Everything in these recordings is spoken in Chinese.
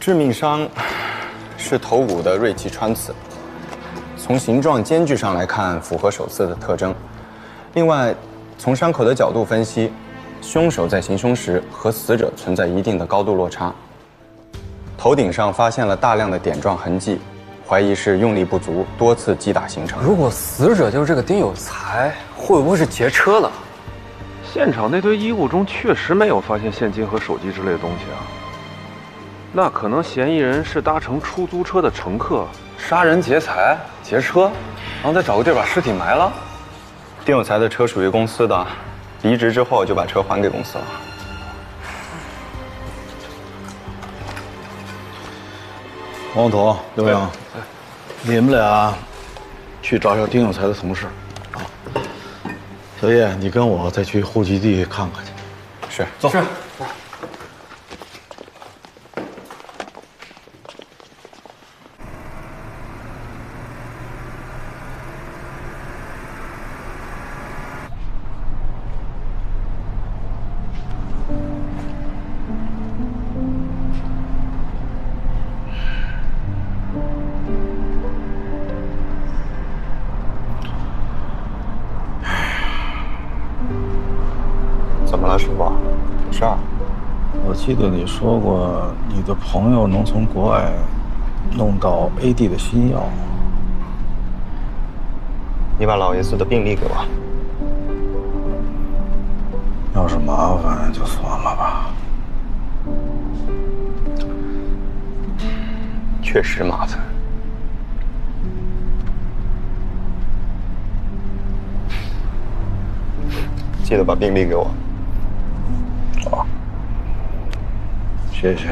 致命伤是头骨的锐器穿刺，从形状间距上来看符合首次的特征。另外，从伤口的角度分析，凶手在行凶时和死者存在一定的高度落差。头顶上发现了大量的点状痕迹，怀疑是用力不足多次击打形成。如果死者就是这个丁有才，会不会是劫车了？现场那堆衣物中确实没有发现现金和手机之类的东西啊。那可能嫌疑人是搭乘出租车的乘客，杀人劫财劫车，然后再找个地儿把尸体埋了。丁有才的车属于公司的，离职之后就把车还给公司了。王总、刘洋，你们俩去找找丁有才的同事啊。小叶，你跟我再去户籍地看看去。是，走。是。怎么了，师傅？有事儿？我记得你说过，你的朋友能从国外弄到 AD 的新药。你把老爷子的病历给我。要是麻烦就算了吧。确实麻烦。记得把病历给我。好，谢谢。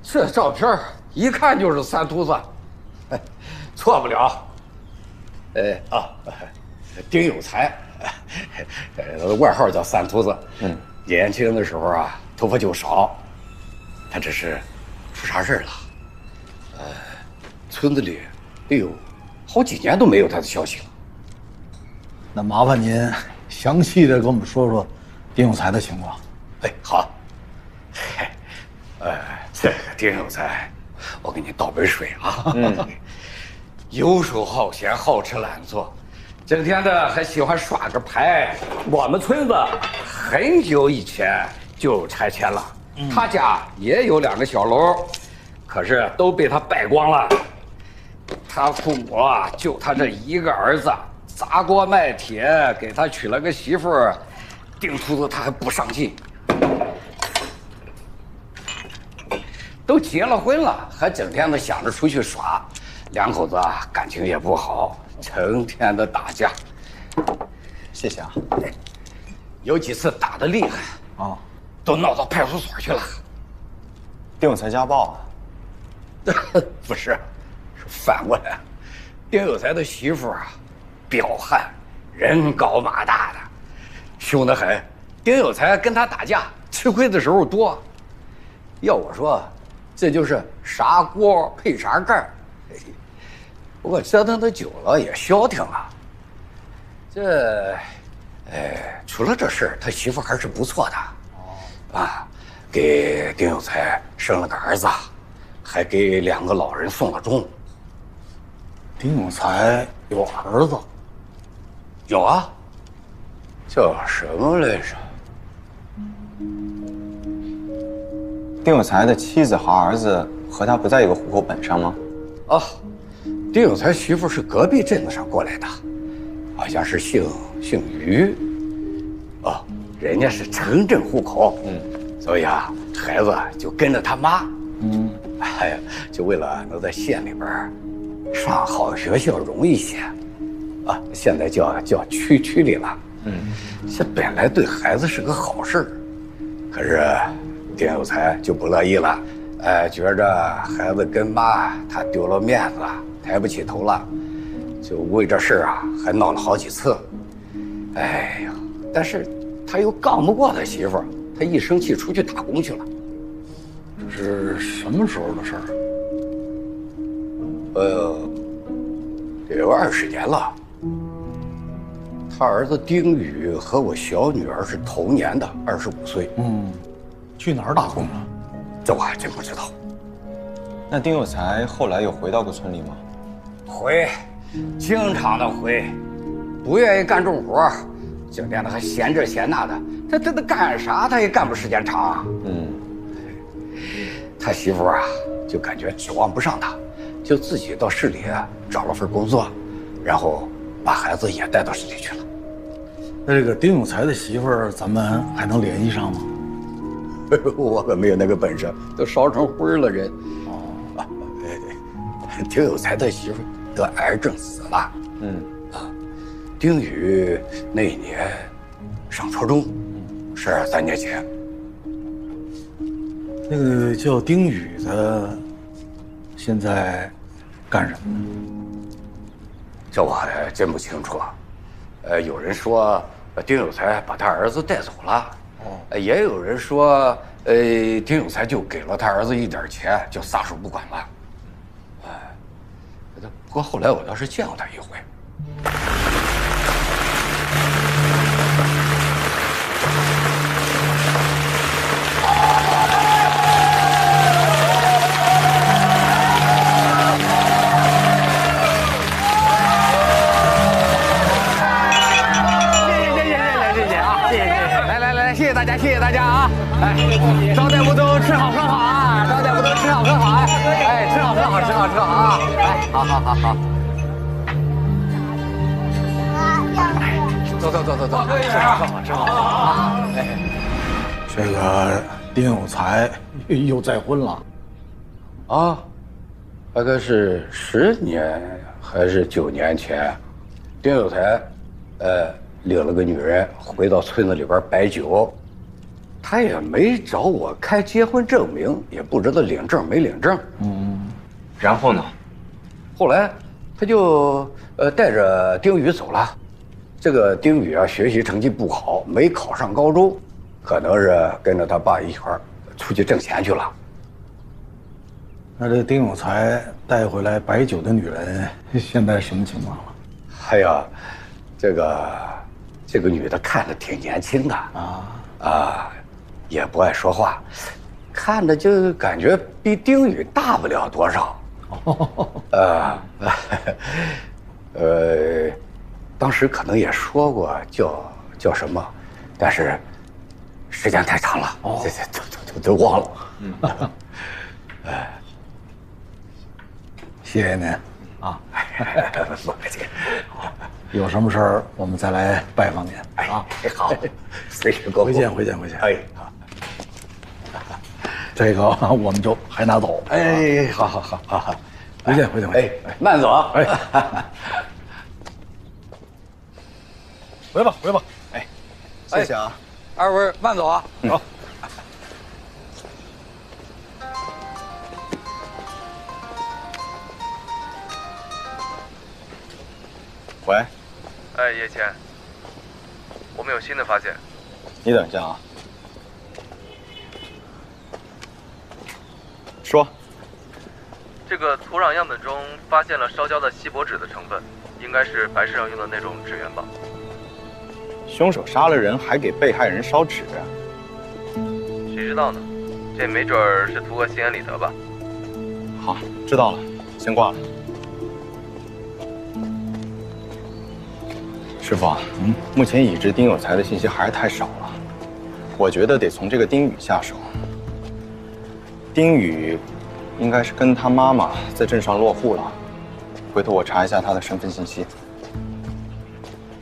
这照片一看就是三秃子，错不了。丁有才，外号叫三秃子。年轻的时候啊，头发就少。他这是出啥事了？村子里，哎呦，好几年都没有他的消息了。那麻烦您详细的跟我们说说丁有才的情况。哎，好。这个丁有才，我给你倒杯水啊。游手好闲，好吃懒做，整天的还喜欢耍个牌。我们村子很久以前就拆迁了，他家也有2个小楼，可是都被他败光了。他父母啊，就他这一个儿子，砸锅卖铁给他娶了个媳妇儿，丁秃子他还不上进。都结了婚了，还整天的想着出去耍，两口子啊感情也不好，成天的打架。谢谢啊。有几次打得厉害啊，都闹到派出所去了。丁有才家暴啊？不是，是反过来。丁有才的媳妇啊，彪悍，人高马大的，凶得很。丁有才跟他打架，吃亏的时候多。要我说，这就是啥锅配啥盖儿。不过折腾的久了也消停了。除了这事儿，他媳妇还是不错的。给丁有才生了个儿子，还给2个老人送了终。丁有才有儿子？有啊，叫什么来着？丁有才的妻子和儿子和他不在一个户口本上吗？丁有才媳妇是隔壁镇子上过来的，好像是姓于。人家是城镇户口，所以啊，孩子就跟着他妈。就为了能在县里边上好学校容易些，现在叫区里了。这本来对孩子是个好事，可是丁有才就不乐意了，觉着孩子跟妈他丢了面子，抬不起头了，就为这事啊还闹了好几次。哎呀，但是他又杠不过他媳妇儿，他一生气出去打工去了。这是什么时候的事儿？得有20年了。他儿子丁宇和我小女儿是同年的，25岁。去哪儿打工了？这我还真不知道。那丁有才后来有回到过村里吗？回，经常的回，不愿意干重活，整天的还闲这闲那的，他干啥他也干不时间长。他媳妇啊就感觉指望不上他，就自己到市里找了份工作，然后把孩子也带到市里去了。那这个丁有才的媳妇儿，咱们还能联系上吗？我可没有那个本事，都烧成灰了人。丁有才的媳妇得癌症死了。丁宇那一年上初中，13年前。那个叫丁宇的，现在干什么呢？这我还真不清楚。有人说丁有才把他儿子带走了，也有人说丁有才就给了他儿子一点钱，就撒手不管了。不过后来我倒是见过他一回。谢谢大家啊！哎，招待不都吃好喝好啊！招待不都吃好喝好啊！哎，吃好喝好，吃好吃好啊！哎，好好好好。走，吃好喝好，吃好喝好啊！哎，这个丁有才又再婚了啊，大概是10年还是9年前，丁有才，领了个女人回到村子里边摆酒。他也没找我开结婚证明，也不知道领证没领证。然后呢？后来他就带着丁宇走了。这个丁宇啊，学习成绩不好，没考上高中，可能是跟着他爸一块儿出去挣钱去了。那这丁有才带回来摆酒的女人，现在什么情况了？哎呀，这个女的看着挺年轻的也不爱说话，看着就感觉比丁宇大不了多少。当时可能也说过叫什么，但是时间太长了，都忘了。谢谢您啊，不客气。有什么事儿我们再来拜访您啊。好，随时过。回见。哎，好。这个我们就还拿走。哎，好，回见。哎，慢走啊。哎，回吧。哎，谢谢啊。二位慢走啊。好。喂，哎，叶谦，我们有新的发现。你等一下啊。说。这个土壤样本中发现了烧焦的锡箔纸的成分，应该是白事上用的那种纸元宝。凶手杀了人还给被害人烧纸，谁知道呢？这没准儿是图个心安理得吧。好，知道了，先挂了。师傅啊，目前已知丁有才的信息还是太少了，我觉得得从这个丁宇下手。丁宇应该是跟他妈妈在镇上落户了，回头我查一下他的身份信息。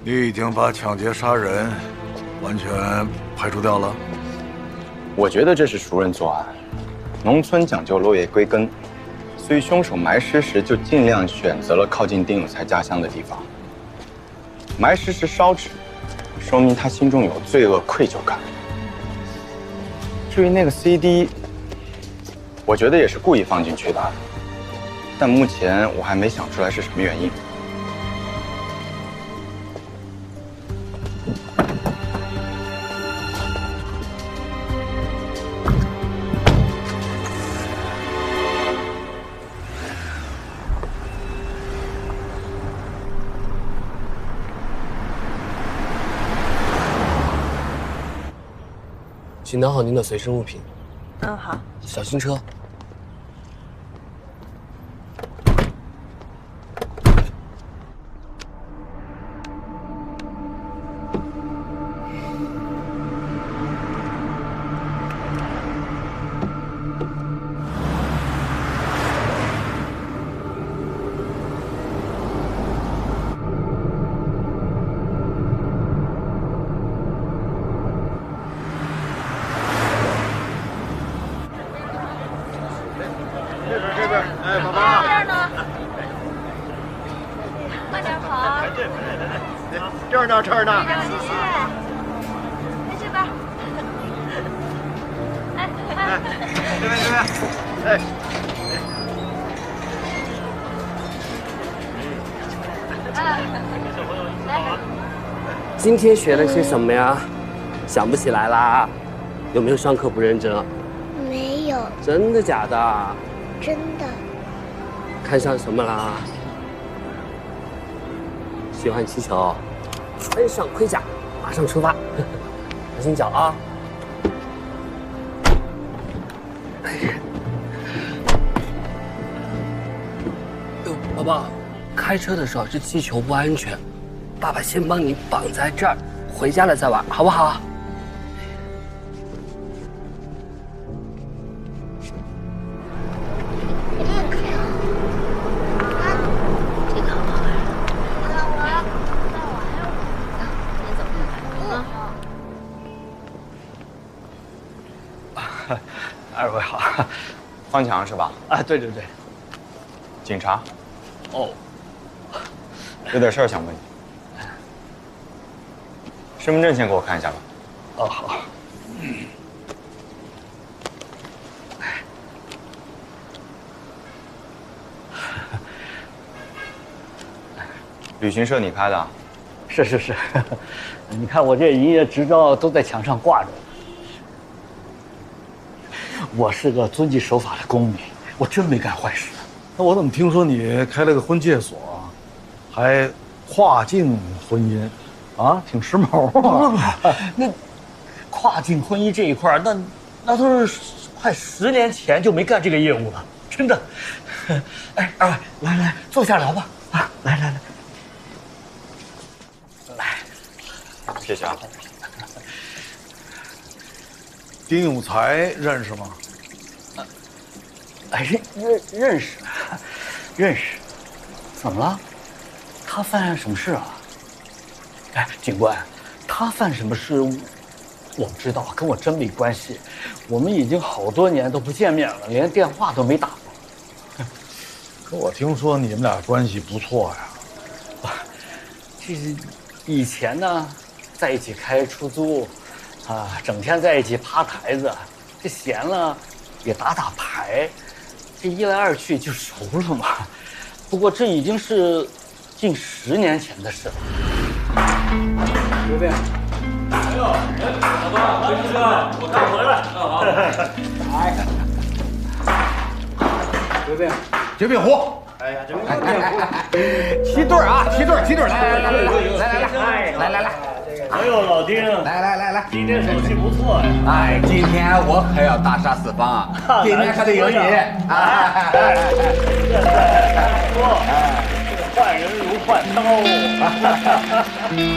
你已经把抢劫杀人完全排除掉了？我觉得这是熟人作案，农村讲究落叶归根，所以凶手埋尸时就尽量选择了靠近丁有才家乡的地方。埋尸时烧纸，说明他心中有罪恶愧疚感。至于那个 CD， 我觉得也是故意放进去的，但目前我还没想出来是什么原因。请拿好您的随身物品。嗯，好。小心车。这儿呢，这儿呢。谢谢。在这边。这边。今天学了些什么呀？想不起来啦？有没有上课不认真啊？没有。真的假的？真的。看上什么啦？喜欢气球。穿上盔甲，马上出发，小心脚啊！宝宝，开车的时候这气球不安全，爸爸先帮你绑在这儿，回家了再玩，好不好？二位好，方强是吧？啊，对对对，警察。哦，有点事儿想问你。身份证先给我看一下吧。哦好。旅行社你开的？是，你看我这营业执照都在墙上挂着。我是个遵纪守法的公民，我真没干坏事。那我怎么听说你开了个婚介所，还跨境婚姻，啊，挺时髦啊！那跨境婚姻这一块，那都是快10年前就没干这个业务了，真的。哎，二位，来，坐下聊吧。啊，来，谢谢啊。丁有才认识吗？哎，认识。怎么了？他犯什么事啊？哎，警官，他犯什么事？我不知道，跟我真没关系。我们已经好多年都不见面了，连电话都没打过。可我听说你们俩关系不错呀。这以前呢，在一起开出租，啊，整天在一起趴台子，这闲了也打牌，这一来二去就熟了嘛。不过这已经是近10年前的事了。刘备，哎呦，老爸，回去了，我刚回来。来，刘备，绝壁湖。哎呀，这个齐对儿啊，齐对儿，来。哎呦，老丁，来，今天手气不错呀！哎，今天我可要大杀四方，今天可得有你！换人如换刀，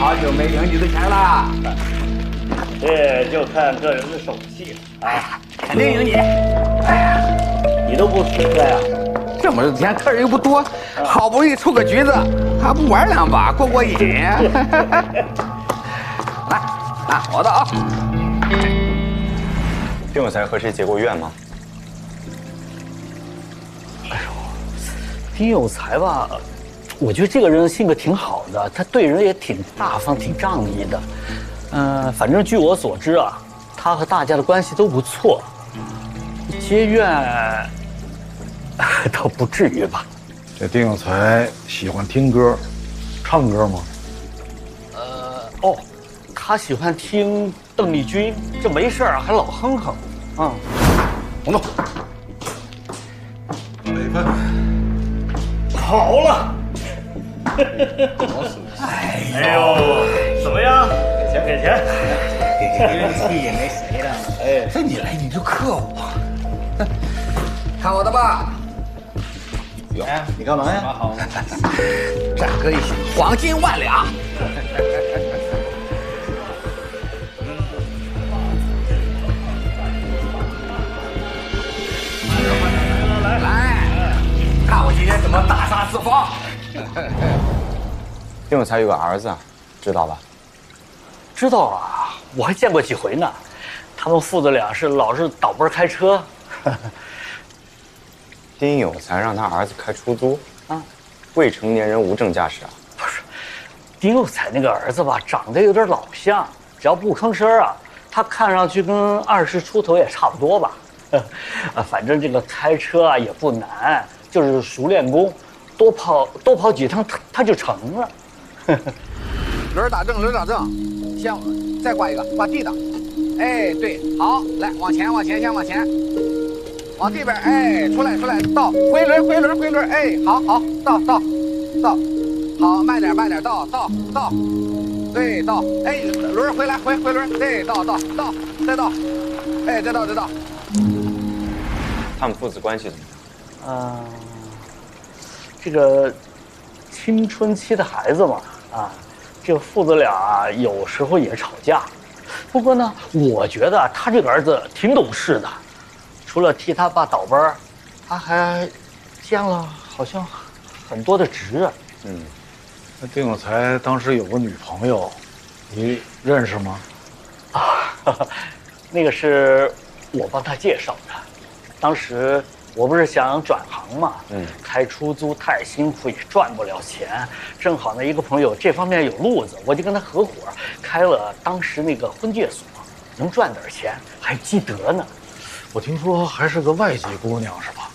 好久没领你的钱了，这就看个人的手气了。哎，肯定有你！你都不死的呀？这么多天客人又不多，好不容易出个局子，还不玩2把过瘾？来，我的啊！丁有才和谁结过怨吗？丁有才吧，我觉得这个人性格挺好的，他对人也挺大方、挺仗义的。反正据我所知啊，他和大家的关系都不错。结怨倒不至于吧。这丁有才喜欢听歌，唱歌吗？他喜欢听邓丽君，这没事啊，还老哼哼。红豆，100分。好了。哎呦，怎么样？给钱。人气也没谁了。哎，这你来你就克我，看我的吧。哟，你干嘛呀？好，战歌一曲，黄金万两。来，看我今天怎么大杀四方。丁有才有个儿子，知道吧？知道啊，我还见过几回呢。他们父子俩是老是倒班开车。丁有才让他儿子开出租啊？未成年人无证驾驶啊？不是，丁有才那个儿子吧，长得有点老相，只要不吭声啊，他看上去跟20出头也差不多吧。反正这个开车啊也不难，就是熟练工，多跑几趟他就成了。轮打正，轮打正，先再挂一个，挂 D 档。哎，对，好，来往前，先往前，往这边，哎，出来，到，回轮，哎，好，到，好，慢点，到，对，到，哎，轮回来，回轮，对，到，再到，哎，再到。他们父子关系怎么样？这个青春期的孩子嘛，这个父子俩有时候也吵架。不过呢，我觉得他这个儿子挺懂事的，除了替他爸倒班，他还兼了好像很多的职。那丁有才当时有个女朋友，你认识吗？那个是我帮他介绍的。当时我不是想转行嘛，开出租太辛苦，也赚不了钱。正好呢，一个朋友这方面有路子，我就跟他合伙开了当时那个婚介所，能赚点钱，还积德呢。我听说还是个外籍姑娘是吧？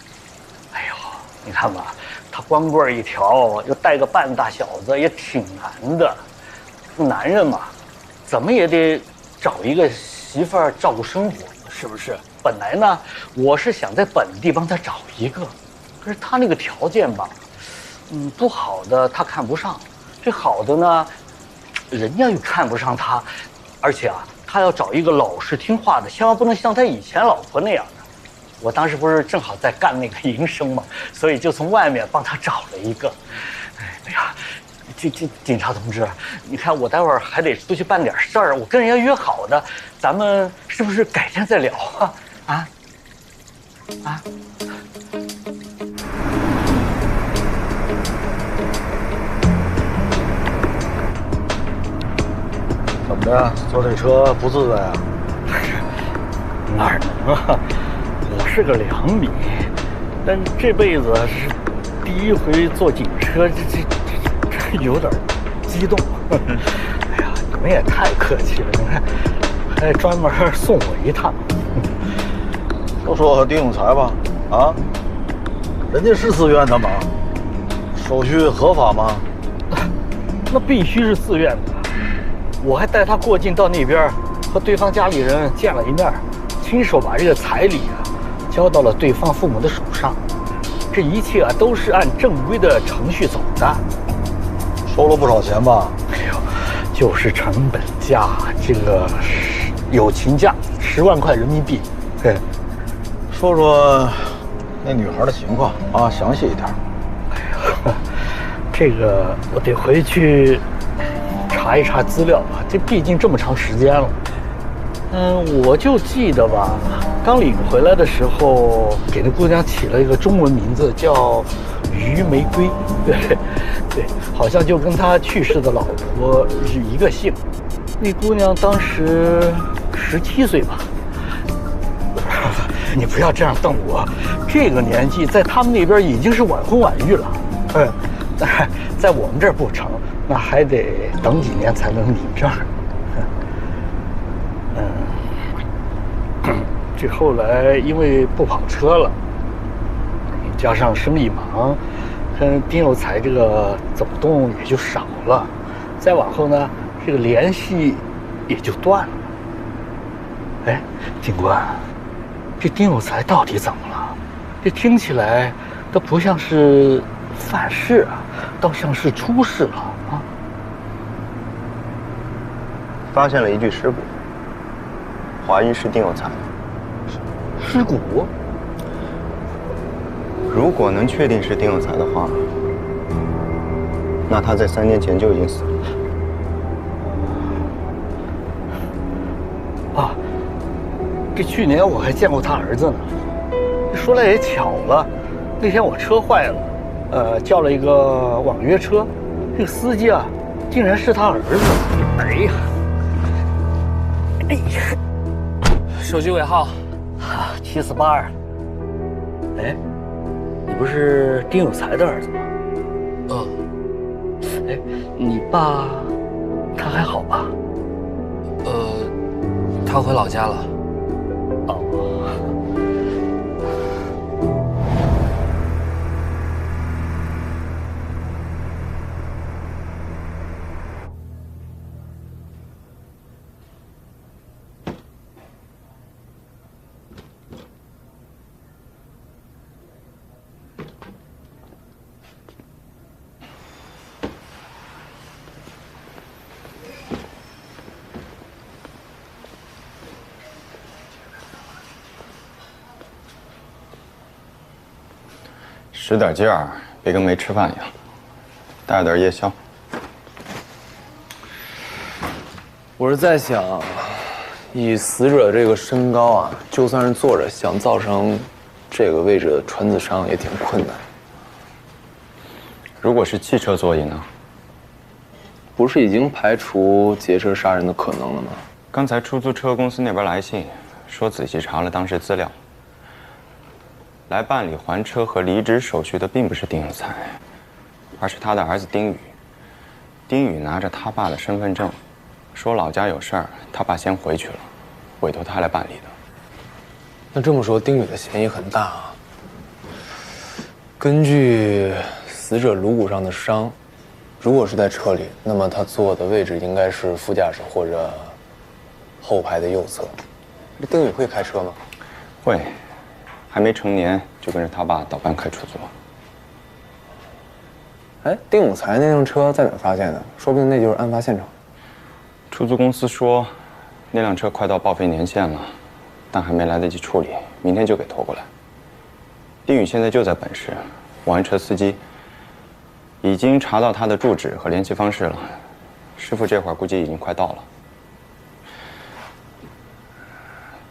哎呦，你看吧，她光棍一条，又带个半大小子，也挺难的。男人嘛，怎么也得找一个媳妇儿照顾生活，是不是？本来呢，我是想在本地帮他找一个，可是他那个条件吧，不好的他看不上，这好的呢，人家又看不上他，而且他要找一个老实听话的，千万不能像他以前老婆那样的。我当时不是正好在干那个营生嘛，所以就从外面帮他找了一个。哎呀，这警察同志，你看我待会儿还得出去办点事儿，我跟人家约好的，咱们是不是改天再聊啊？怎么的？坐这车不自在啊？哪儿能啊！我是个2米，但这辈子是第一回坐警车，这有点激动。哎呀，你们也太客气了，你看还专门送我一趟。说说丁有才吧，人家是自愿的吗？手续合法吗？那必须是自愿的。我还带他过境到那边，和对方家里人见了一面，亲手把这个彩礼交到了对方父母的手上。这一切都是按正规的程序走的。收了不少钱吧？哎呦，就是成本价，这个友情价10万块人民币。嘿，说说那女孩的情况详细一点。哎呀，这个我得回去查一查资料吧，这毕竟这么长时间了。我就记得吧，刚领回来的时候，给那姑娘起了一个中文名字叫于玫瑰，对，好像就跟他去世的老婆是一个姓。那姑娘当时17岁吧。你不要这样瞪我，这个年纪在他们那边已经是晚婚晚育了。在我们这儿不成，那还得等几年才能领证。这后来因为不跑车了，加上生意忙，跟丁有才这个走动也就少了，再往后呢，这个联系也就断了。哎，警官，这丁有才到底怎么了？这听起来都不像是犯事倒像是出事了。发现了一具尸骨。怀疑是丁有才。尸骨？如果能确定是丁有才的话，那他在3年前就已经死了。啊，这去年我还见过他儿子呢。说来也巧了，那天我车坏了，叫了一个网约车，这个司机啊，竟然是他儿子。哎呀，哎呀，手机尾号7482。哎，你不是丁有才的儿子吗？哎，你爸他还好吧？他回老家了。哦。使点劲儿，别跟没吃饭一样。带点夜宵。我是在想，以死者这个身高啊，就算是坐着，想造成这个位置的穿刺伤也挺困难。如果是汽车座椅呢？不是已经排除劫车杀人的可能了吗？刚才出租车公司那边来信，说仔细查了当时资料。来办理还车和离职手续的并不是丁有才，而是他的儿子丁宇。丁宇拿着他爸的身份证，说老家有事儿，他爸先回去了，委托他来办理的。那这么说，丁宇的嫌疑很大啊。根据死者颅骨上的伤，如果是在车里，那么他坐的位置应该是副驾驶或者后排的右侧。这丁宇会开车吗？会。还没成年就跟着他爸倒班开出租。哎，丁有才那辆车在哪儿发现的？说不定那就是案发现场。出租公司说，那辆车快到报废年限了，但还没来得及处理，明天就给拖过来。丁宇现在就在本市，玩车司机。已经查到他的住址和联系方式了，师傅这会儿估计已经快到了。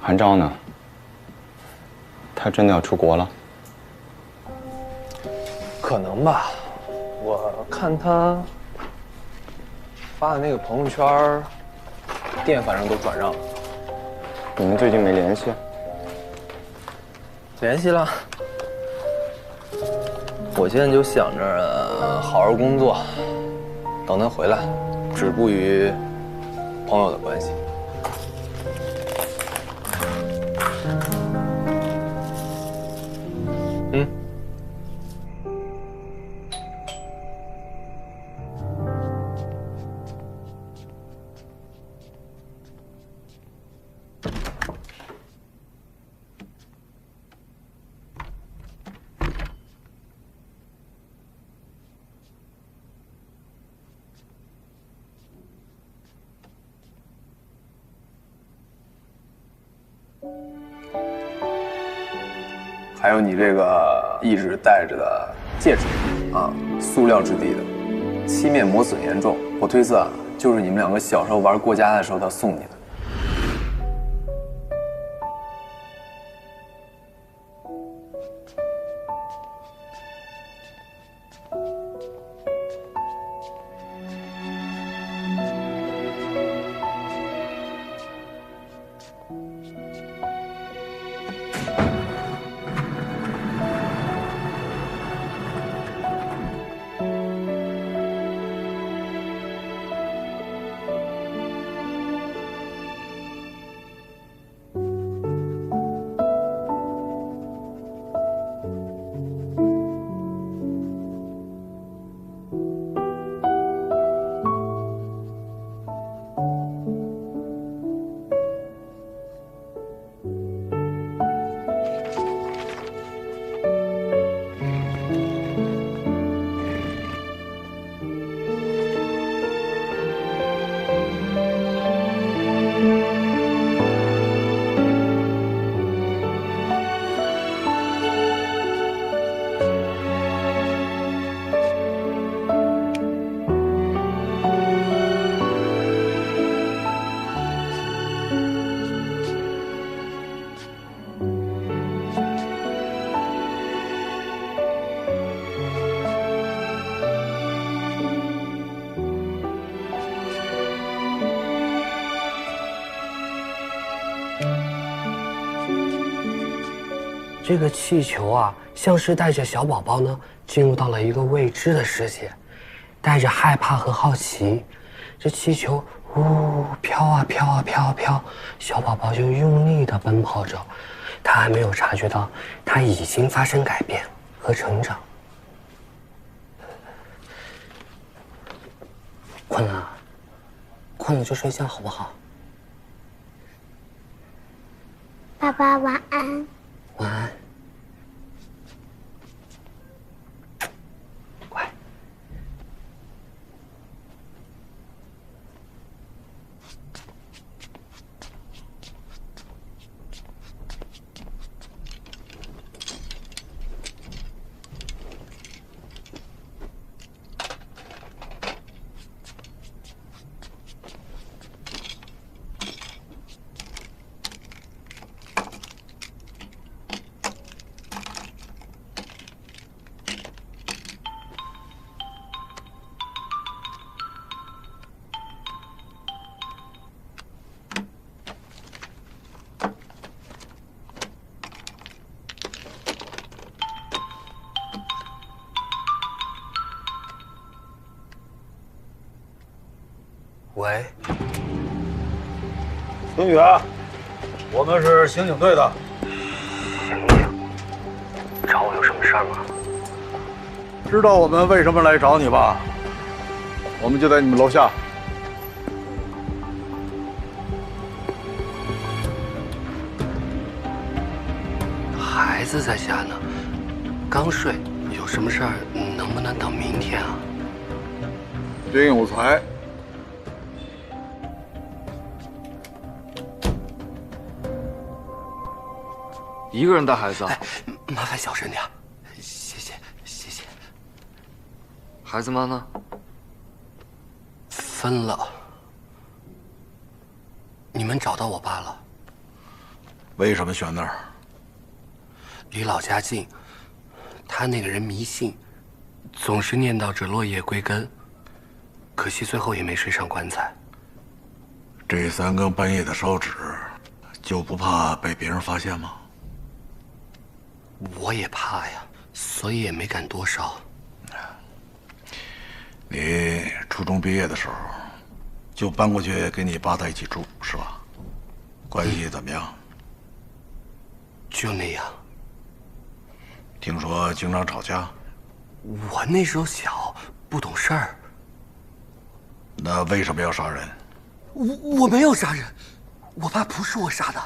韩昭呢？他真的要出国了？可能吧，我看他发的那个朋友圈，店反正都转让了。你们最近没联系？联系了。我现在就想着好好工作，等他回来，止步于朋友的关系。嗯。还有你这个一直戴着的戒指啊，塑料质地的，漆面磨损严重。我推测啊，就是你们两个小时候玩过家的时候他送你的。这个气球啊，像是带着小宝宝呢，进入到了一个未知的世界，带着害怕和好奇。这气球飘啊飘啊飘啊飘，小宝宝就用力地奔跑着，他还没有察觉到，他已经发生改变和成长。困了，困了就睡觉好不好？爸爸晚安。晚安。乖。喂，孙宇，我们是刑警队的。刑警，找我有什么事儿吗？知道我们为什么来找你吧？我们就在你们楼下。孩子在家呢，刚睡，有什么事儿能不能等明天啊？丁有才。一个人带孩子啊？麻烦小声点，谢谢，谢谢。孩子妈呢？分了。你们找到我爸了？为什么选那儿？离老家近，他那个人迷信，总是念叨着落叶归根，可惜最后也没睡上棺材。这3更半夜的烧纸，就不怕被别人发现吗？我也怕呀，所以也没敢多烧。你初中毕业的时候，就搬过去跟你爸在一起住，是吧？关系怎么样？就那样。听说经常吵架。我那时候小，不懂事儿。那为什么要杀人？我没有杀人，我爸不是我杀的。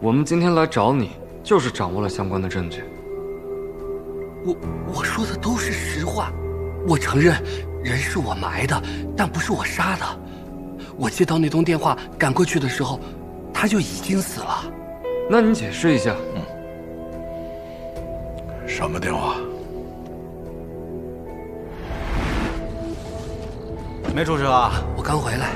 我们今天来找你，就是掌握了相关的证据。我说的都是实话，我承认人是我埋的，但不是我杀的。我接到那通电话赶过去的时候，他就已经死了。那你解释一下。什么电话？没出去啊？我刚回来。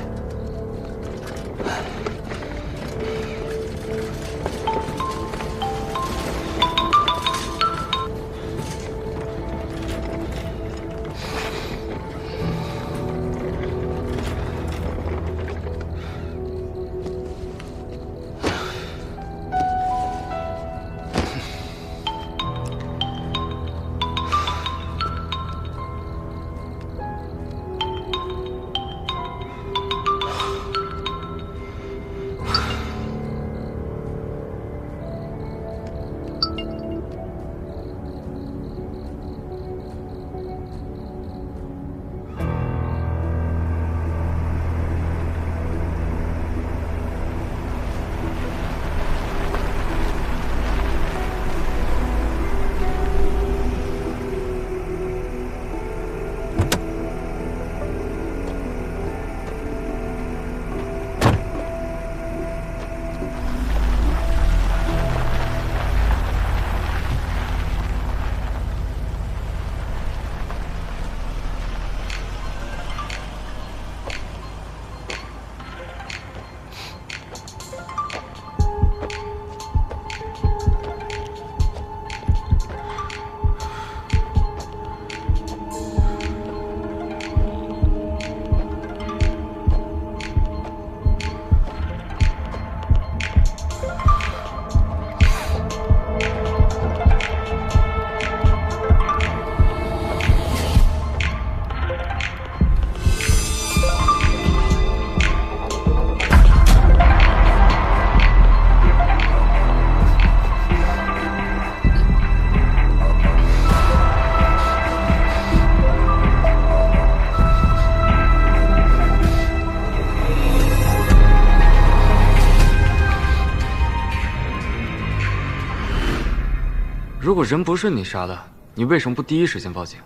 如果人不是你杀的，你为什么不第一时间报警？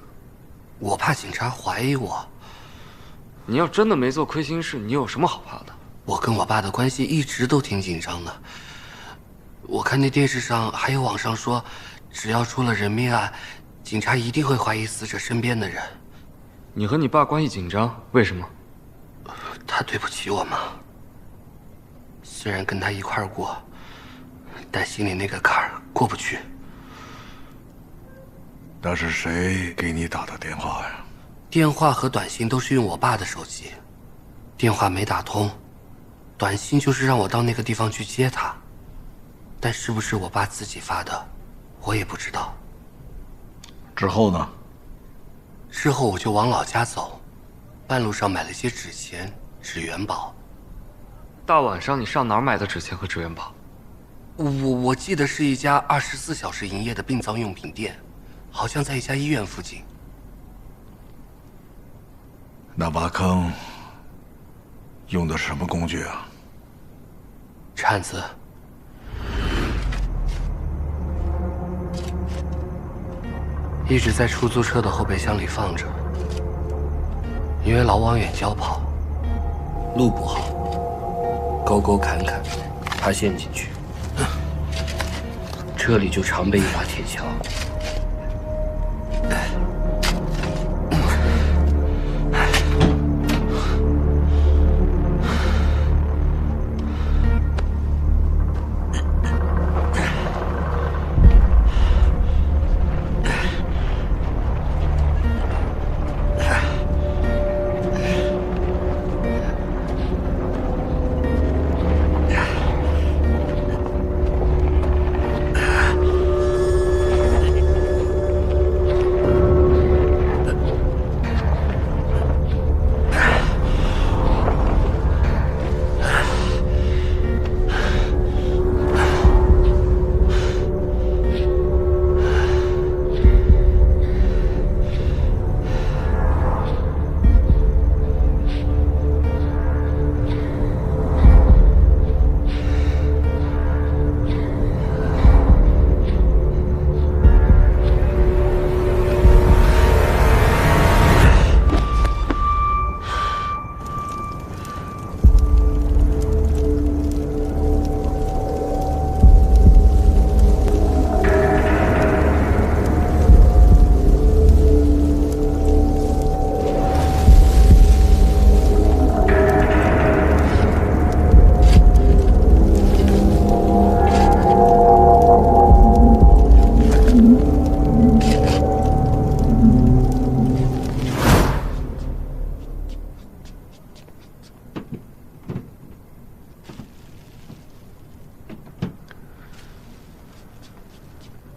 我怕警察怀疑我。你要真的没做亏心事，你有什么好怕的？我跟我爸的关系一直都挺紧张的。我看那电视上还有网上说，只要出了人命案，警察一定会怀疑死者身边的人。你和你爸关系紧张，为什么？他对不起我妈。虽然跟他一块儿过，但心里那个坎儿过不去。那是谁给你打的电话呀？电话和短信都是用我爸的手机，电话没打通，短信就是让我到那个地方去接他，但是不是我爸自己发的，我也不知道。之后呢？之后我就往老家走，半路上买了些纸钱、纸元宝。大晚上你上哪儿买的纸钱和纸元宝？我记得是一家24小时营业的殡葬用品店，好像在一家医院附近。那挖坑用的什么工具啊？铲子。一直在出租车的后备箱里放着，因为老往远郊跑，路不好，沟沟坎坎，怕陷进去。车里就常备一把铁锹。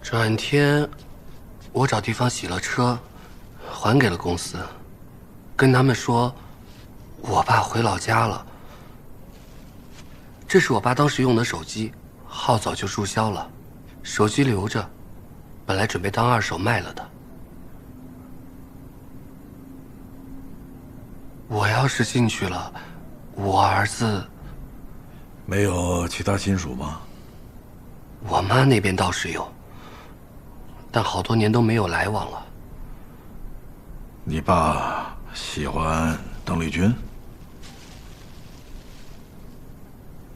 转天，我找地方洗了车，还给了公司，跟他们说，我爸回老家了。这是我爸当时用的手机，号早就注销了，手机留着，本来准备当二手卖了的。我要是进去了，我儿子……没有其他亲属吗？我妈那边倒是有。但好多年都没有来往了。你爸喜欢邓丽君？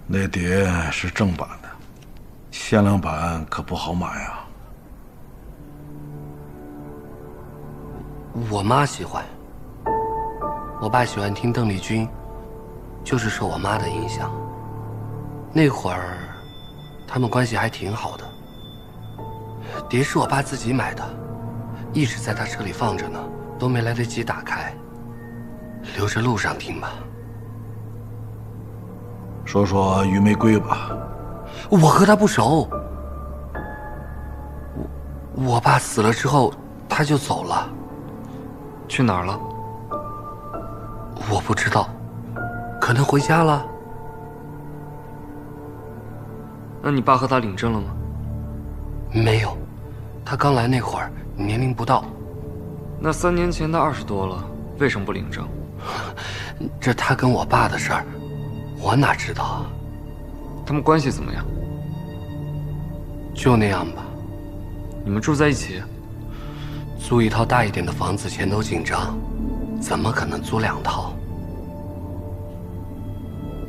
那碟是正版的，限量版可不好买啊。我妈喜欢，我爸喜欢听邓丽君，就是受我妈的影响。那会儿，他们关系还挺好的。碟是我爸自己买的，一直在他车里放着呢，都没来得及打开，留着路上听吧。说说于玫瑰吧。我和他不熟。我爸死了之后，他就走了。去哪儿了？我不知道，可能回家了。那你爸和他领证了吗？没有。他刚来那会儿年龄不到。那3年前他20多了，为什么不领证？这他跟我爸的事儿，我哪知道啊？他们关系怎么样？就那样吧。你们住在一起？租一套大一点的房子，钱都紧张，怎么可能租2套？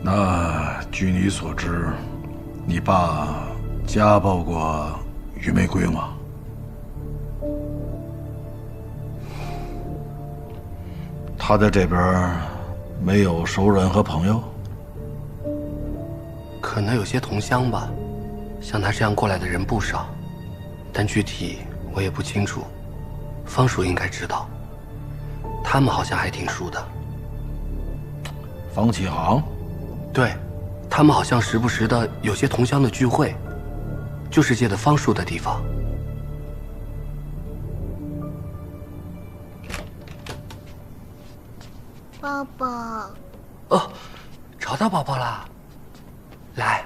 那据你所知，你爸家暴过于玫瑰吗？他在这边没有熟人和朋友？可能有些同乡吧，像他这样过来的人不少，但具体我也不清楚。方叔应该知道，他们好像还挺熟的。方启航？对，他们好像时不时的有些同乡的聚会，就是借的方叔的地方。爸爸。哦，找到宝宝啦！来，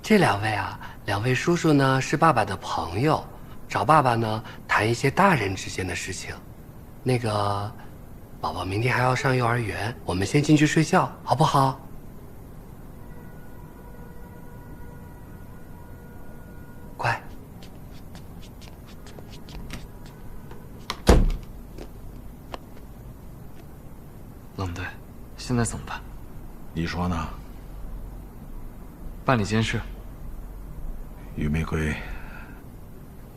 这2位啊，2位叔叔呢是爸爸的朋友，找爸爸呢谈一些大人之间的事情。那个，宝宝明天还要上幼儿园，我们先进去睡觉，好不好？乖。冷队，现在怎么办？你说呢？办理监视。于玫瑰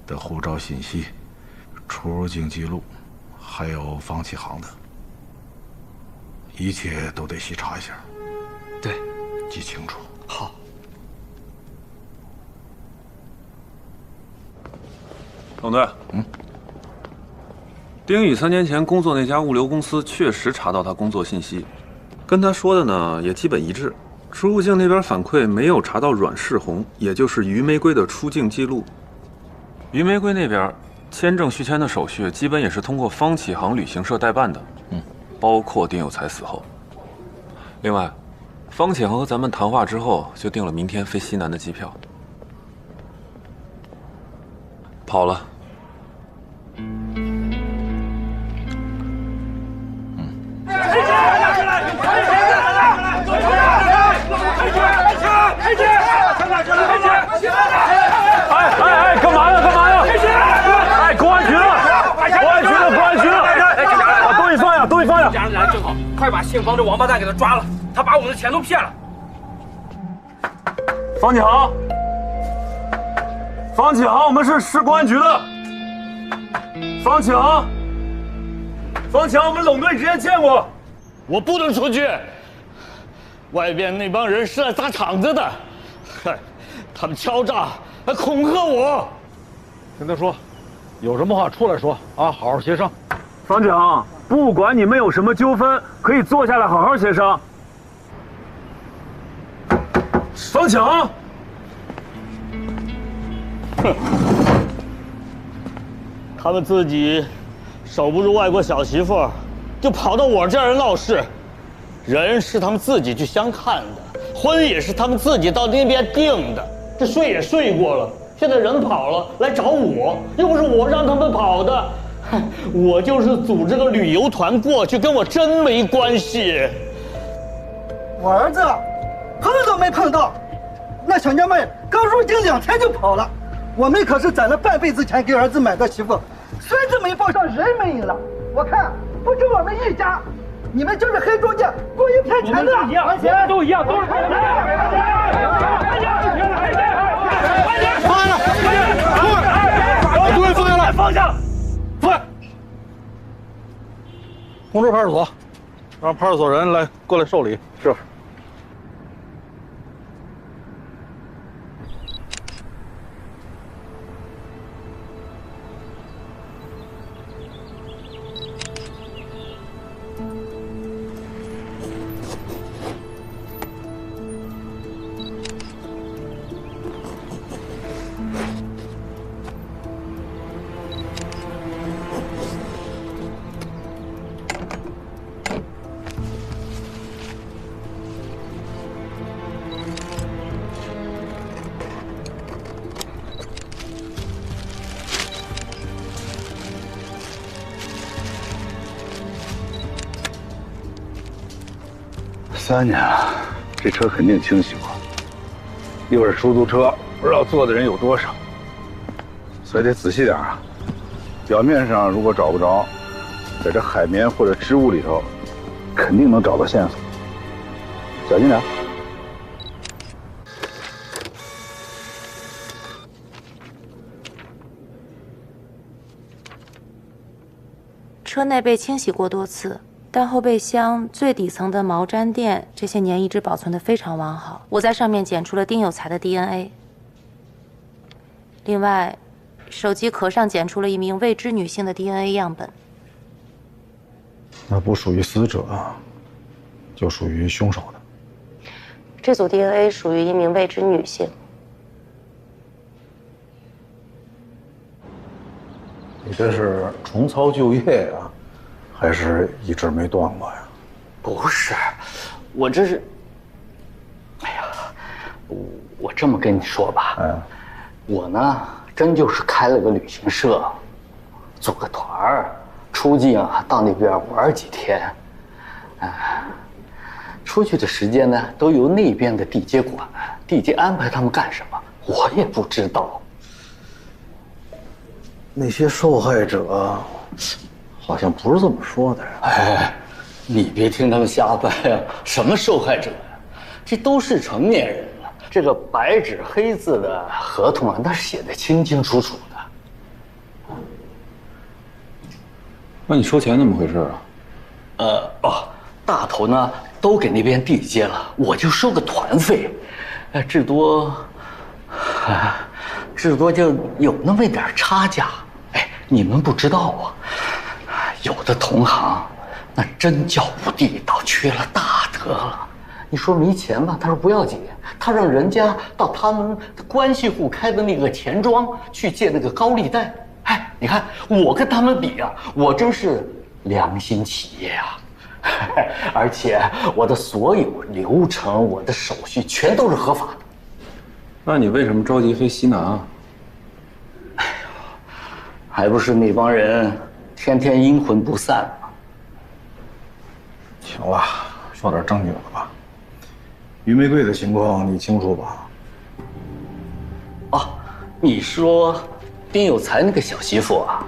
的护照信息、出入境记录，还有方启航的，一切都得细查一下。对，记清楚。好。冷队，丁宇3年前工作那家物流公司确实查到他工作信息，跟他说的呢也基本一致。出入境那边反馈没有查到阮世红，也就是于玫瑰的出境记录。于玫瑰那边签证续签的手续基本也是通过方启航旅行社代办的，包括丁有才死后。另外，方启航和咱们谈话之后，就订了明天飞西南的机票，跑了。哎，干嘛呀？哎，公安局了！东西放下！来得正好，快把姓方这王八蛋给他抓了，他把我们的钱都骗了。方启航，我们是公安局的。方启航，我们冷队之前见过。我不能出去，外边那帮人是来砸场子的，嗨，他们敲诈还恐吓我。跟他说，有什么话出来说啊，好好协商。方启航，不管你们有什么纠纷，可以坐下来好好协商。方启航，哼，他们自己守不住外国小媳妇，就跑到我这儿闹事。人是他们自己去相看的，婚也是他们自己到那边定的，这睡也睡过了，现在人跑了来找我，又不是我让他们跑的，我就是组织个旅游团过去，跟我真没关系。我儿子碰都没碰到，那小娘们刚入境2天就跑了，我们可是攒了半辈子钱给儿子买的媳妇，孙子没抱上，人没影了。我看不止我们一家，你们就是黑中介，故意骗钱的。还钱都一样，都是骗钱。放下来，把东西放下来，放下，放下。通知派出所，让派出所人来过来受理。是。3年了，这车肯定清洗过。又是出租车，不知道坐的人有多少。所以得仔细点啊。表面上如果找不着，在这海绵或者织物里头，肯定能找到线索。小心点。车内被清洗过多次，但后备箱最底层的毛毡垫这些年一直保存得非常完好。我在上面检出了丁有才的 DNA。另外，手机壳上检出了一名未知女性的 DNA 样本。那不属于死者，就属于凶手的。这组 DNA 属于一名未知女性。你这是重操旧业呀，还是一直没断过呀？不是，我这是，哎呀，我这么跟你说吧，我呢真就是开了个旅行社，组个团儿，出境啊到那边玩几天，出去的时间呢都由那边的地接管，地接安排他们干什么，我也不知道。那些受害者好像不是这么说的呀。哎，你别听他们瞎掰啊！什么受害者呀？这都是成年人了。这个白纸黑字的合同啊，那是写的清清楚楚的。那你收钱怎么回事啊？大头呢都给那边地接了，我就收个团费，至多就有那么一点差价。哎，你们不知道啊，有的同行那真叫不地道，缺了大德了。你说没钱吧，他说不要紧，他让人家到他们关系户开的那个钱庄去借那个高利贷。哎，你看我跟他们比啊，我真是良心企业啊！而且我的所有流程、我的手续全都是合法的。那你为什么着急非西南啊？还不是那帮人天天阴魂不散吗？行了，说点正经的吧。于玫瑰的情况你清楚吧？你说丁有才那个小媳妇啊？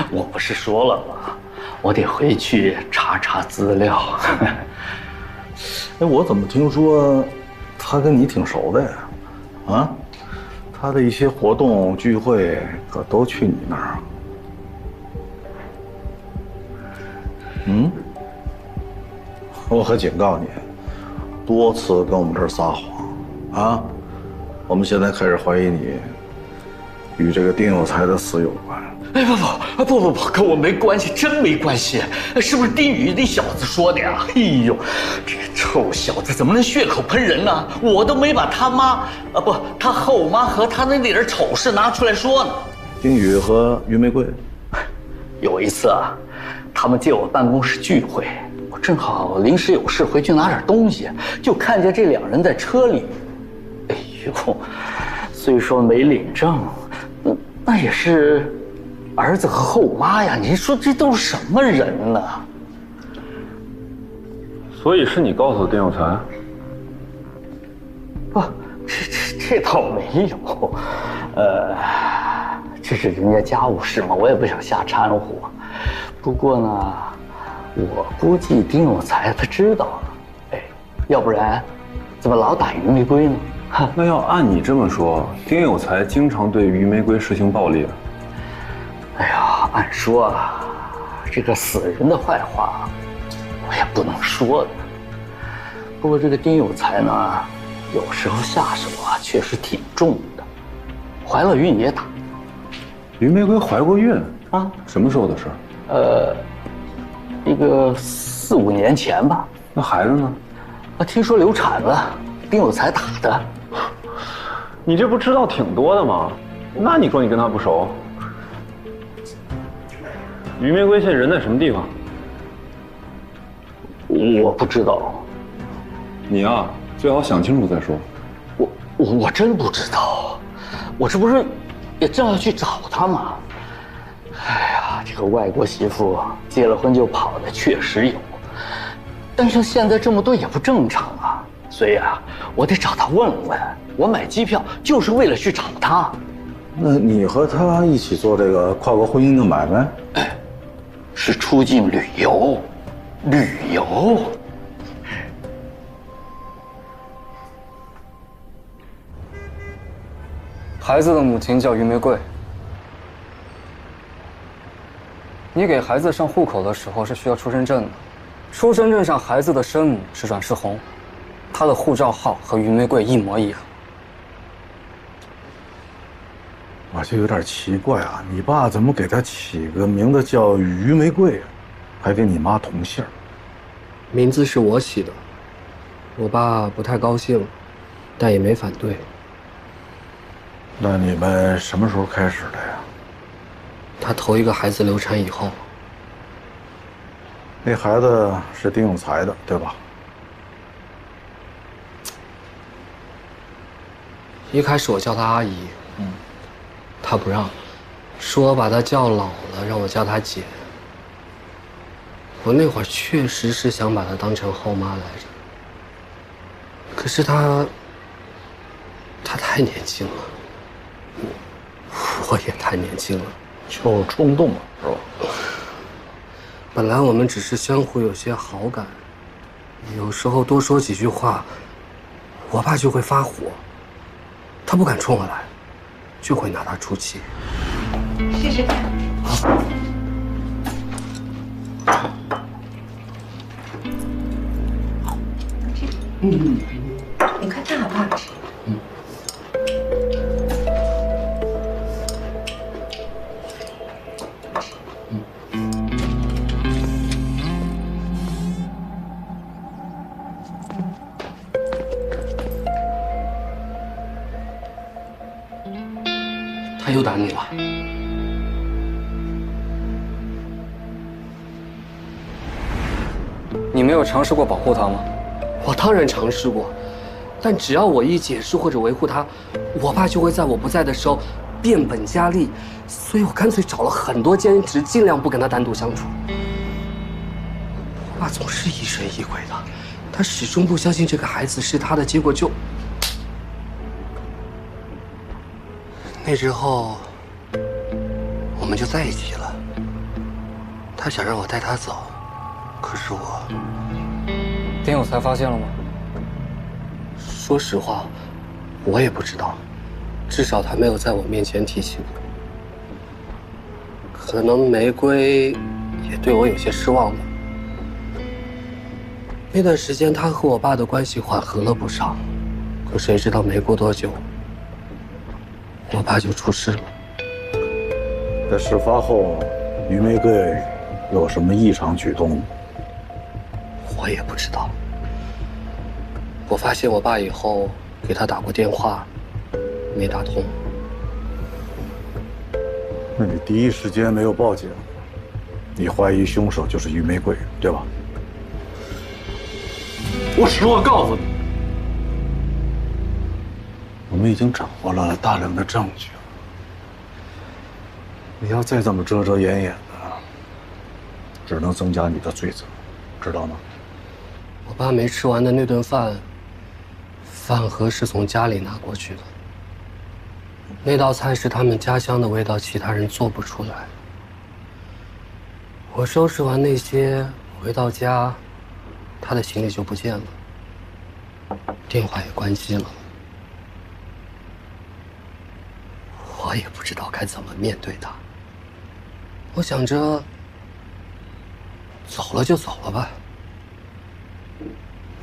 我不是说了吗？我得回去查查资料。哎，我怎么听说他跟你挺熟的呀？啊？他的一些活动聚会可都去你那儿啊？我可警告你，多次跟我们这儿撒谎啊！我们现在开始怀疑你与这个丁有才的死有关。哎，不，跟我没关系，真没关系。是不是丁宇那小子说的呀？哎呦，这个臭小子怎么能血口喷人呢？我都没把他妈他后妈和他那点丑事拿出来说呢。丁宇和于玫瑰，有一次啊，他们借我办公室聚会，我正好临时有事回去拿点东西，就看见这两人在车里。哎呦，虽说没领证，那也是儿子和后妈呀！你说这都是什么人呢？所以是你告诉丁有才？不，这倒没有。这是人家家务事嘛，我也不想瞎掺和。不过呢，我估计丁有才他知道了。哎，要不然怎么老打于玫瑰呢？那要按你这么说，丁有才经常对于玫瑰实行暴力。哎呀，按说啊，这个死人的坏话，我也不能说的。不过这个丁有才呢，有时候下手啊，确实挺重的，怀了孕也打。于玫瑰怀过孕啊？什么时候的事？一个4、5年前吧。那孩子呢？听说流产了，丁有才打的。你这不知道挺多的吗？那你说你跟他不熟？于玫瑰现在人在什么地方？我不知道。你啊，最好想清楚再说。我真不知道，我这不是也正要去找他吗？哎呀，这个外国媳妇结了婚就跑的确实有，但是现在这么多也不正常啊，所以啊，我得找他问问。我买机票就是为了去找他。那你和他一起做这个跨国婚姻的买卖？哎，是出境旅游，旅游。孩子的母亲叫于玫瑰。你给孩子上户口的时候是需要出生证的，出生证上孩子的生母是阮世红，她的护照号和于玫瑰一模一样。我就有点奇怪啊，你爸怎么给他起个名字叫于玫瑰啊？还跟你妈同姓？名字是我起的，我爸不太高兴，但也没反对。那你们什么时候开始的呀？他头一个孩子流产以后。那孩子是丁有才的，对吧？一开始我叫她阿姨，她不让，说我把她叫老了，让我叫她姐。我那会儿确实是想把她当成后妈来着，可是她太年轻了，我也太年轻了，就冲动了，是吧？本来我们只是相互有些好感，有时候多说几句话，我爸就会发火，他不敢冲我来，就会拿他出气。试试看。你看它好不好吃？他又打你了？你没有尝试过保护他吗？我当然尝试过，但只要我一解释或者维护他，我爸就会在我不在的时候变本加厉，所以我干脆找了很多兼职，尽量不跟他单独相处。我爸总是疑神疑鬼的，他始终不相信这个孩子是他的，结果就……那之后，我们就在一起了。他想让我带他走，可是我……丁有才发现了吗？说实话，我也不知道，至少他没有在我面前提起过。可能玫瑰也对我有些失望吧。那段时间，他和我爸的关系缓和了不少，可谁知道没过多久，我爸就出事了。在事发后，于玫瑰有什么异常举动？我也不知道。我发现我爸以后给他打过电话，没打通。那你第一时间没有报警，你怀疑凶手就是于玫瑰，对吧？我实话告诉你，我们已经掌握了大量的证据了。你要再这么遮遮掩掩的，只能增加你的罪责，知道吗？我爸没吃完的那顿饭，饭盒是从家里拿过去的。那道菜是他们家乡的味道，其他人做不出来。我收拾完那些，回到家，他的行李就不见了，电话也关机了。我也不知道该怎么面对他。我想着，走了就走了吧。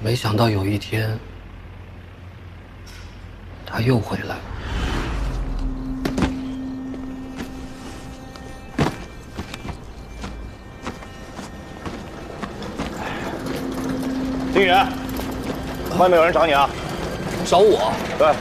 没想到有一天，他又回来了。丁远，外面有人找你啊！找我？对。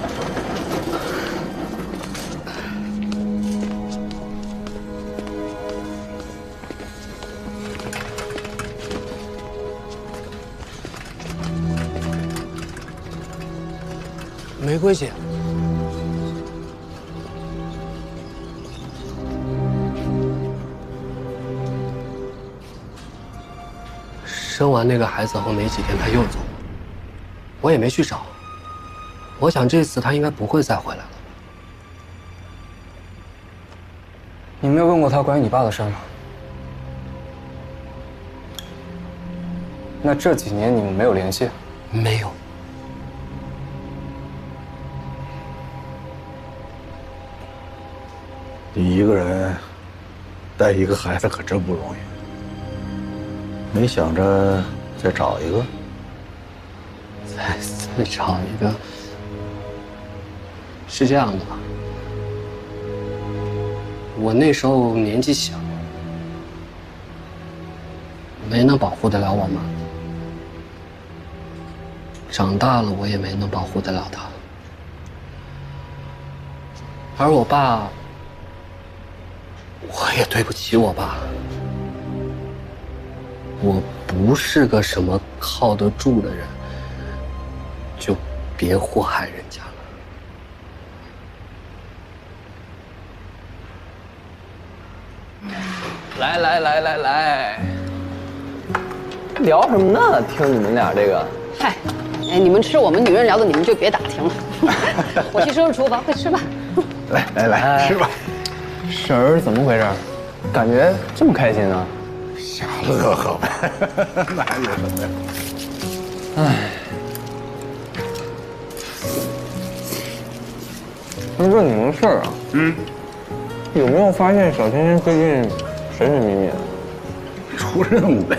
玫瑰姐，生完那个孩子后没几天，他又走了，我也没去找。我想这次他应该不会再回来了。你没有问过他关于你爸的事吗？那这几年你们没有联系？没有。你一个人带一个孩子可真不容易，没想着再找一个？再找一个？是这样的，我那时候年纪小，没能保护得了我妈。长大了，我也没能保护得了她。而我爸，我也对不起我爸。我不是个什么靠得住的人，就别祸害人家了。来，聊什么呢？听你们俩这个。嗨，哎，你们吃我们女人聊的，你们就别打听了。我去收拾厨房，快吃吧。来，吃吧。婶儿怎么回事？感觉这么开心呢？瞎乐呵呗，哪有什么呀？唉，问你们个事儿啊。有没有发现小甜甜最近神神秘秘的？出任务呗。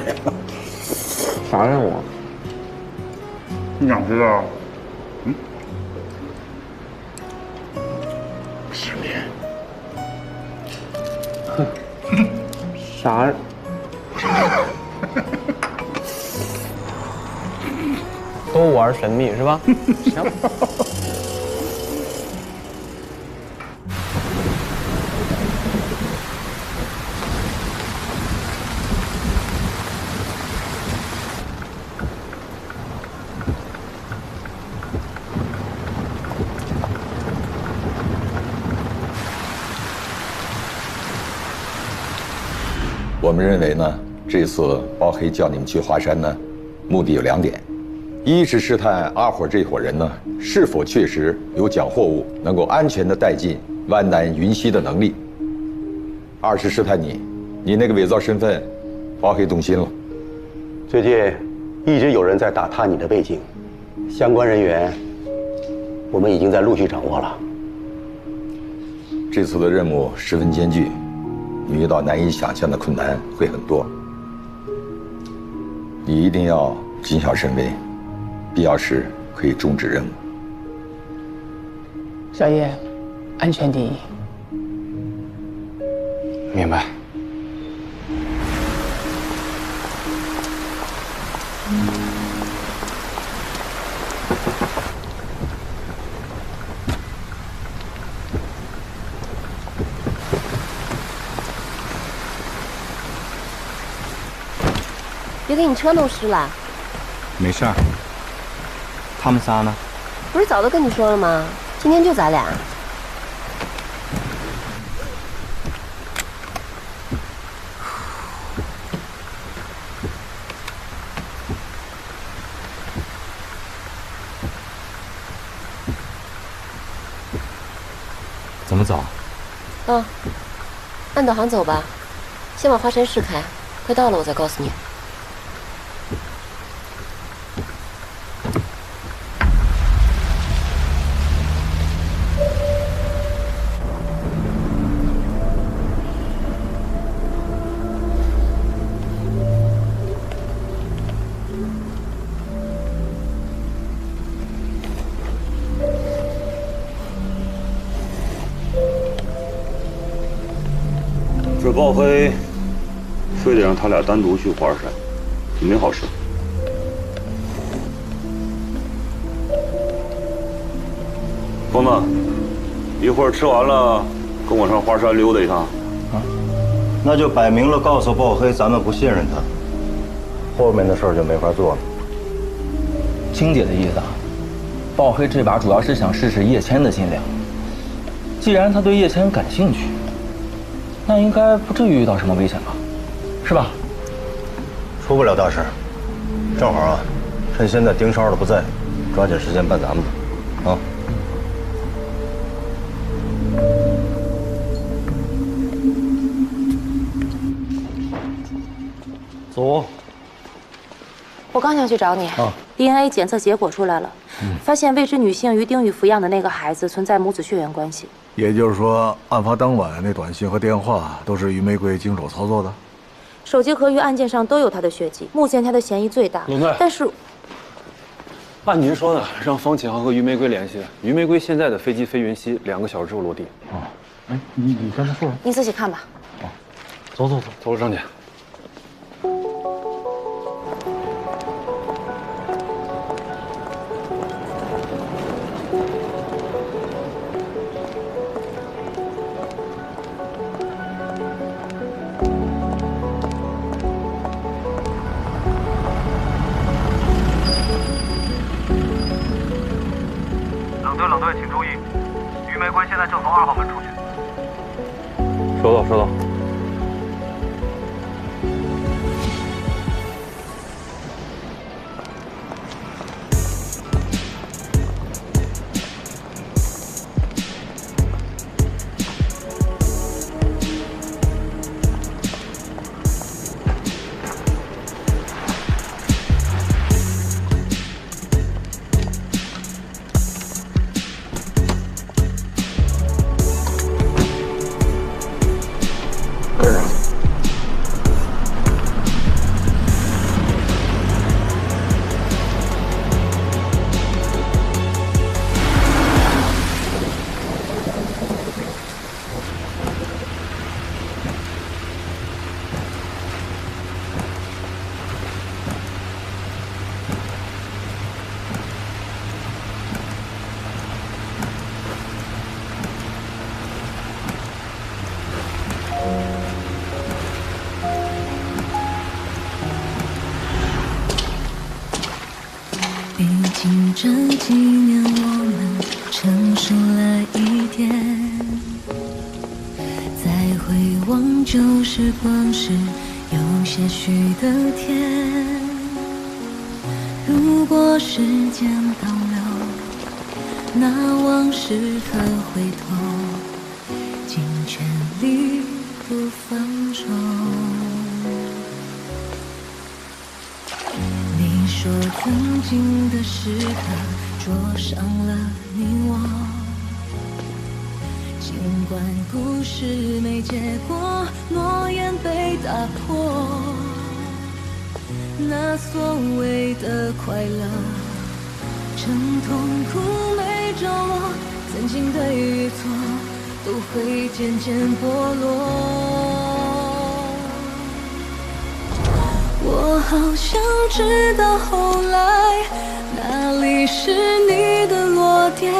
啥任务？你想知道？失眠。啥？都玩神秘是吧？行。我们认为呢，这次包黑叫你们去华山呢，目的有2点：一是试探阿火这伙人呢是否确实有将货物能够安全地带进湾南云溪的能力；二是试探你那个伪造身份，包黑动心了。最近一直有人在打探你的背景，相关人员我们已经在陆续掌握了。这次的任务十分艰巨。你遇到难以想象的困难会很多，你一定要谨小慎微，必要时可以终止任务。小叶，安全第一。明白。别给你车弄湿了。没事儿。他们仨呢？不是早都跟你说了吗？今天就咱俩。怎么走？按导航走吧，先往华山市开，快到了我再告诉你。这鲍黑非得让他俩单独去华山，没好事。疯子，一会儿吃完了，跟我上华山溜达一趟。啊，那就摆明了告诉鲍黑，咱们不信任他，后面的事儿就没法做了。青姐的意思啊，鲍黑这把主要是想试试叶谦的斤两。既然他对叶谦感兴趣，那应该不至于遇到什么危险吧，是吧？出不了大事，正好啊，趁现在盯梢的不在，抓紧时间办咱们的，啊。走。我刚想去找你。DNA 检测结果出来了，发现未知女性与丁宇抚养的那个孩子存在母子血缘关系。也就是说，案发当晚那短信和电话都是于玫瑰经手操作的。手机壳与案件上都有她的血迹，目前她的嫌疑最大。龙队，但是，按您说的，让方启航和于玫瑰联系。于玫瑰现在的飞机飞云溪2个小时之后落地。哎，你跟他说说。你仔细看吧。走，走了，张姐。冷队，请注意，于玫瑰现在正从2号门出去。收到。毕竟这几年我们成熟了一点，再回望旧时光时有些许的甜。如果时间倒流，那往事可回头，尽全力不放手。你说曾经的时刻灼伤了你我，尽管故事没结果，诺言被打破，那所谓的快乐趁痛苦没着落，曾经对与错都会渐渐剥落。我好想知道后来哪里是你的落点，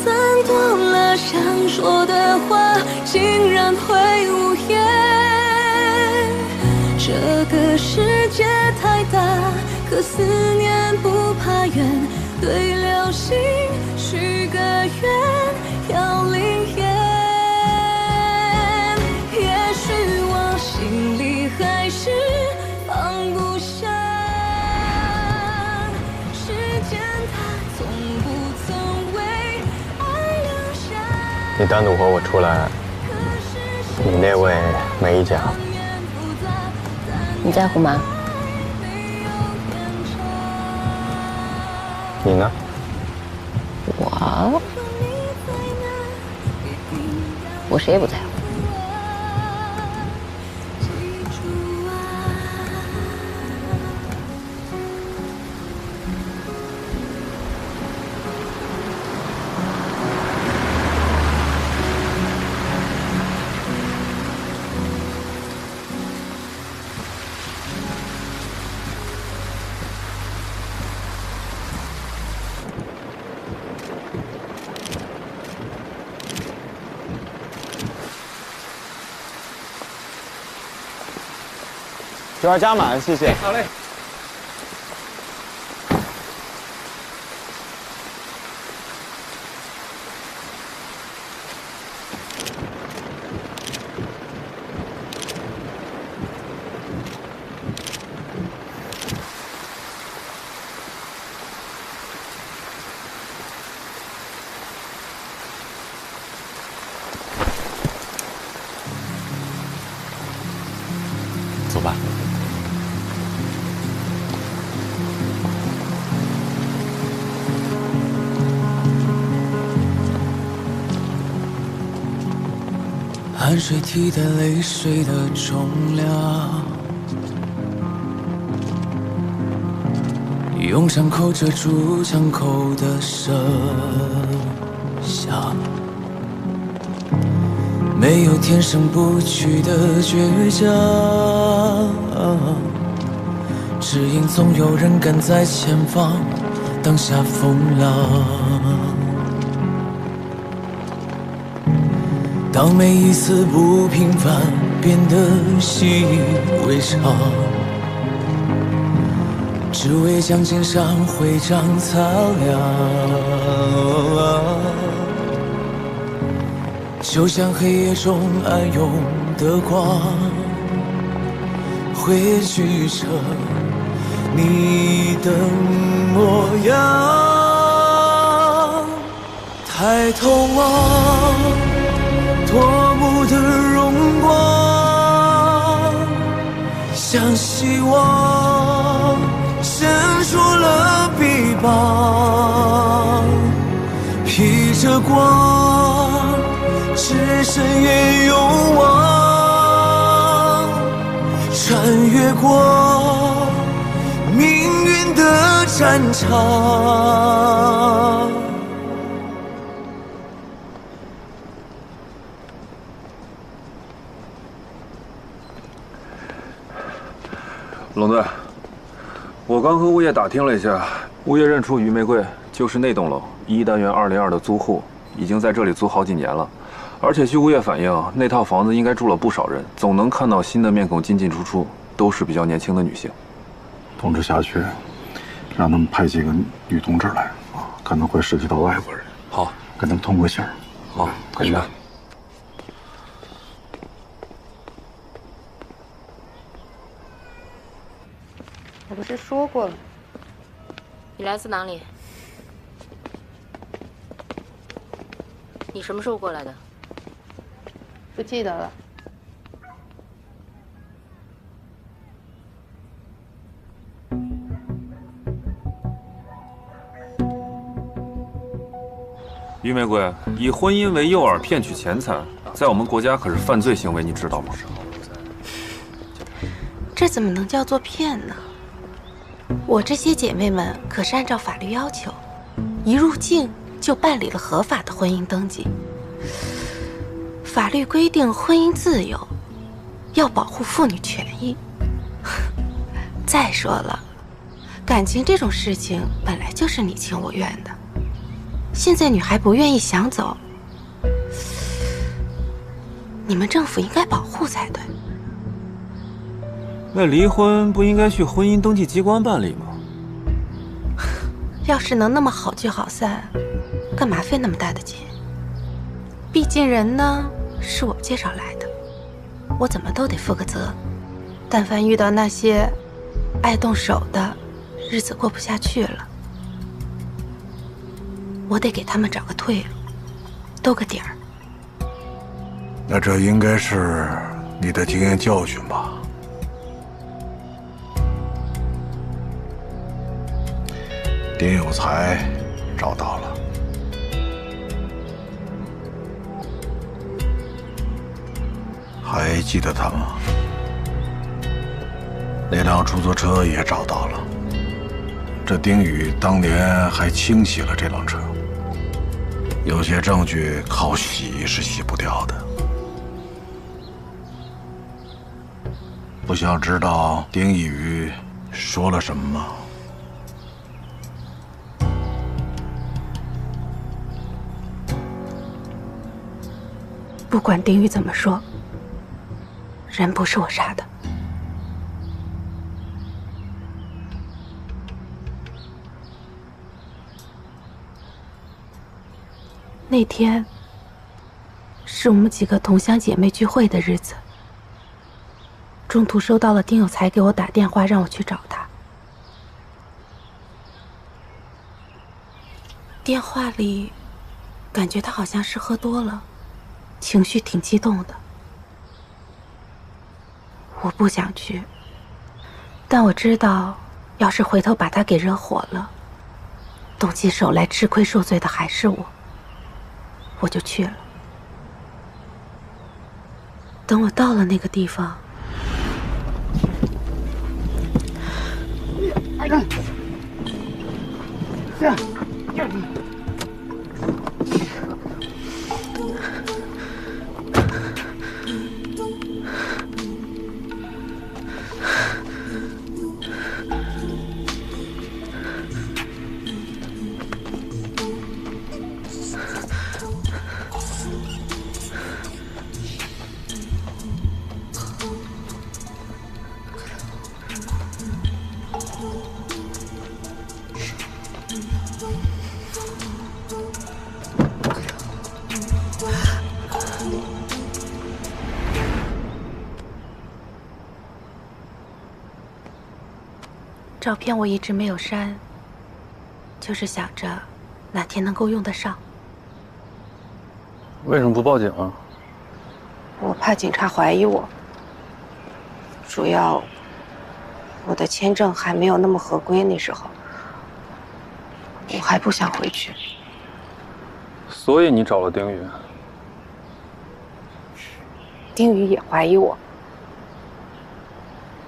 暂断了想说的话竟然会无言。这个世界太大，可思念不怕远，对流星许个愿要灵验。也许我心里还是放不下，时间它从不曾为爱留下。你单独和我出来，你那位没讲。你在乎吗？你呢？我谁也不在乎。这要加满，谢谢。好嘞。走吧。汗水替代泪水的重量，用伤口遮住枪口的声响，没有天生不屈的倔强，只因总有人赶在前方挡下风浪。当每一次不平凡变得习以为常，只为将肩上徽章擦亮，就像黑夜中暗涌的光，汇聚成你的模样。抬头望，夺目的荣光，像希望伸出了臂膀，披着光，只身也勇往，穿越过命运的战场。龙队，我刚和物业打听了一下，物业认出于玫瑰就是那栋楼1单元202的租户，已经在这里租好几年了。而且据物业反映，那套房子应该住了不少人，总能看到新的面孔进进出出，都是比较年轻的女性。通知辖区，让他们派几个女同志来啊，可能会涉及到外国人。好，跟他们通个信儿。好，快去。我不是说过了？你来自哪里？你什么时候过来的？不记得了。于玫瑰，以婚姻为诱饵骗取钱财，在我们国家可是犯罪行为，你知道吗？这怎么能叫做骗呢？我这些姐妹们可是按照法律要求，一入境就办理了合法的婚姻登记。法律规定婚姻自由，要保护妇女权益。再说了，感情这种事情本来就是你情我愿的，现在女孩不愿意想走，你们政府应该保护才对。那离婚不应该去婚姻登记机关办理吗？要是能那么好聚好散，干嘛费那么大的劲？毕竟人呢是我介绍来的，我怎么都得负个责。但凡遇到那些爱动手的，日子过不下去了，我得给他们找个退路，兜个底儿。那这应该是你的经验教训吧？丁有才找到了，还记得他吗？那辆出租车也找到了，这丁宇当年还清洗了这辆车，有些证据靠洗是洗不掉的。不想知道丁一宇说了什么吗？不管丁宇怎么说，人不是我杀的。那天是我们几个同乡姐妹聚会的日子，中途收到了丁有才给我打电话，让我去找他。电话里感觉他好像是喝多了，情绪挺激动的。我不想去，但我知道，要是回头把他给惹火了，动起手来吃亏受罪的还是我，我就去了。等我到了那个地方，照片我一直没有删，就是想着哪天能够用得上。为什么不报警啊？我怕警察怀疑我，主要我的签证还没有那么合规，那时候我还不想回去。所以你找了丁宇？丁宇也怀疑我，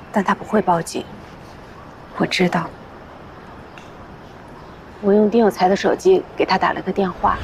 但他不会报警。我知道，我用丁有才的手机给他打了个电话。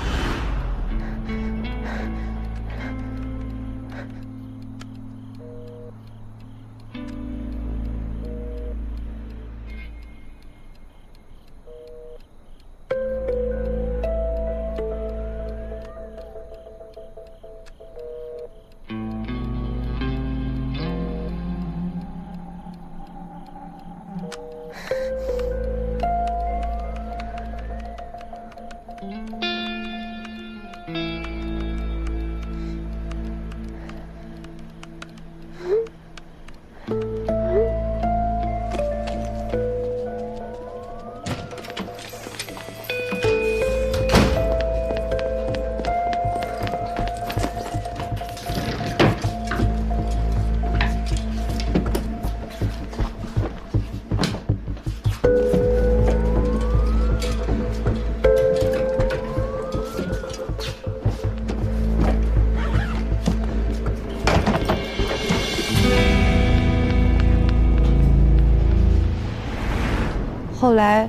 后来，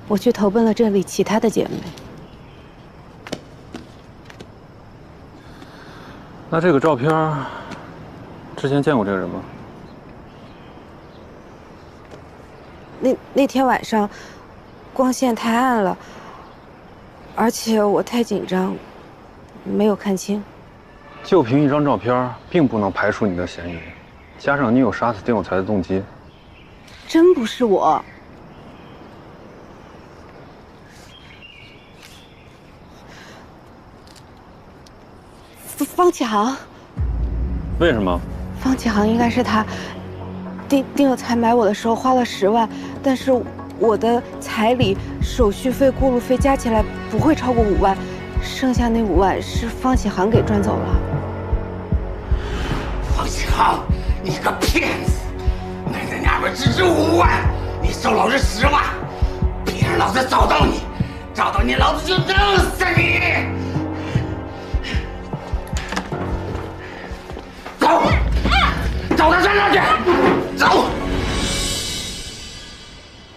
我去投奔了这里其他的姐妹。那这个照片，之前见过这个人吗？那天晚上，光线太暗了，而且我太紧张，没有看清。就凭一张照片，并不能排除你的嫌疑，加上你有杀死丁有才的动机，真不是我。方启航，为什么？方启航应该是他。丁有才买我的时候花了10万，但是我的彩礼、手续费、过路费加起来不会超过5万，剩下那5万是方启航给赚走了。方启航，你个骗子！买在那边只值5万，你收老子10万，别让老子找到你，找到你老子就弄死你！走，找他身上去，走！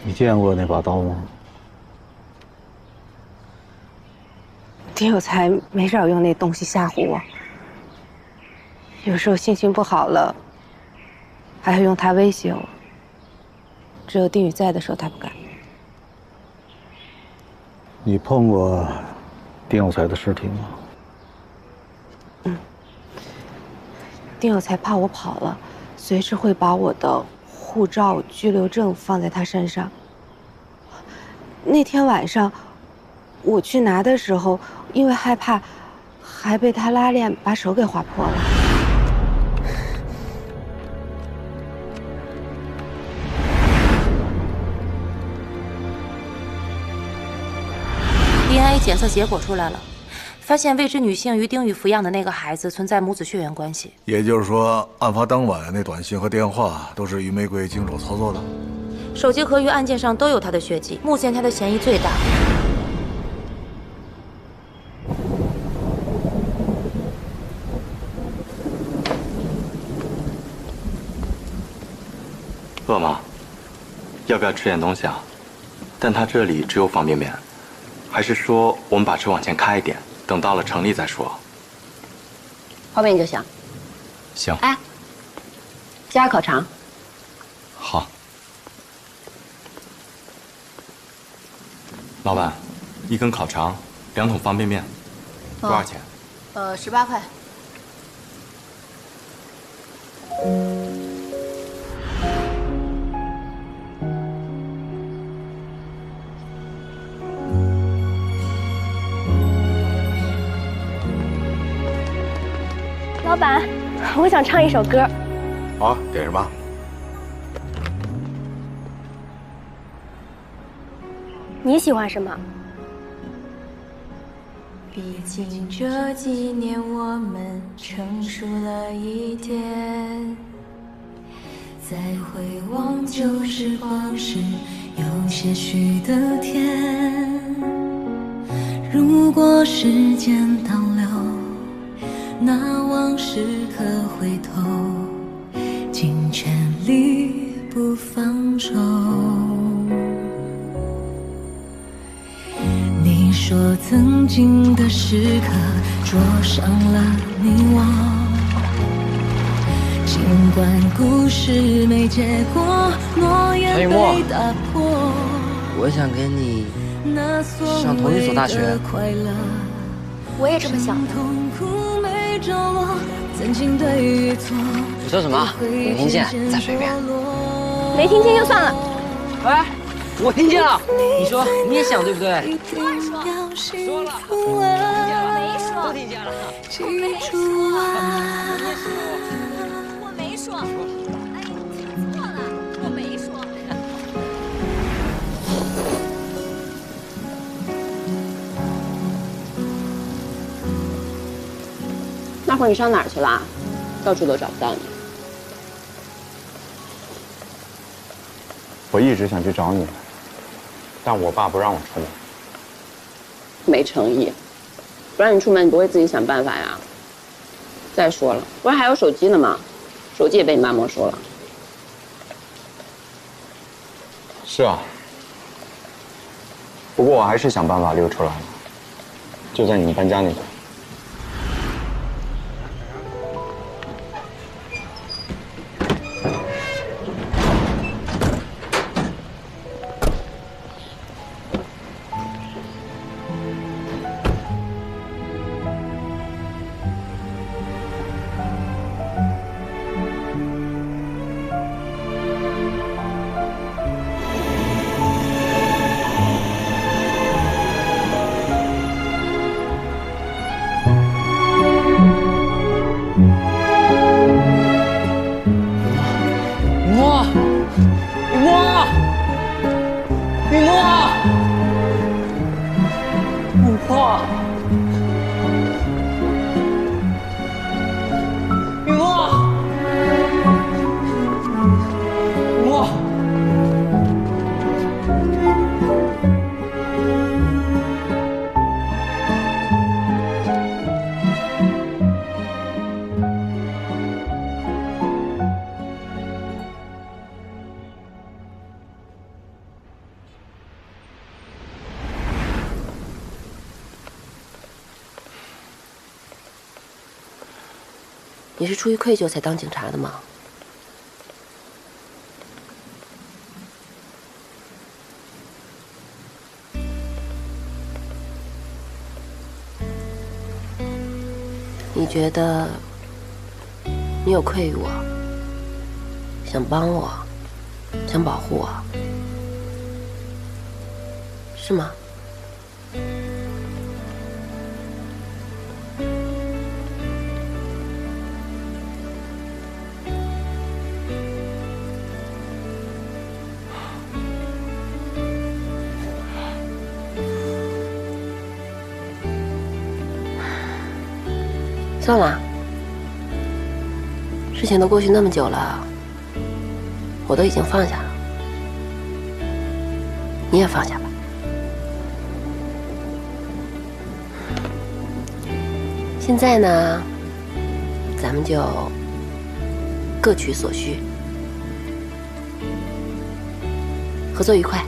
你见过那把刀吗？丁有才没少用那东西吓唬我，有时候心情不好了，还会用它威胁我。只有丁宇在的时候，他不敢。你碰过丁有才的尸体吗？丁有才怕我跑了，随时会把我的护照、居留证放在他身上。那天晚上，我去拿的时候，因为害怕，还被他拉链把手给划破了。DNA 检测结果出来了，发现未知女性与丁宇抚养的那个孩子存在母子血缘关系。也就是说，案发当晚那短信和电话都是于玫瑰经手操作的。手机壳与案件上都有她的血迹，目前她的嫌疑最大。饿吗？要不要吃点东西啊？但他这里只有方便面，还是说我们把车往前开一点，等到了城里再说？方便就行。行。哎，加烤肠。好。老板，一根烤肠，2桶方便面，多少钱？18块。老板，我想唱一首歌。好，点什么？你喜欢什么？毕竟这几年我们成熟了一点，再回望旧时光时，有些许的甜。如果时间倒流，那往事可回头，请全力不放手。你说曾经的时刻灼伤了你我，尽管故事没结果，诺言被打破。我想跟你上同一所大学。我也这么想的。你说什么？没听见？再说一遍。没听见就算了。哎，我听见了。你说你也想对不对？说了。没说。都听见了。我没说。哎，听错了，我没说。那会儿你上哪儿去了？到处都找不到你。我一直想去找你，但我爸不让我出门。没诚意，不让你出门，你不会自己想办法呀？再说了，不是还有手机呢吗？手机也被你妈没收了。是啊，不过我还是想办法溜出来了，就在你们搬家那天。你是出于愧疚才当警察的吗？你觉得你有愧于我，想帮我，想保护我，是吗？算了，事情都过去那么久了，我都已经放下了，你也放下吧。现在呢，咱们就各取所需。合作愉快。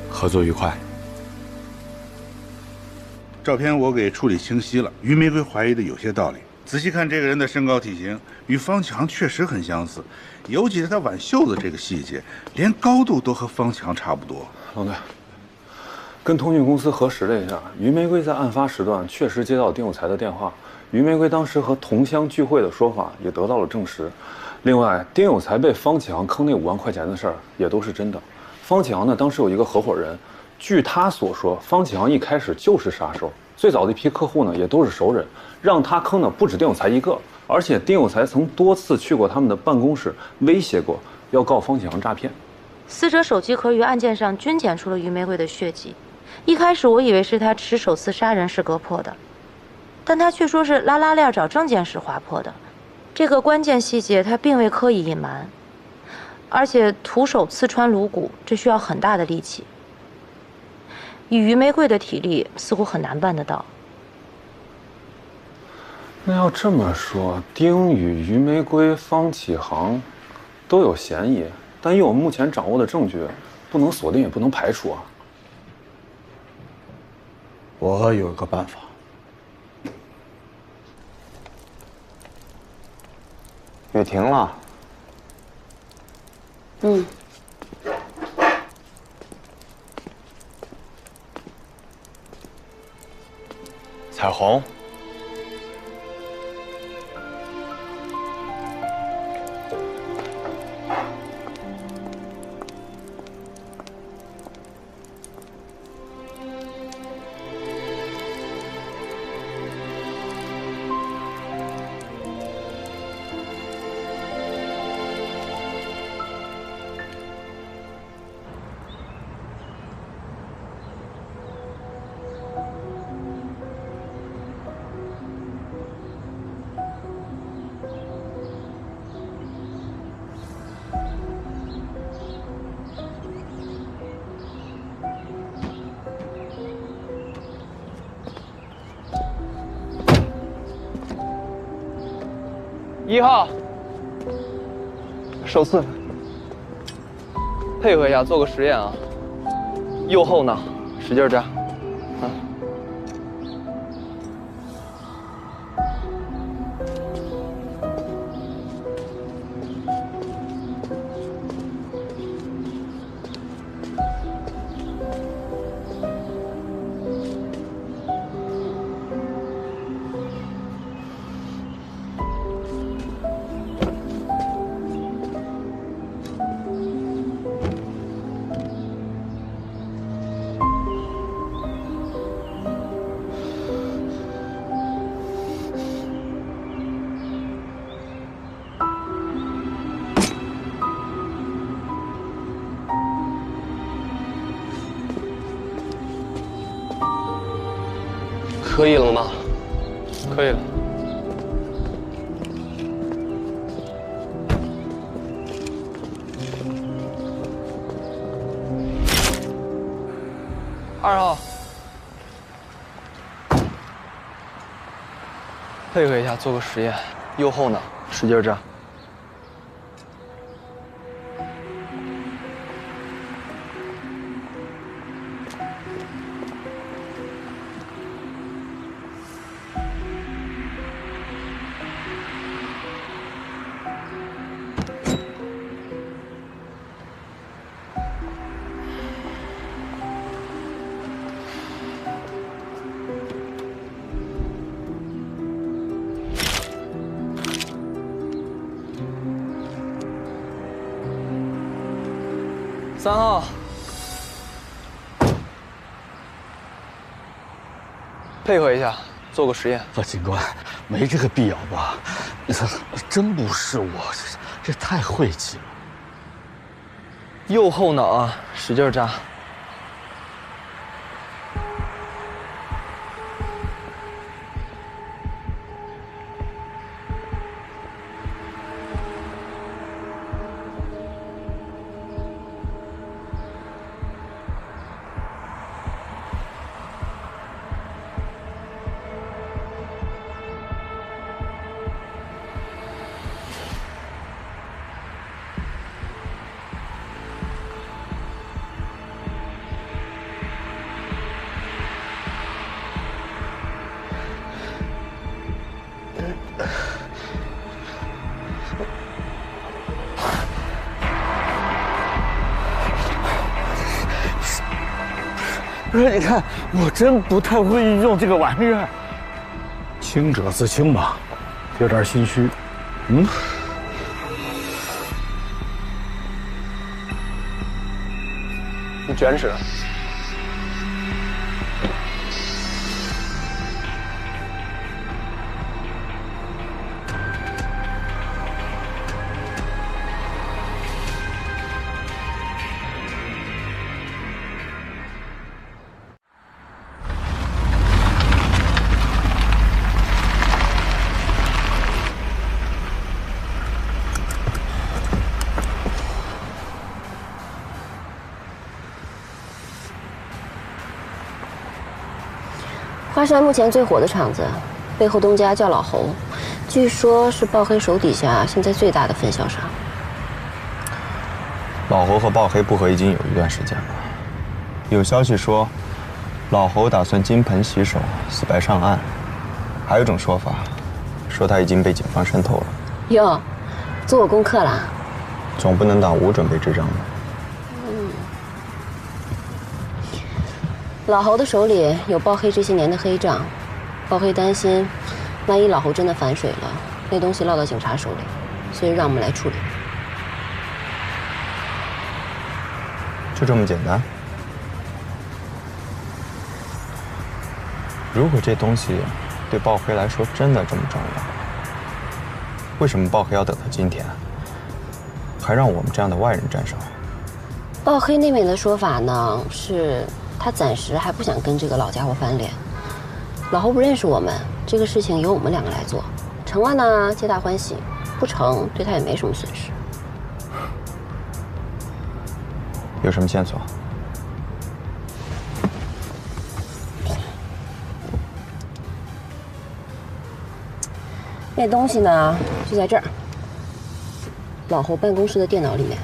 合作愉快。照片我给处理清晰了，于玫瑰怀疑的有些道理。仔细看这个人的身高体型，与方强确实很相似，尤其是他挽袖子这个细节，连高度都和方强差不多。老队，跟通讯公司核实了一下，于玫瑰在案发时段确实接到丁有才的电话，于玫瑰当时和同乡聚会的说法也得到了证实。另外，丁有才被方启航坑那5万块钱的事儿也都是真的。方启航呢，当时有一个合伙人，据他所说，方启航一开始就是杀手，最早的一批客户呢也都是熟人，让他坑的不止丁有才一个，而且丁有才曾多次去过他们的办公室，威胁过要告方启航诈骗。死者手机壳与案件上均检出了于玫瑰的血迹，一开始我以为是他持首次杀人时割破的，但他却说是拉链找证件时划破的，这个关键细节他并未刻意隐瞒。而且徒手刺穿颅骨，这需要很大的力气，以于玫瑰的体力似乎很难办得到。那要这么说，丁宇、于玫瑰、方启航都有嫌疑，但以我们目前掌握的证据，不能锁定也不能排除啊。我有个办法。雨停了。嗯。彩虹。1号，首次配合一下，做个实验啊。右后脑，使劲扎，啊。可以了吗？可以了。2号，配合一下，做个实验。右后脑，使劲扎。3号，配合一下，做个实验。警官，没这个必要吧？真不是我，这太晦气了。右后脑啊，使劲扎。不是，你看，我真不太会用这个玩意儿。清者自清吧，有点心虚。嗯。你卷尺。华山目前最火的厂子，背后东家叫老侯，据说是爆黑手底下现在最大的分销商。老侯和爆黑不和已经有一段时间了，有消息说，老侯打算金盆洗手，洗白上岸。还有一种说法，说他已经被警方渗透了。哟，做我功课啦？总不能党无准备之仗吧？老侯的手里有爆黑这些年的黑账，爆黑担心，万一老侯真的反水了，那东西落到警察手里，所以让我们来处理。就这么简单？如果这东西对爆黑来说真的这么重要，为什么爆黑要等到今天，还让我们这样的外人沾手？爆黑那边的说法呢是，他暂时还不想跟这个老家伙翻脸。老侯不认识我们，这个事情由我们两个来做，成了呢皆大欢喜，不成对他也没什么损失。有什么线索？那东西呢就在这儿，老侯办公室的电脑里面，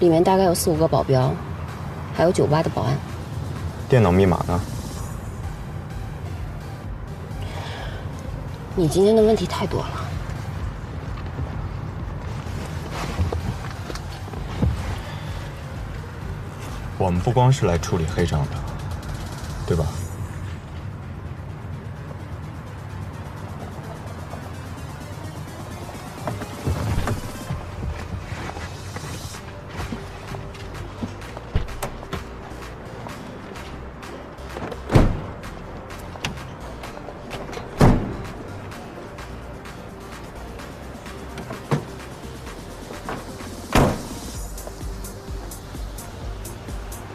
里面大概有4、5个保镖，还有酒吧的保安。电脑密码呢？你今天的问题太多了。我们不光是来处理黑账的，对吧？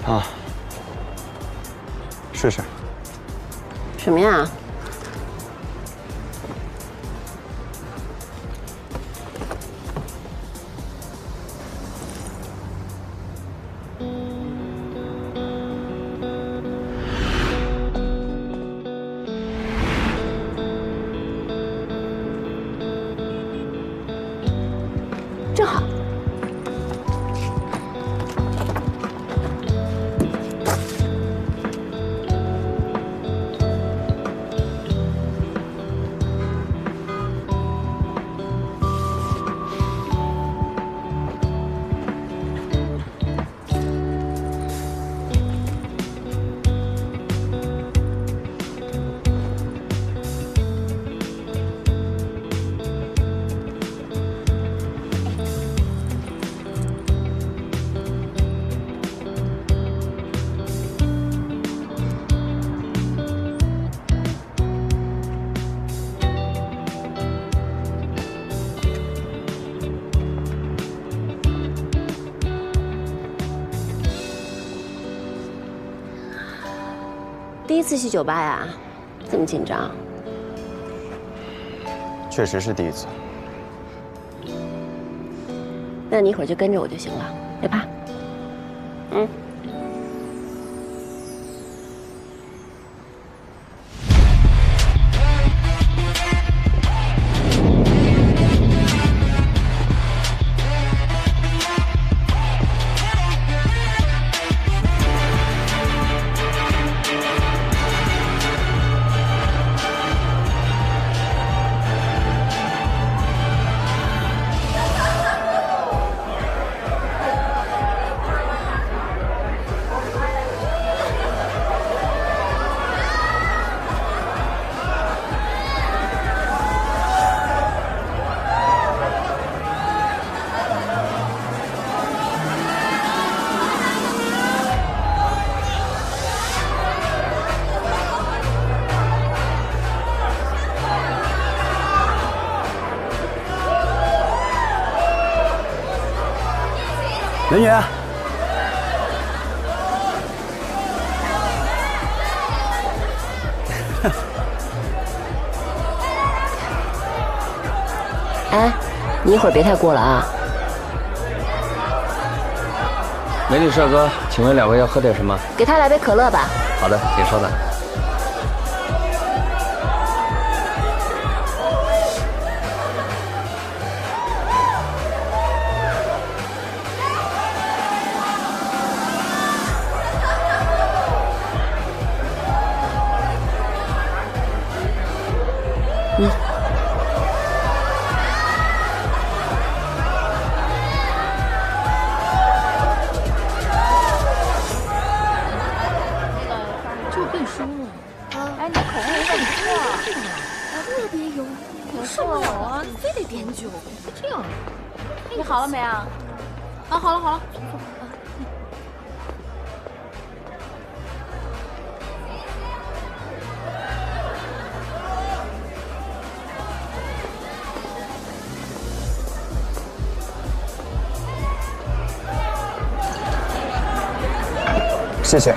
啊，试试。什么呀？正好。第一次去酒吧呀，这么紧张？确实是第一次。那你一会儿就跟着我就行了，别怕。嗯。人员。哎，你一会儿别太过了啊。美女帅哥，请问两位要喝点什么？给他来杯可乐吧。好的，请稍等。就变生了。哎，你口味有点重，特别油腻。受不了啊，非得点酒，这样。你好了没啊？啊，好了好了。谢谢。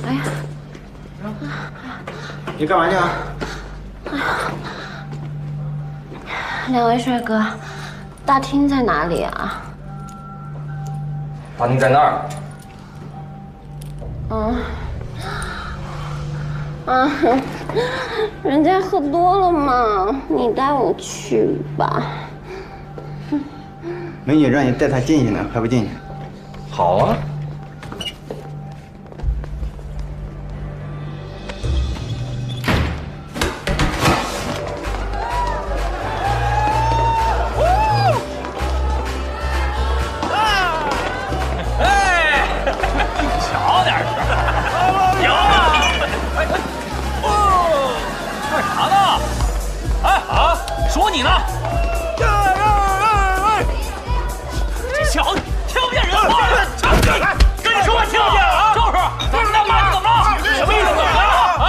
哎呀，你干嘛去啊？两位帅哥，大厅在哪里啊？大厅在那儿。人家喝多了嘛，你带我去吧。美女让你带她进去呢，还不进去？好啊。瞧点儿，赢了！干啥呢？哎啊，说你呢！瞧，听不见人话了！跟你说话听不见啊！就是，怎么着骂你怎么着？什么意思？怎么着啊？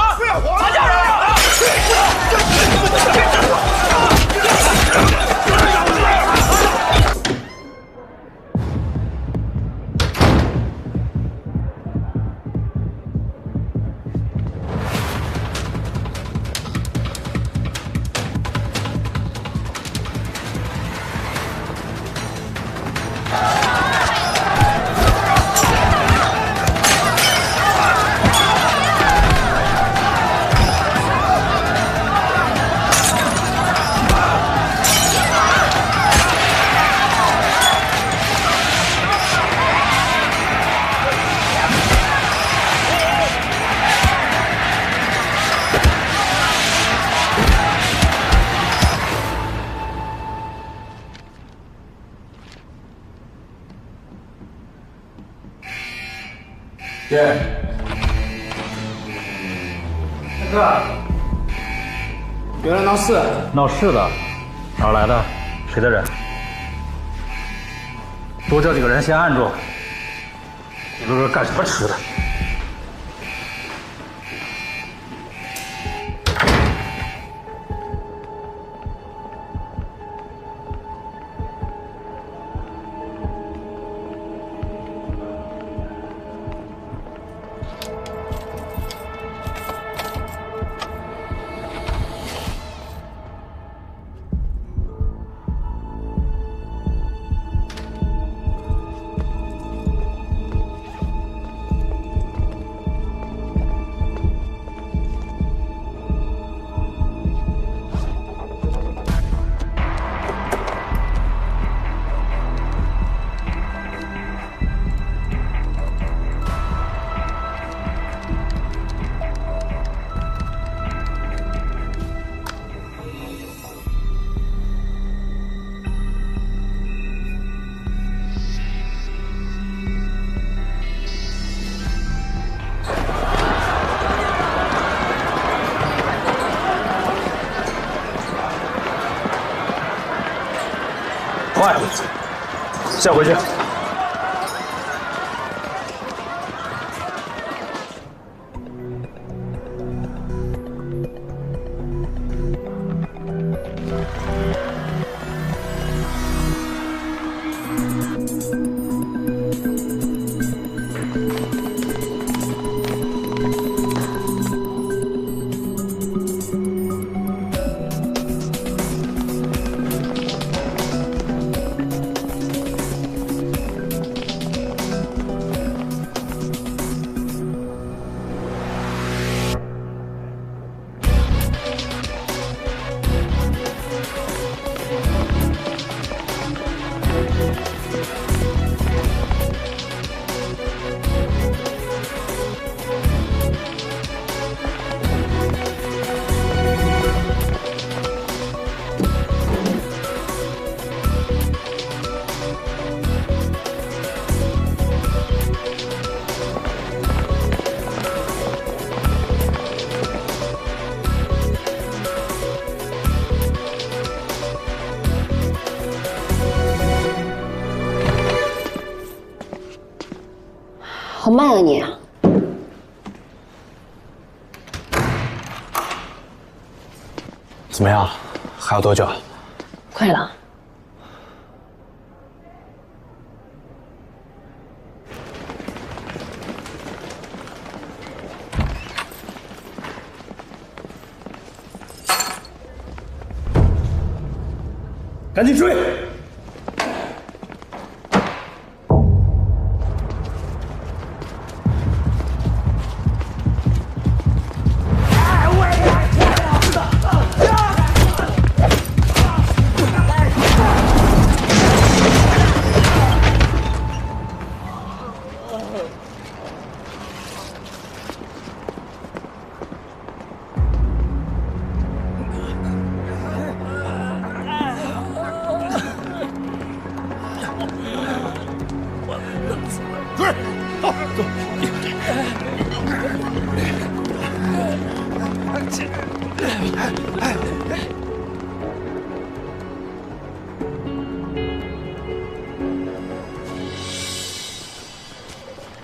参加人啊！姐，大哥，有人闹事，闹事的，哪儿来的？谁的人？多叫几个人先按住。你们这是干什么吃的？坏了，下回去。好慢啊你！怎么样？还要多久？快了。赶紧追！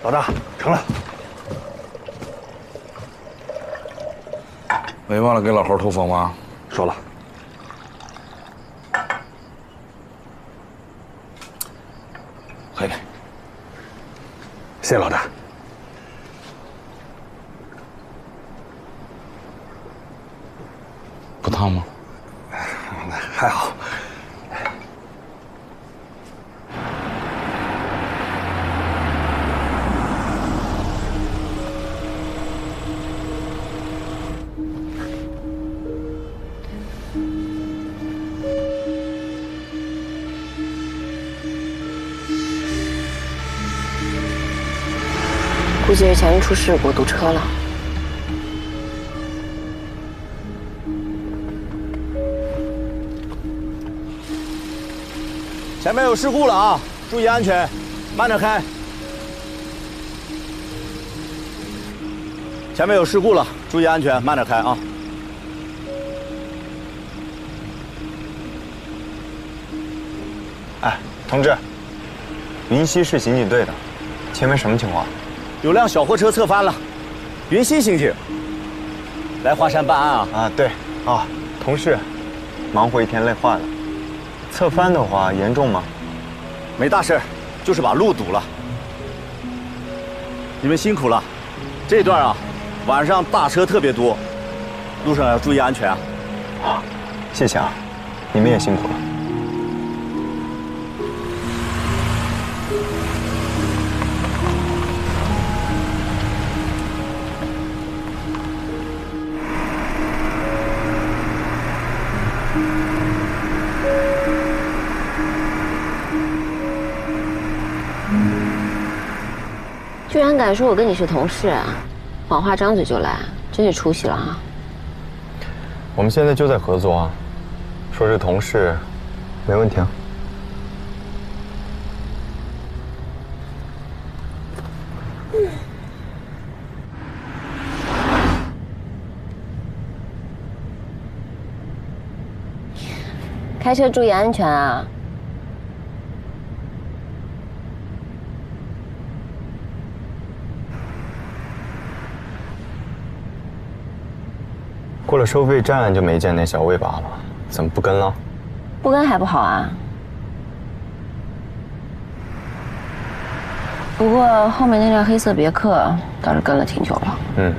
老大，成了。没忘了给老猴通风吗？说了。喝来。谢谢老大。不烫吗？还好。估计是前面出事故堵车了。前面有事故了啊！注意安全，慢点开。前面有事故了，注意安全，慢点开啊！哎，同志，云溪是刑警队的，前面什么情况？有辆小货车侧翻了，云溪刑警来华山办案啊！啊，对啊，同事，忙活一天累坏了。侧翻的话严重吗？没大事，就是把路堵了。你们辛苦了，这段啊，晚上大车特别多，路上要注意安全啊。好，谢谢啊，你们也辛苦了。居然敢说我跟你是同事啊！谎话张嘴就来，真是出息了啊！我们现在就在合作啊，说是同事，没问题啊。开车注意安全啊！过了收费站就没见那小魏拔了，怎么不跟了？不跟还不好啊。不过后面那辆黑色别克倒是跟了挺久了。嗯，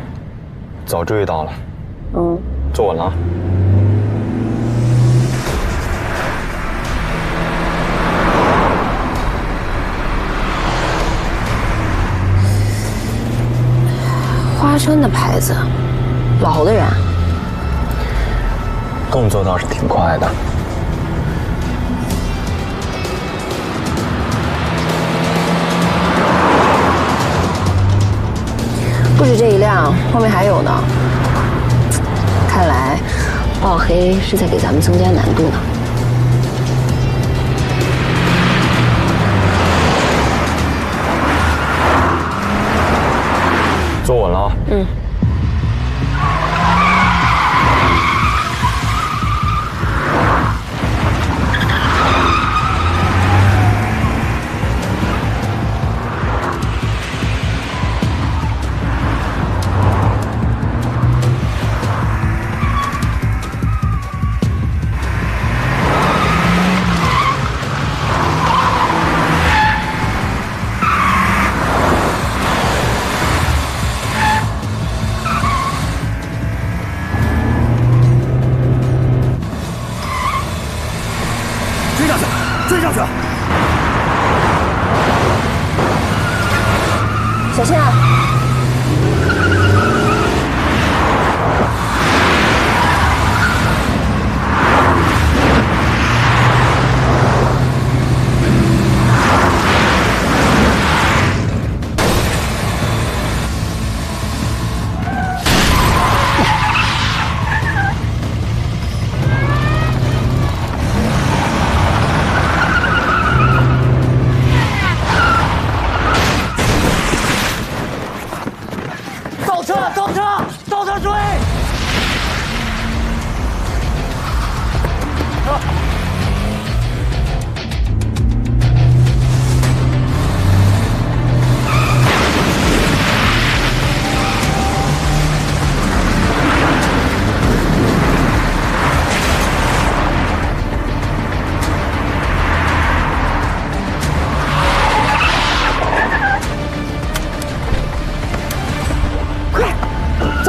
早注意到了。嗯，坐稳了啊。花川的牌子，老侯的人。动作倒是挺快的。不止这一辆，后面还有呢。看来爆黑是在给咱们增加难度呢。坐稳了啊。嗯。小心啊！倒车追！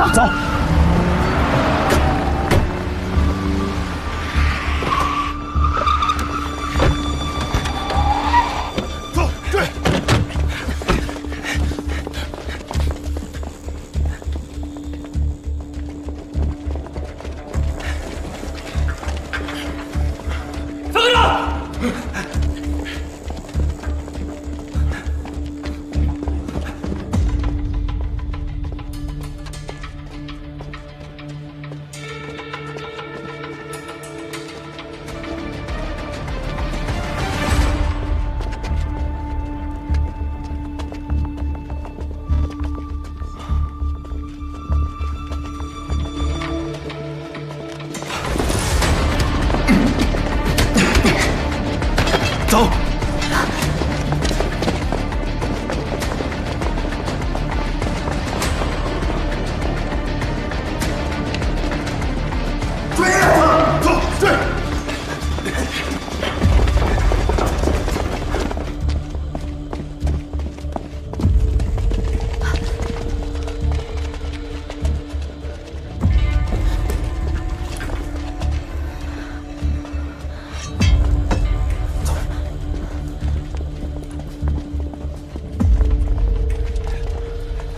走。走，追！分开着！走。追呀！走，追！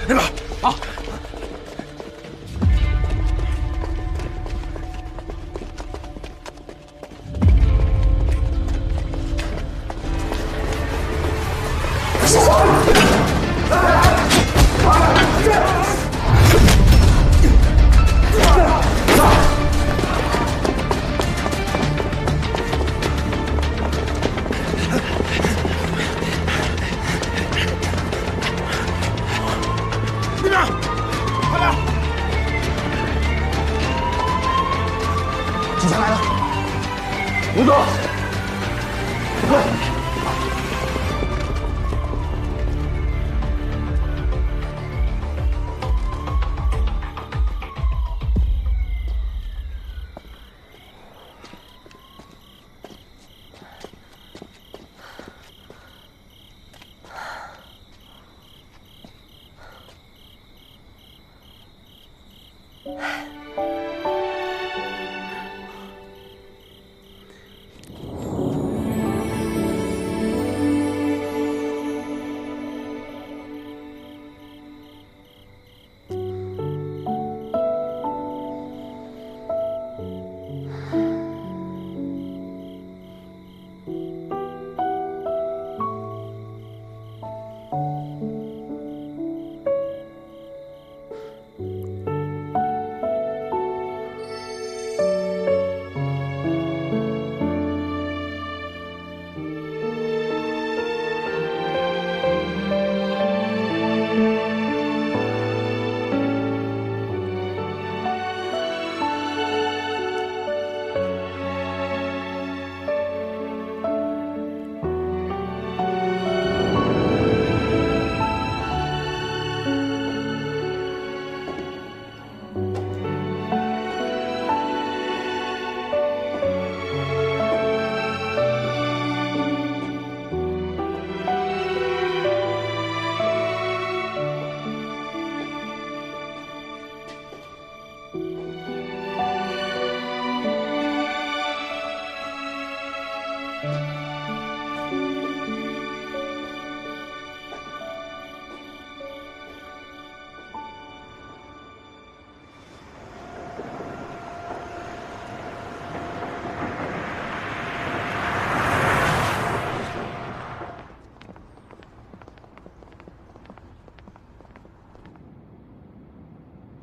那边啊！那边。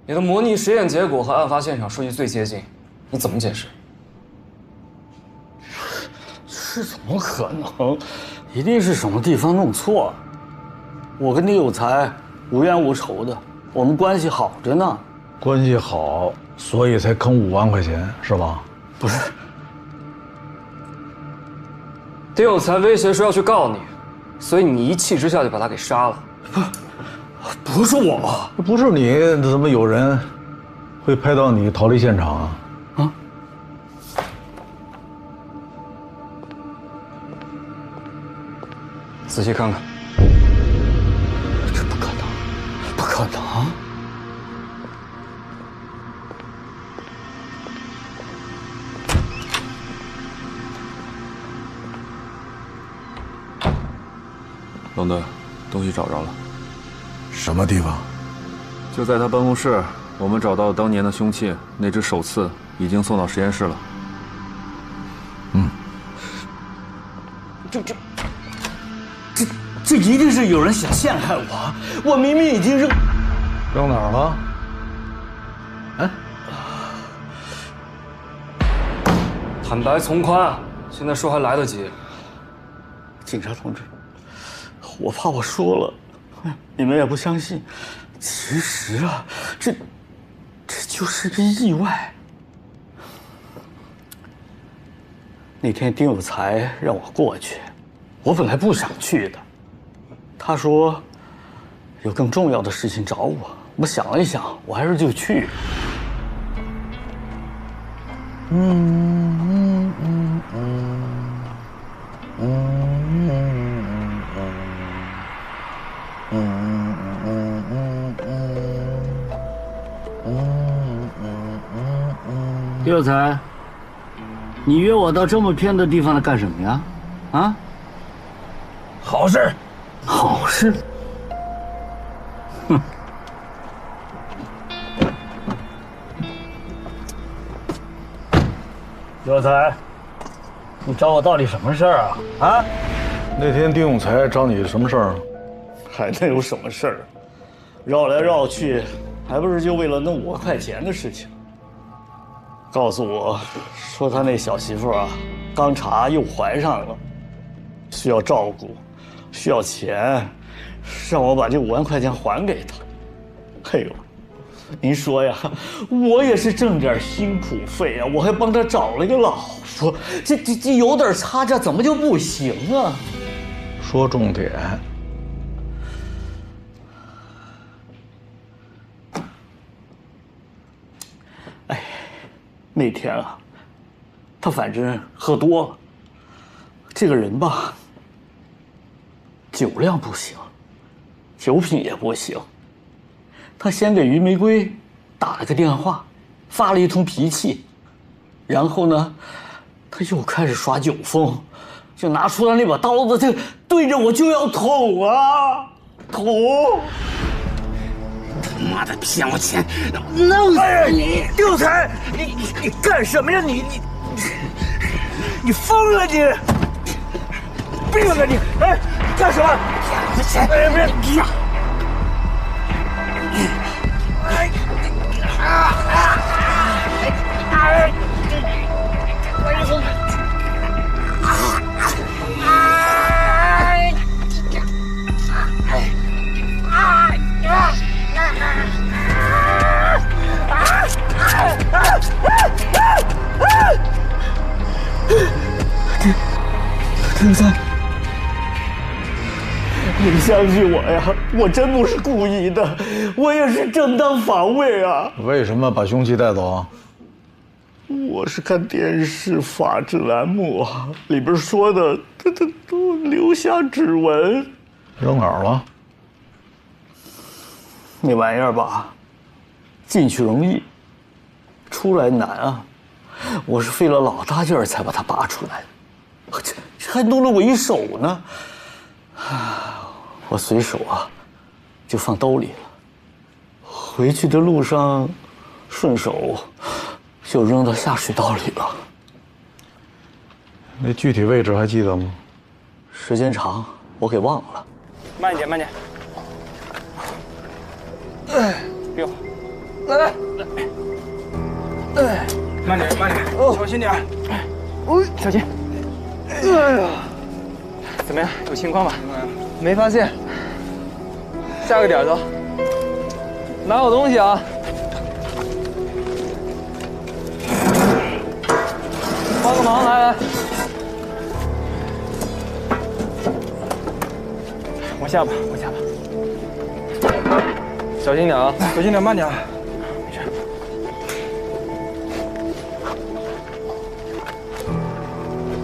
你的模拟实验结果和案发现场数据最接近，你怎么解释？这怎么可能？一定是什么地方弄错了。我跟丁有才无冤无仇的，我们关系好着呢。关系好，所以才坑5万块钱，是吧？不是，丁有才威胁说要去告你，所以你一气之下就把他给杀了。不是我，不是你，怎么有人会拍到你逃离现场啊？啊？仔细看看。这不可能，不可能！龙队，东西找着了。什么地方？就在他办公室，我们找到当年的凶器，那只手刺已经送到实验室了。这一定是有人想陷害我！我明明已经扔哪儿了？哎，坦白从宽，现在说还来得及。警察同志，我怕我说了，你们也不相信。其实啊，这就是个意外。那天丁有才让我过去，我本来不想去的。他说有更重要的事情找我，我想了一想，我还是就去。丁有才，你约我到这么偏的地方来干什么呀？啊？好事。好事。哼。有才，你找我到底什么事儿啊？啊？那天丁有才找你什么事儿？还能有什么事儿？绕来绕去，还不是就为了那5万块钱的事情？告诉我说他那小媳妇啊，刚查又怀上了，需要照顾，需要钱，让我把这5万块钱还给他。哎呦，您说呀，我也是挣点辛苦费啊，我还帮他找了个老婆，这有点差价，怎么就不行啊？说重点。哎，那天啊，他反正喝多了，这个人吧，酒量不行，酒品也不行。他先给于玫瑰打了个电话，发了一通脾气，然后呢，他又开始耍酒疯，就拿出来那把刀子，就对着我就要捅啊，捅！他妈的骗我钱，弄死你！丁有才，你干什么呀？你疯了你！病了你！哎，干什么？骗我钱！哎，别！丁三，你相信我呀，我真不是故意的，我也是正当防卫啊。为什么把凶器带走啊？我是看电视法制栏目里边说的，他都留下指纹。扔哪儿了？那玩意儿吧，进去容易，出来难啊！我是费了老大劲儿才把它拔出来，这还弄了我一手呢。我随手啊，就放兜里了。回去的路上，顺手就扔到下水道里了。那具体位置还记得吗？时间长，我给忘了。慢一点，慢点。哎，别慌。来，慢点，慢点，小心点。小心。哎呀，怎么样？有情况吧？没发现。下个点走。拿好东西啊！帮个忙，来。往下吧，往下吧。小心点啊！小心点，慢点。没事。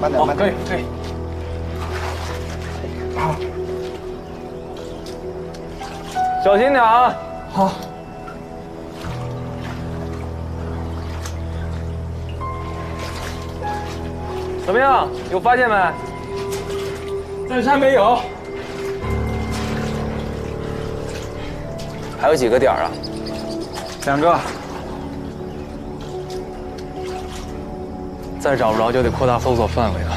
慢点，慢点。可以。好。小心点啊！好。怎么样？有发现没？暂时还没有。还有几个点啊？2个。再找不着就得扩大搜索范围了。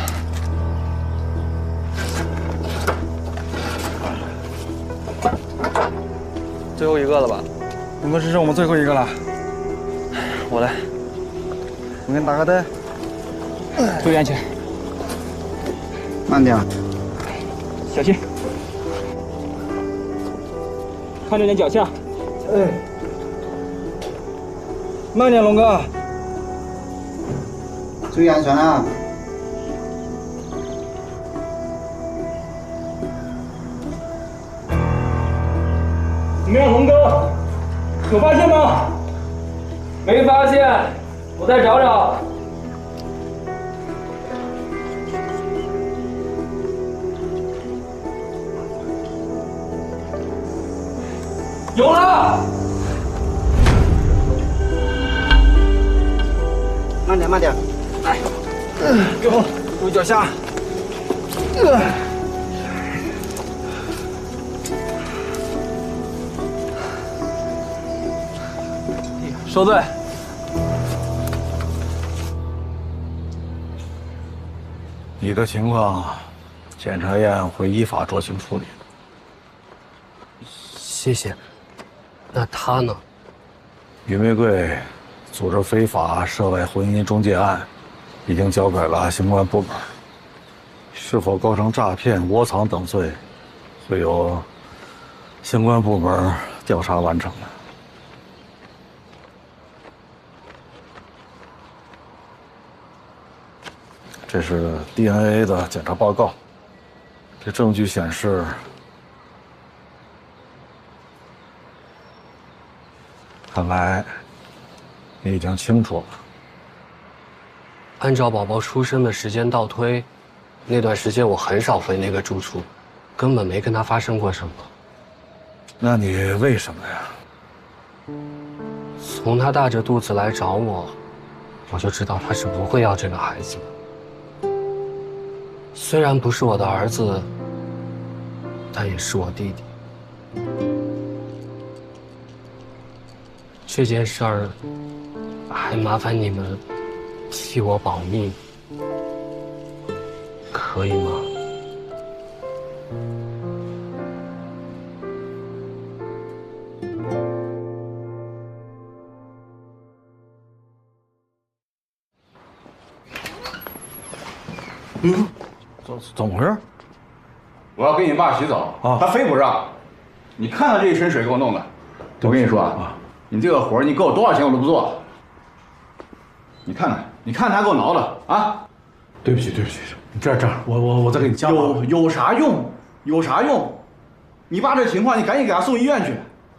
最后一个了吧？应该是我们最后一个了。我来。我给你打个灯。注意安全。慢点。小心。看着点脚下。哎。慢点，龙哥。注意安全啊！怎么样，龙哥？有发现吗？没发现，我再找找。有了！慢点，慢点。来，有，注意脚下。收队。你的情况，检察院会依法酌情处理。谢谢。那他呢？于玫瑰组织非法涉外婚姻中介案，已经交给了相关部门。是否构成诈骗、窝藏等罪，会由相关部门调查完成的。这是 DNA 的检查报告。这证据显示，看来你已经清楚了。按照宝宝出生的时间倒推，那段时间我很少回那个住处，根本没跟他发生过什么。那你为什么呀？从他大着肚子来找我，我就知道他是不会要这个孩子的。虽然不是我的儿子，但也是我弟弟。这件事儿，还麻烦你们替我保密，可以吗？怎么回事？我要给你爸洗澡啊，他非不让。你看看这一身水给我弄的，我跟你说啊，你这个活你给我多少钱我都不做。你看看，你看他给我挠的啊！对不起，对不起，这样，我再给你加码。有啥用？有啥用？你爸这情况，你赶紧给他送医院去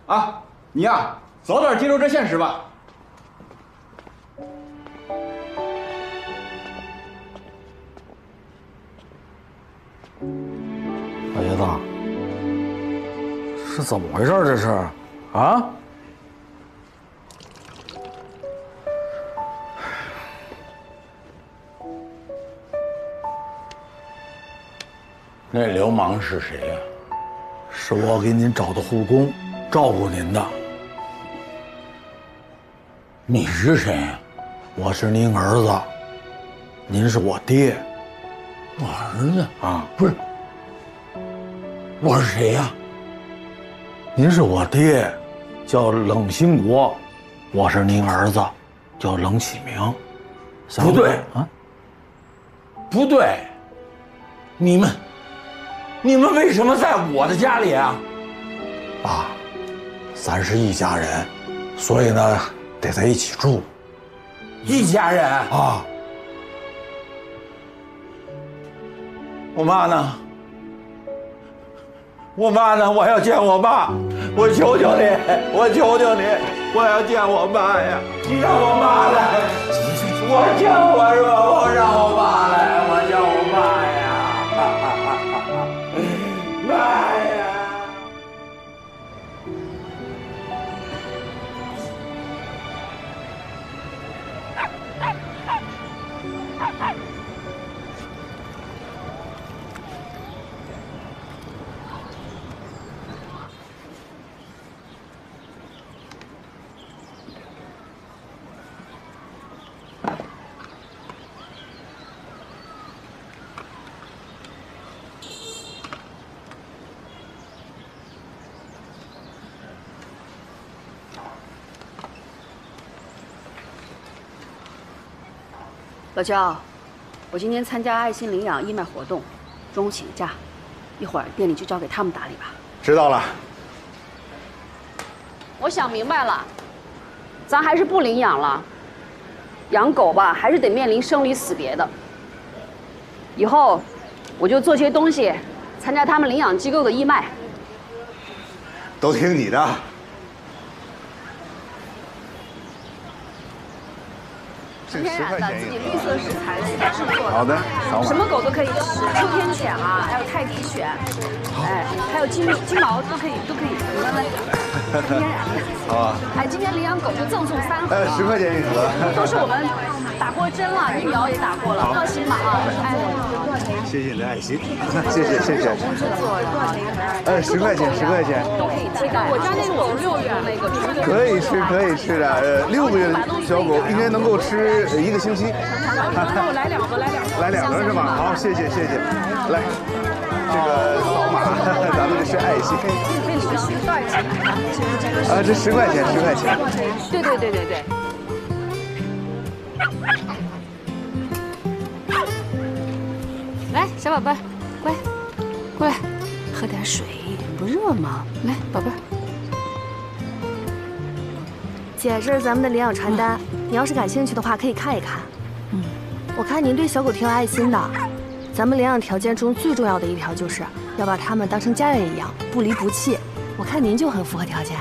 啊！你呀，早点接受这现实吧。老爷子，是怎么回事？这是啊？那流氓是谁呀？是我给您找的护工，照顾您的。你是谁呀？我是您儿子，您是我爹。我儿子啊？不是，我是谁呀？您是我爹，叫冷兴国，我是您儿子，叫冷启明。不对啊，不对，你们为什么在我的家里啊？爸，咱是一家人，所以呢得在一起住。一家人啊。我妈呢？我妈呢？我要见我妈！我求求你，我求求你，我要见我妈呀！你让我妈来！我叫我说，我让我妈来，我叫我妈呀！妈呀！老焦，我今天参加爱心领养义卖活动，中午请假，一会儿店里就交给他们打理吧。知道了。我想明白了，咱还是不领养了。养狗吧，还是得面临生离死别的。以后我就做些东西，参加他们领养机构的义卖。都听你的。纯天然的，自己绿色食材自己制作的。好的，什么狗都可以吃，秋天犬啊，还有泰迪犬，哎，还有金毛都可以，闻闻。纯天然的。好啊。哎，今天领养狗就赠送3盒。10块钱一盒。都是我们打过针了，疫苗也打过了，放心吧啊。哎，谢谢你的爱心，谢谢。制作多少钱？10块钱，10块钱。都可以替代。我家那个狗是6月那个。可以吃的，6个月的小狗应该能够吃1个星期。那我来2个，来2个是吧？好，谢谢。来，这个扫码，咱们这是爱心。被你们学多少钱？这10块钱。对。来，小宝贝儿，乖，过来，喝点水，不热吗？来，宝贝儿。姐，这是咱们的领养传单，你要是感兴趣的话，可以看一看。我看您对小狗挺有爱心的。咱们领养条件中最重要的一条就是要把它们当成家人一样，不离不弃。我看您就很符合条件。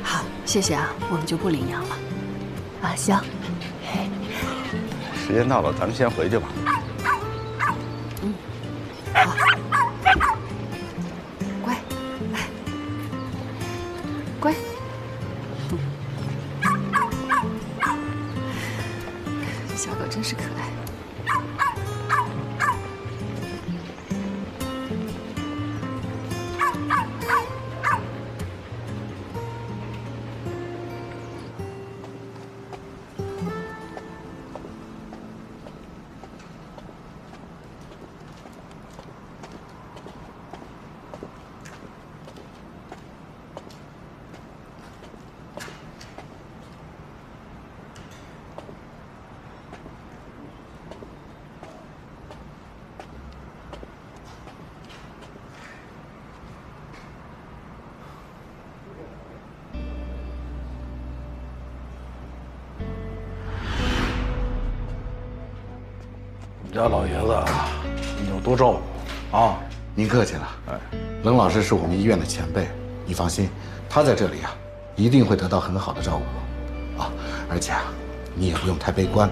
好，谢谢啊，我们就不领养了。啊，行。时间到了，咱们先回去吧。好。乖，乖。小狗真是可爱。家老爷子你有多照顾啊？您客气了。冷老师是我们医院的前辈，你放心，他在这里啊，一定会得到很好的照顾啊。而且啊，你也不用太悲观。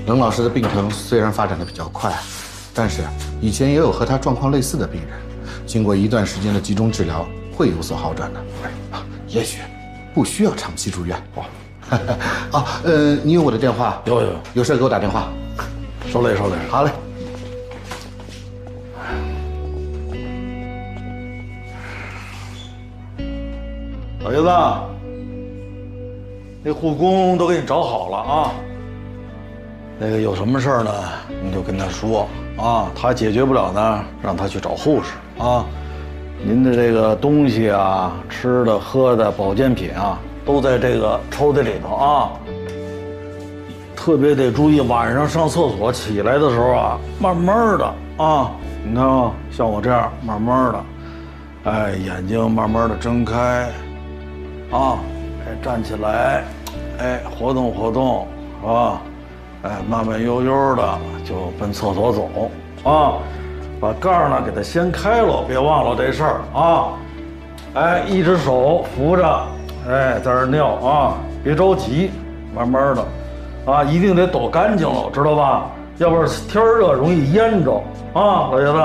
冷老师的病程虽然发展的比较快，但是以前也有和他状况类似的病人，经过一段时间的集中治疗，会有所好转的。也许不需要长期住院。你有我的电话？有事给我打电话。受累。好嘞。老爷子，那护工都给你找好了啊。那个有什么事儿呢，你就跟他说啊。他解决不了呢，让他去找护士啊。您的这个东西啊，吃的、喝的、保健品啊，都在这个抽屉里头啊。特别得注意晚上上厕所起来的时候啊，慢慢的啊，你看啊，像我这样慢慢的，哎，眼睛慢慢的睁开，啊，哎，站起来，哎，活动活动，是吧？哎，慢慢悠悠的就奔厕所走啊，把盖儿呢给它掀开了，别忘了这事儿啊。哎，一只手扶着，哎，在这尿啊，别着急，慢慢的。啊，一定得抖干净了，知道吧？要不然天热容易淹着啊，老爷子。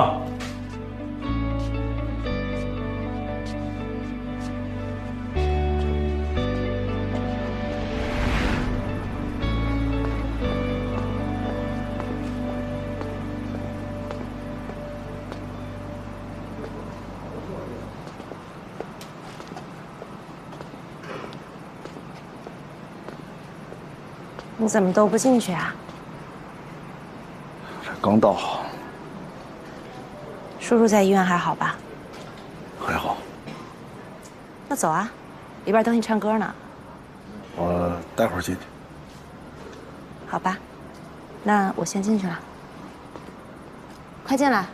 你怎么都不进去啊？这刚到。叔叔在医院还好吧？还好。那走啊，里边等你唱歌呢。我待会儿进去。好吧，那我先进去了。快进来。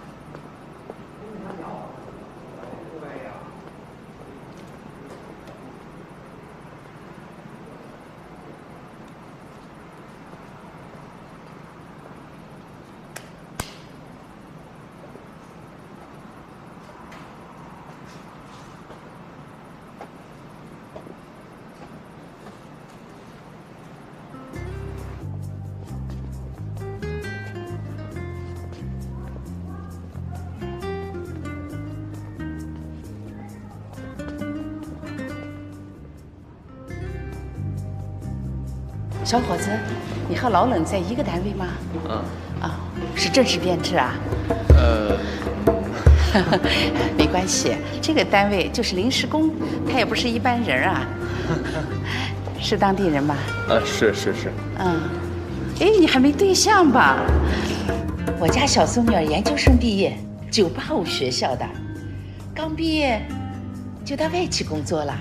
小伙子，你和老冷在一个单位吗？嗯。啊，是正式编制啊？没关系，这个单位就是临时工，他也不是一般人啊。是当地人吧？是。嗯。哎，你还没对象吧？我家小孙女儿研究生毕业，985学校的，刚毕业就到外企工作了。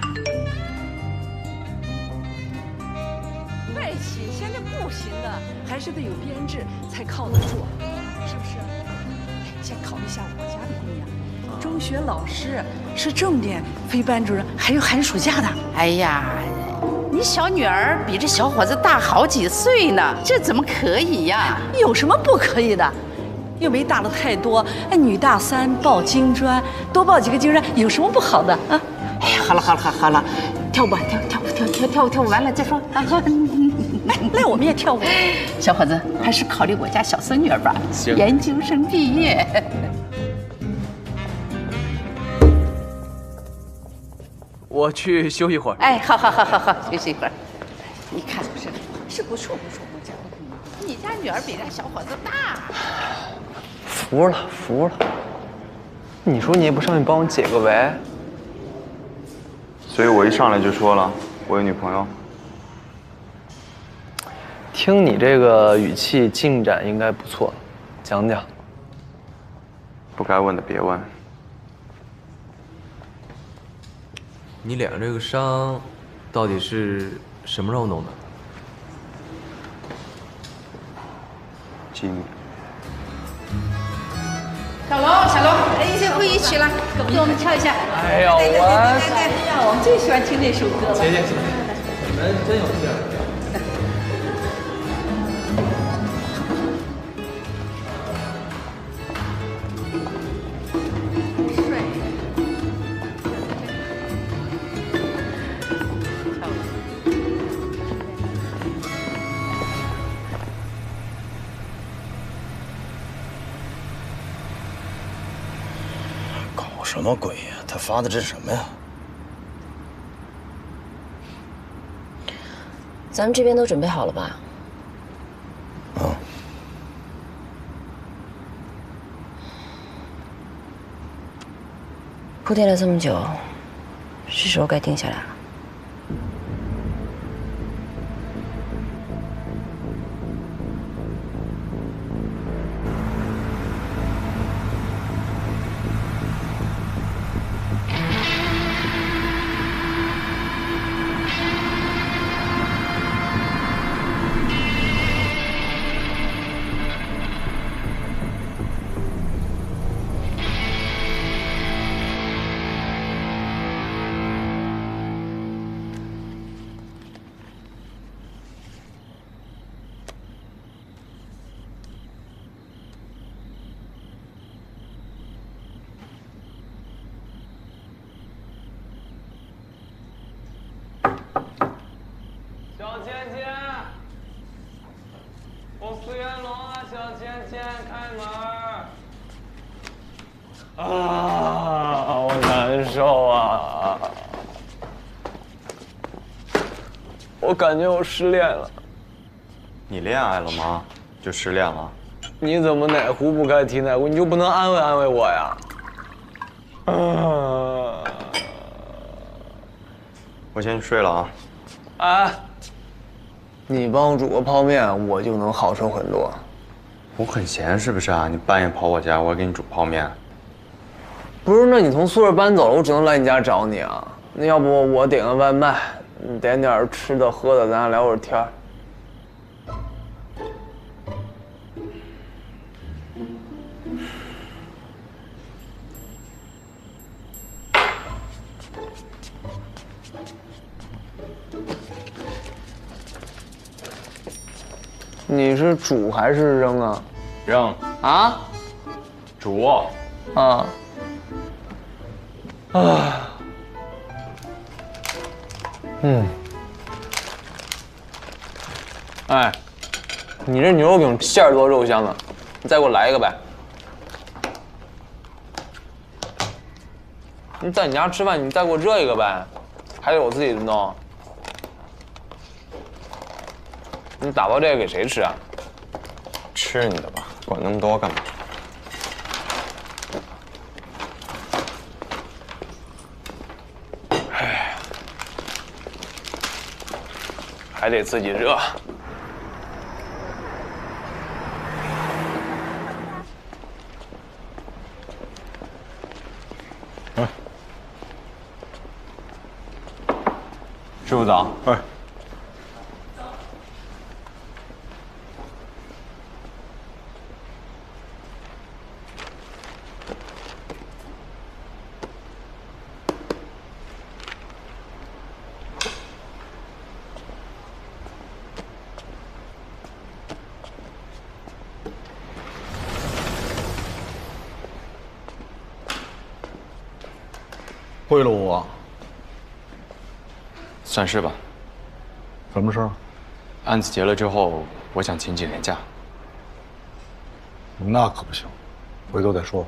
外企现在不行的，还是得有编制才靠得住，是不是？先考虑一下我家的姑娘，中学老师是重点，非班主任，还有寒暑假的。哎呀，你小女儿比这小伙子大好几岁呢，这怎么可以呀？有什么不可以的？又没大了太多，哎，女大3报金砖，多报几个金砖有什么不好的啊？哎呀，好了，跳舞吧，跳舞完了再说啊。来，我们也跳舞。小伙子，还是考虑我家小孙女儿吧。行，研究生毕业。我去休息会儿。哎，好，休息一会儿。你看是不错，你家女儿比咱小伙子大。服了。你说你也不上去帮我解个围？所以我一上来就说了，我有女朋友。听你这个语气，进展应该不错，讲讲。不该问的别问。你脸上这个伤，到底是什么时候弄的？机密。小龙，一起会一曲了，给我们跳一下。哎呦，我们最喜欢听那首歌了。姐，你们真有劲儿。什么鬼呀？他发的这是什么呀？咱们这边都准备好了吧？铺垫了这么久，是时候该定下来了。好难受啊！我感觉我失恋了。你恋爱了吗？就失恋了？你怎么哪壶不开提哪壶？你就不能安慰安慰我呀？我先睡了啊。哎，你帮我煮个泡面，我就能好受很多。我很闲是不是啊？你半夜跑我家，我还给你煮泡面。不是，那你从宿舍搬走了，我只能来你家找你啊。那要不我点个外卖，你点点吃的喝的，咱俩聊会儿天儿。你是煮还是扔啊？扔啊？煮啊？哎，你这牛肉饼馅儿多肉香的，你再给我来一个呗。你在你家吃饭，你再给我热一个呗，还得我自己弄。你打包这个给谁吃啊？吃你的吧，管那么多干嘛？哎，还得自己热。师傅早。哎。贿赂我？算是吧。什么事儿？案子结了之后，我想请几天假。那可不行，回头再说。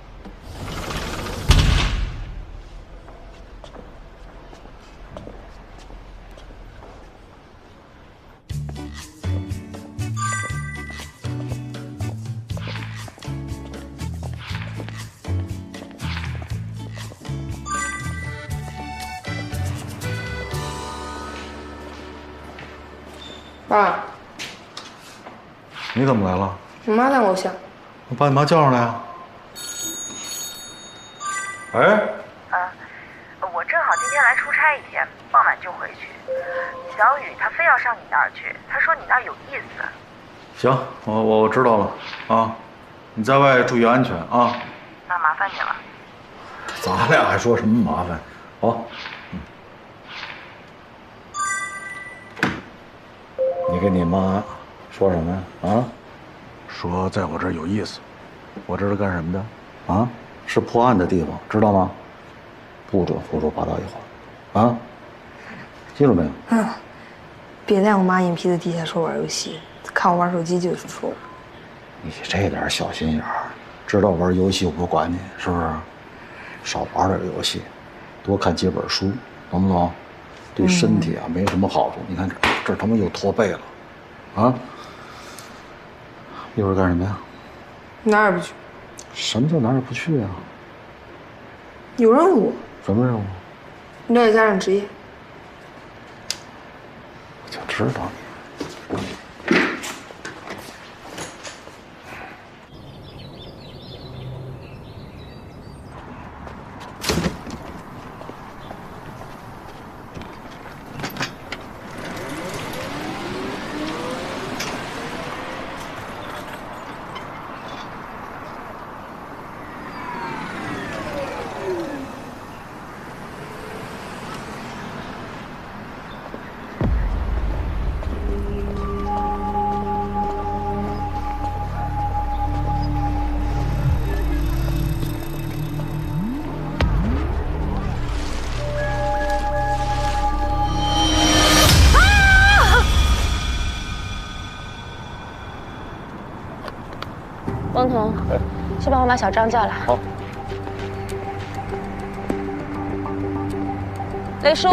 爸，你怎么来了？我妈在楼下。我把你妈叫上来啊。哎，我正好今天来出差一天，傍晚就回去。小雨她非要上你那儿去，她说你那儿有意思。行，我知道了啊，你在外注意安全啊。那麻烦你了。咱俩还说什么麻烦？好，你跟你妈说什么呀？啊？说在我这儿有意思，我这是干什么的？啊？是破案的地方，知道吗？不准胡说八道一会儿，啊？记住没有？嗯。别在我妈眼皮子底下说玩游戏，看我玩手机就说。你这点小心眼儿，知道玩游戏我不管你，是不是？少玩点游戏，多看几本书，懂不懂？对身体啊没什么好处。你看这他妈又驼背了，啊？一会儿干什么呀？哪儿也不去。什么叫哪儿也不去啊？有任务。什么任务？了解家长职业。我就知道你。王彤，去帮我把小张叫来。好。雷叔。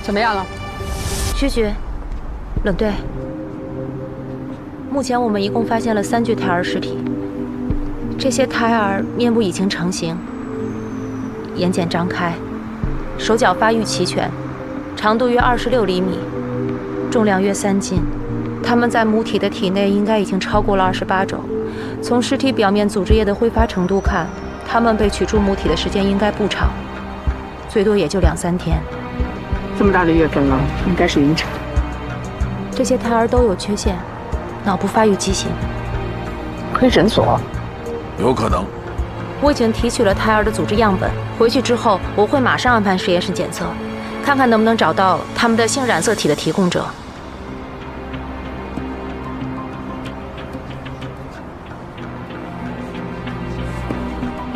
怎么样了？薛局，冷队，目前我们一共发现了3具胎儿尸体。这些胎儿面部已经成型，眼睑张开，手脚发育齐全，长度约26厘米，重量约3斤。他们在母体的体内应该已经超过了28周。从尸体表面组织液的挥发程度看，他们被取出母体的时间应该不长，最多也就2、3天。这么大的月份了，应该是孕产。这些胎儿都有缺陷，脑部发育畸形。亏诊所？有可能。我已经提取了胎儿的组织样本，回去之后我会马上安排实验室检测，看看能不能找到他们的性染色体的提供者。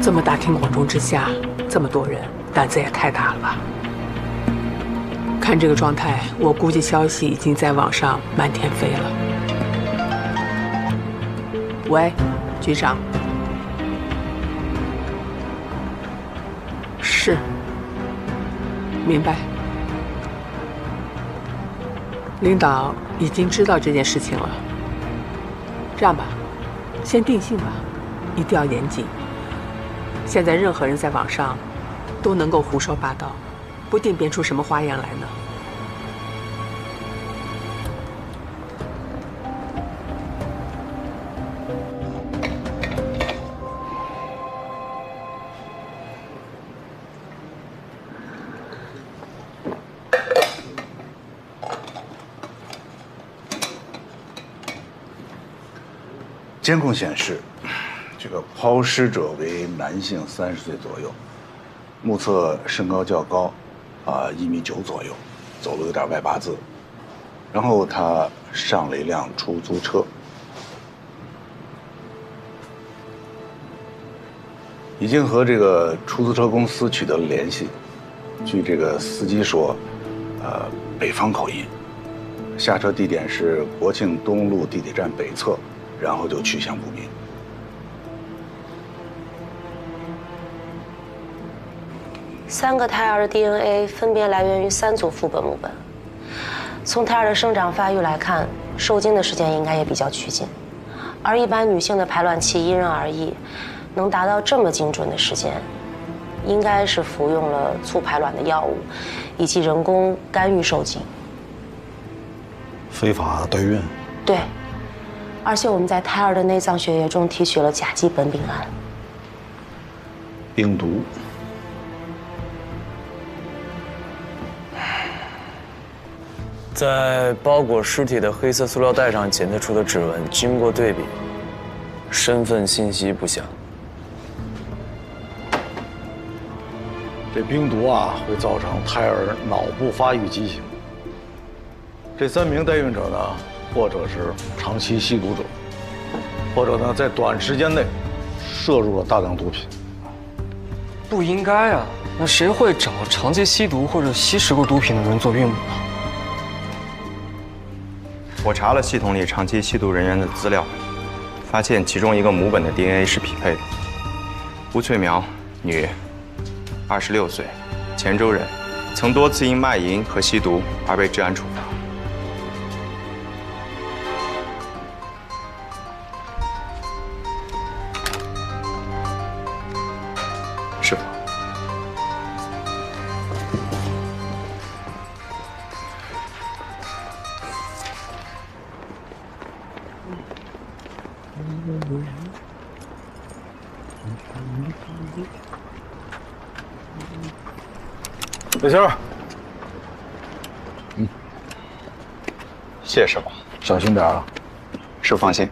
这么大庭广众之下，这么多人，胆子也太大了吧？看这个状态，我估计消息已经在网上满天飞了。喂，局长。是。明白。领导已经知道这件事情了。这样吧，先定性吧，一定要严谨。现在任何人在网上都能够胡说八道。不定编出什么花样来呢？监控显示，这个抛尸者为男性，30岁左右，目测身高较高。1.9米左右，走路有点外八字，然后他上了一辆出租车，已经和这个出租车公司取得了联系。据这个司机说，北方口音，下车地点是国庆东路地铁站北侧，然后就去向不明。3个胎儿的 DNA 分别来源于3组副本母本。从胎儿的生长发育来看，受精的时间应该也比较趋近，而一般女性的排卵期因人而异，能达到这么精准的时间，应该是服用了促排卵的药物，以及人工干预受精。非法代孕？对，而且我们在胎儿的内脏血液中提取了甲基苯丙胺。病毒。在包裹尸体的黑色塑料袋上检测出的指纹，经过对比，身份信息不详。这病毒会造成胎儿脑部发育畸形。这3名代孕者呢，或者是长期吸毒者，或者呢在短时间内摄入了大量毒品。不应该啊！那谁会找长期吸毒或者吸食过毒品的人做孕母呢？我查了系统里长期吸毒人员的资料，发现其中一个母本的 DNA 是匹配的。吴翠苗，女，26岁，黔州人，曾多次因卖淫和吸毒而被治安处罚。师傅。小秋，谢师傅。小心点啊。师傅放心。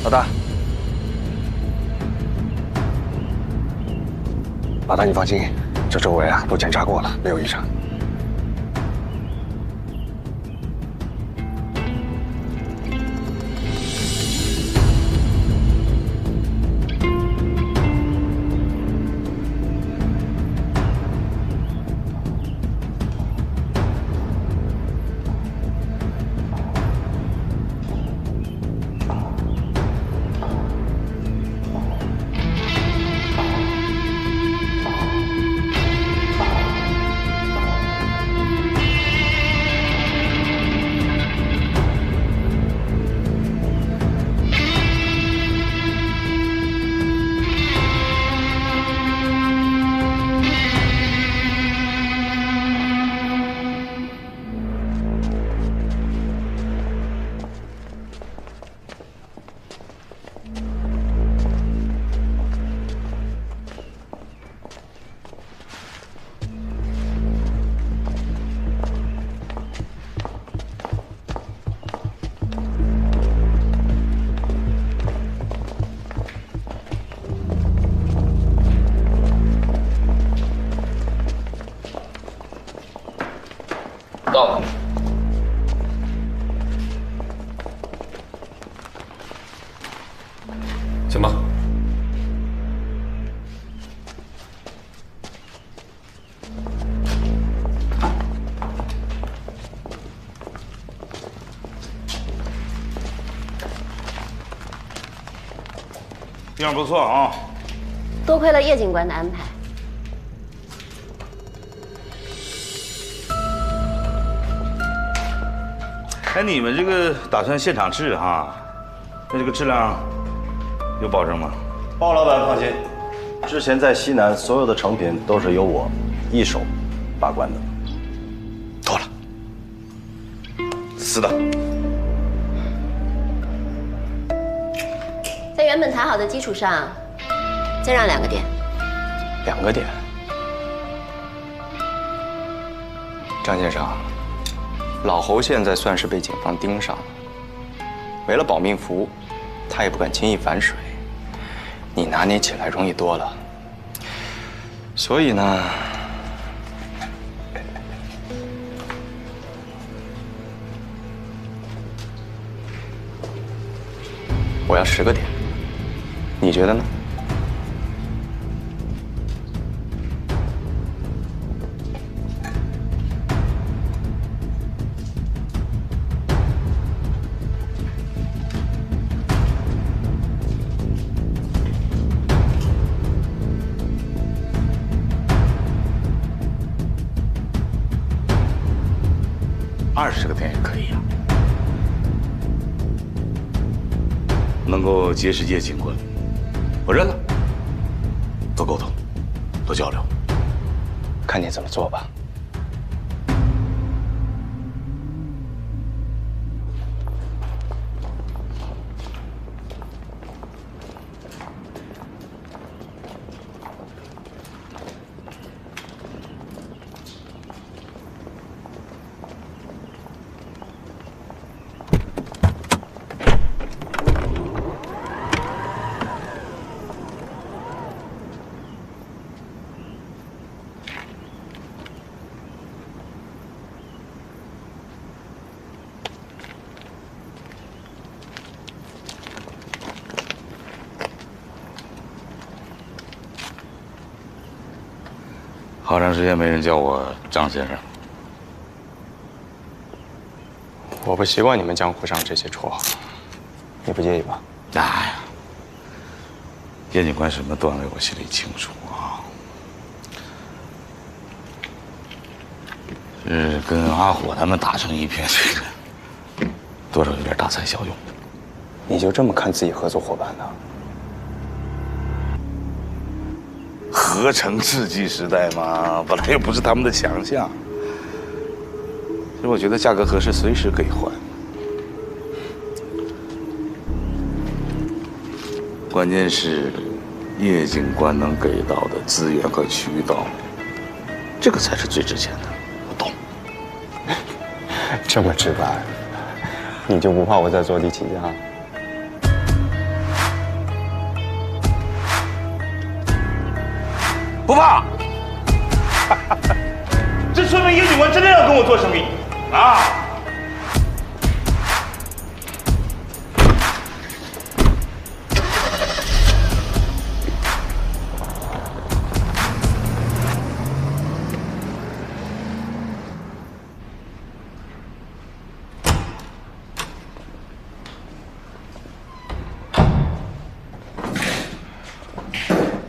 老大，老大，你放心，这周围啊都检查过了，没有异常。到了。请吧。地方不错啊。多亏了叶警官的安排。哎，你们这个打算现场制哈？那这个质量有保证吗？包老板放心，之前在西南所有的成品都是由我一手把关的。妥了，是的。在原本谈好的基础上，再让2个点。2个点。张先生，老侯现在算是被警方盯上了，为了保命符，他也不敢轻易反水。你拿捏起来容易多了。所以呢，我要10个点，你觉得呢？20个点也可以啊。能够结识叶警官，我认了。多沟通，多交流，看你怎么做吧。好长时间没人叫我张先生。我不习惯你们江湖上这些绰号，你不介意吧？哎呀，叶警官什么段位我心里清楚啊。是跟阿虎他们打成一片，这个多少有点大材小用。你就这么看自己合作伙伴的？合成世纪时代嘛，本来又不是他们的强项。所以我觉得价格合适，随时可以换。关键是叶警官能给到的资源和渠道，这个才是最值钱的。我懂。这么直白，你就不怕我再坐地起价？不怕。这说明叶警官真的要跟我做生意啊！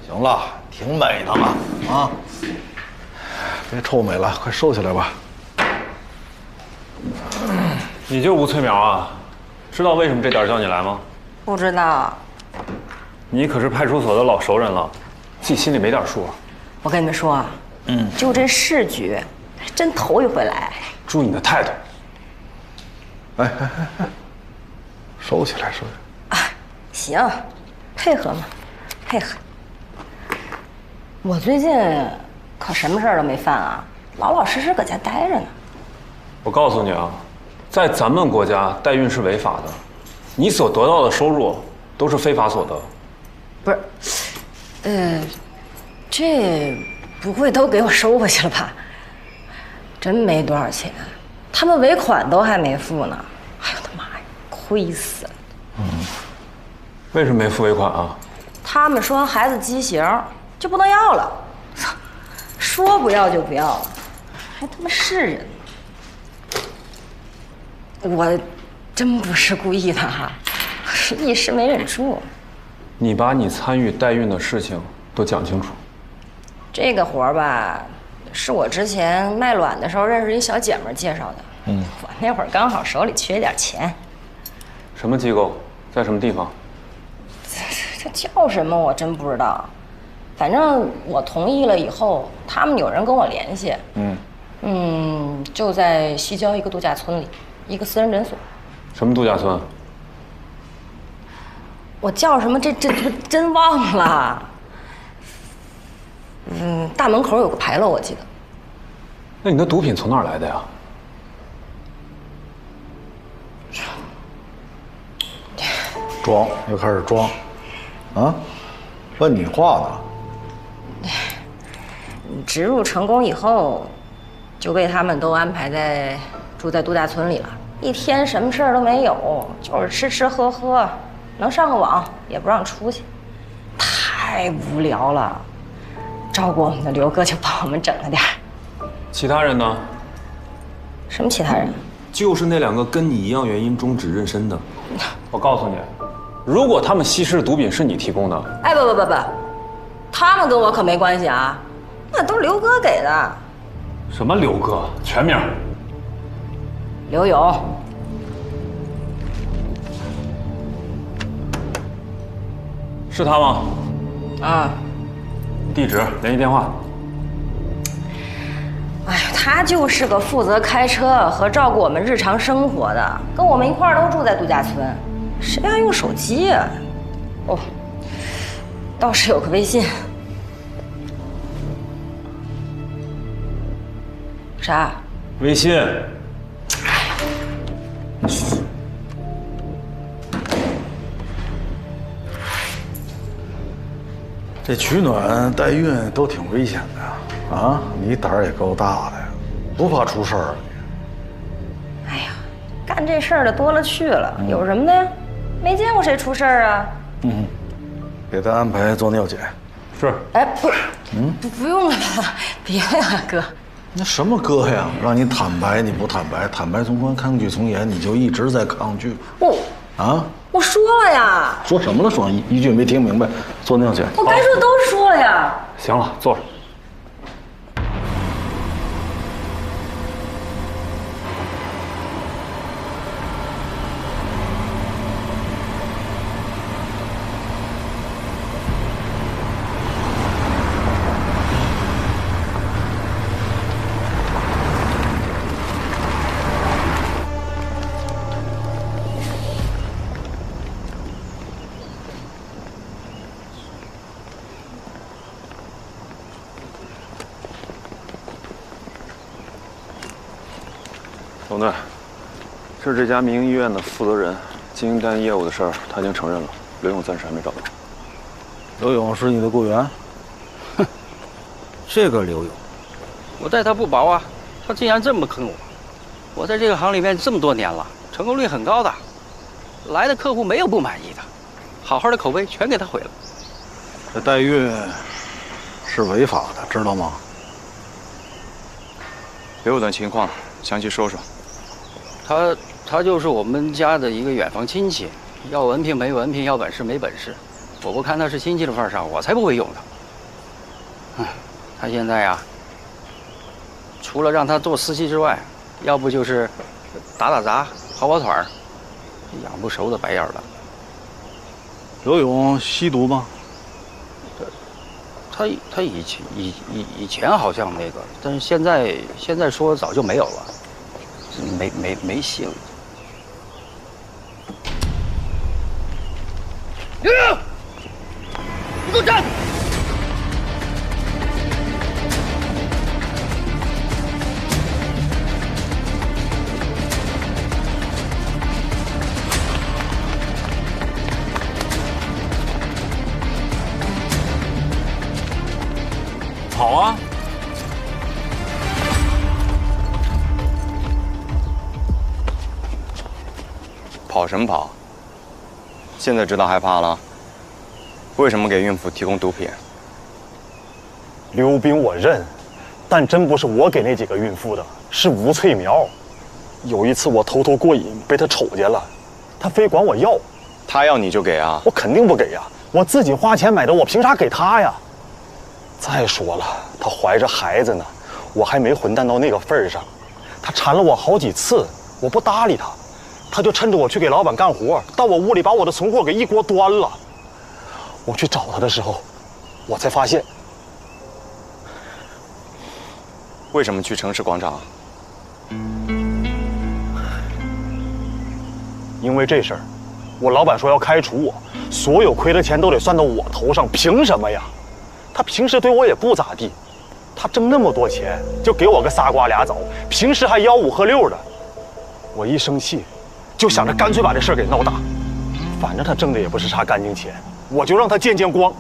行了，挺美的了啊！别臭美了，快收起来吧。你就吴翠苗啊？知道为什么这点叫你来吗？不知道。你可是派出所的老熟人了，自己心里没点数啊？我跟你们说啊，就这市局，真头一回来。注意你的态度。哎，收起来，收起来。行，配合嘛，配合。我最近可什么事儿都没犯啊，老老实实搁家待着呢。我告诉你啊，在咱们国家代孕是违法的，你所得到的收入都是非法所得。不是，这不会都给我收回去了吧？真没多少钱，他们尾款都还没付呢。哎呦我的妈呀，亏死了！为什么没付尾款啊？他们说孩子畸形就不能要了，说不要就不要了，还他妈是人！我真不是故意的哈，是一时没忍住。你把你参与代孕的事情都讲清楚。这个活儿吧，是我之前卖卵的时候认识一小姐们介绍的。我那会儿刚好手里缺点钱。什么机构，在什么地方？这叫什么我真不知道，反正我同意了以后，他们有人跟我联系。就在西郊一个度假村里，一个私人诊所。什么度假村？我叫什么？这真忘了。大门口有个牌楼，我记得。那你的毒品从哪儿来的呀？装，又开始装，啊？问你话呢。植入成功以后，就被他们都安排住在度假村里了，一天什么事儿都没有，就是吃吃喝喝，能上个网也不让出去，太无聊了。照顾我们的刘哥就帮我们整了点儿。其他人呢？什么其他人？就是那2个跟你一样原因终止妊娠的。我告诉你，如果他们吸食的毒品是你提供的，哎，不，他们跟我可没关系啊，那都是刘哥给的。什么刘哥？全名？刘勇。是他吗？啊。地址、联系电话。哎呀，他就是个负责开车和照顾我们日常生活的，跟我们一块儿都住在度假村，谁还用手机呀？哦，倒是有个微信。啥？微信。这取暖代孕都挺危险的呀，啊，你胆儿也够大的呀，不怕出事儿啊你？哎呀，干这事儿的多了去了，有什么的呀？没见过谁出事儿啊。给他安排做尿检。是。哎，不是，不用了吧？别呀，哥。那什么哥呀？让你坦白你不坦白，坦白从宽，抗拒从严，你就一直在抗拒。我说了呀。说什么了？说一句没听明白。坐那去。我该说的都说了呀。行了，坐着。董队，这是这家民营医院的负责人，经营单业务的事儿他已经承认了，刘勇暂时还没找到。刘勇是你的雇员？哼，这个刘勇，我待他不薄啊，他竟然这么坑我！我在这个行里面这么多年了，成功率很高的，来的客户没有不满意的，好好的口碑全给他毁了。这代孕是违法的，知道吗？别有段情况，详细说说。他就是我们家的一个远房亲戚，要文凭没文凭，要本事没本事。我不看他是亲戚的份上，我才不会用他。他现在呀，除了让他做司机之外，要不就是打杂、跑跑腿儿，养不熟的白眼了。刘勇吸毒吗？他以前好像那个，但是现在说早就没有了，没戏了。刘勇，你给我站住！跑啊！跑什么跑？现在知道害怕了？为什么给孕妇提供毒品？刘斌我认，但真不是我给那几个孕妇的，是吴翠苗。有一次我偷偷过瘾，被他瞅见了，他非管我要。他要你就给啊？我肯定不给呀，我自己花钱买的，我凭啥给他呀？再说了，她怀着孩子呢，我还没混蛋到那个份儿上。她缠了我好几次，我不搭理她，她就趁着我去给老板干活，到我屋里把我的存货给一锅端了。我去找她的时候，我才发现。为什么去城市广场？因为这事儿，我老板说要开除我，所有亏的钱都得算到我头上，凭什么呀？他平时对我也不咋地，他挣那么多钱就给我个仨瓜俩枣，平时还吆五喝六的。我一生气，就想着干脆把这事儿给闹大，反正他挣的也不是啥干净钱，我就让他见见光。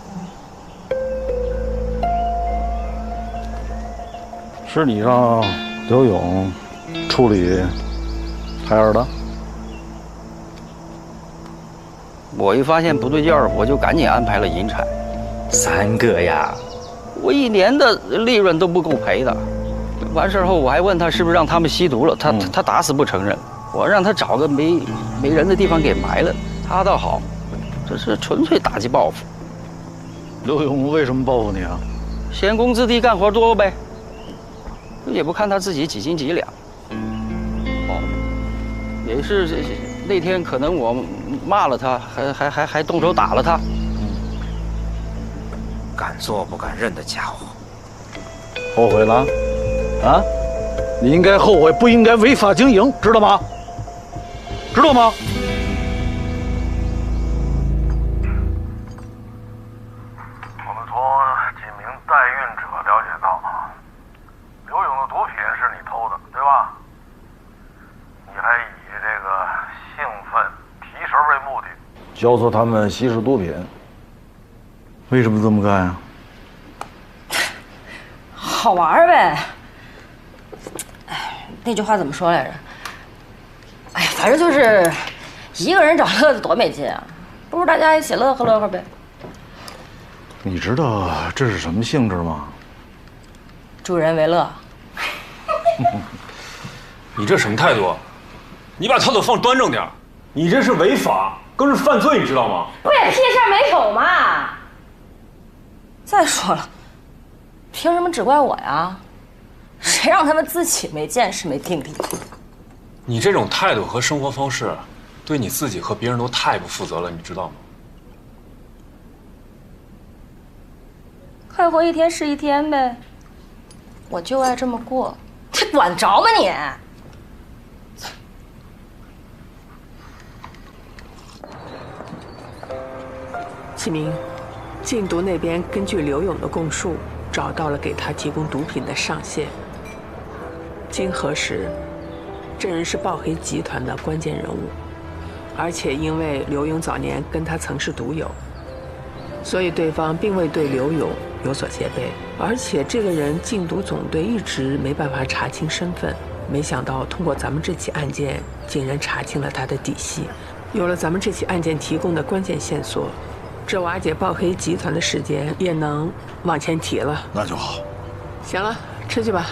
是你让刘勇处理胎儿的？我一发现不对劲儿，我就赶紧安排了引产。3个呀，我1年的利润都不够赔的。完事后我还问他是不是让他们吸毒了，他打死不承认。我让他找个没人的地方给埋了，他倒好，这是纯粹打击报复。刘勇为什么报复你啊？嫌工资低，干活多呗。也不看他自己几斤几两。也是那天可能我骂了他，还动手打了他。敢做不敢认的家伙，后悔了？啊？你应该后悔，不应该违法经营，知道吗？知道吗？我们从几名代孕者了解到，刘勇的毒品是你偷的，对吧？你还以这个兴奋提神为目的，教唆他们吸食毒品。为什么这么干呀？好玩呗。哎，那句话怎么说来着？哎呀，反正就是一个人找乐子多没劲啊，不如大家一起乐呵乐呵呗。你知道这是什么性质吗？助人为乐。你这什么态度？你把头放端正点，你这是违法，更是犯罪，你知道吗？不也屁事儿没有嘛！再说了，凭什么只怪我呀？谁让他们自己没见识没定力？你这种态度和生活方式，对你自己和别人都太不负责了，你知道吗？快活一天是一天呗，我就爱这么过，你管得着吗你？启明，禁毒那边根据刘勇的供述，找到了给他提供毒品的上线。经核实，这人是豹黑集团的关键人物，而且因为刘勇早年跟他曾是毒友，所以对方并未对刘勇有所戒备。而且这个人禁毒总队一直没办法查清身份，没想到通过咱们这起案件，竟然查清了他的底细。有了咱们这起案件提供的关键线索，这瓦解豹黑集团的时间也能往前提了。那就好。行了，吃去吧。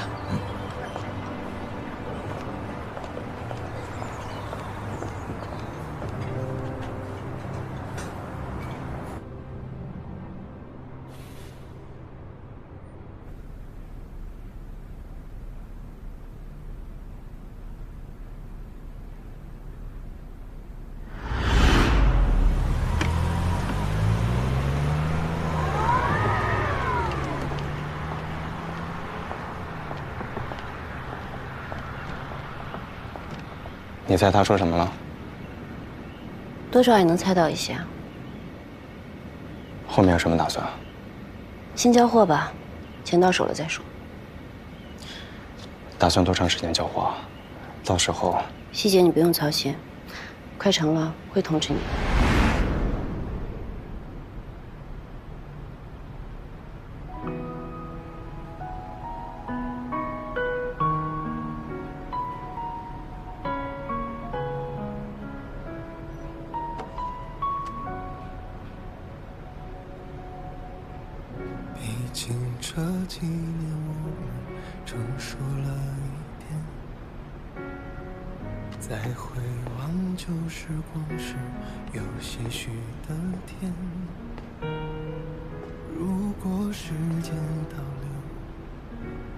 你猜他说什么了？多少也能猜到一些。后面有什么打算？先交货吧，钱到手了再说。打算多长时间交货？到时候细节你不用操心，快成了会通知你。这几年我们成熟了一点，再回望旧时光时有些许的甜。如果时间倒流，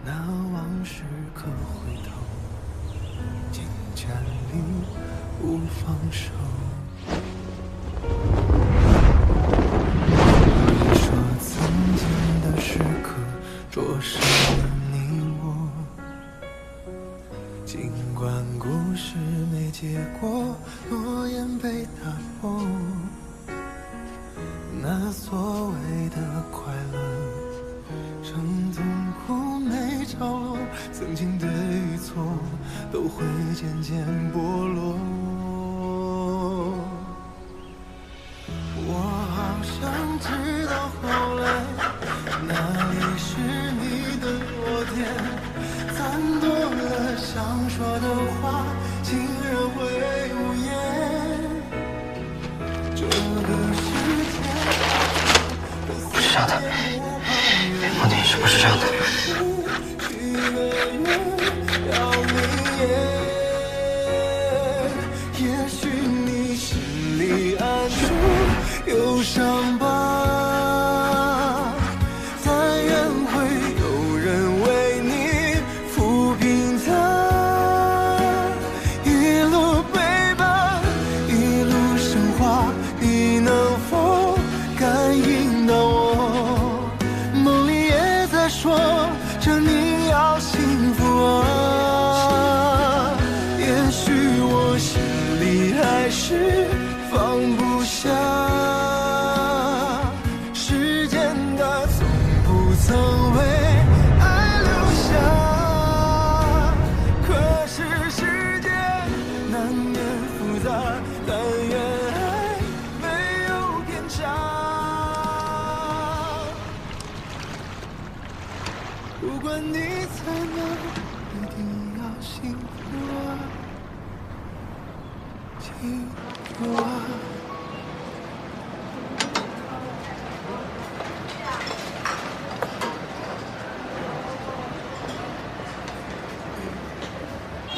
那往事可回头，紧站立不放手。灼伤了你我，尽管故事没结果，诺言被打破，那所谓的快乐，成痛苦没着落，曾经对与错都会渐渐剥落。我好想知道后来哪里是你的落点，残多了想说的话，竟然会无言。这个世界不是这样的，我的意思不是这样的。要明言，也许你心里暗处有伤疤。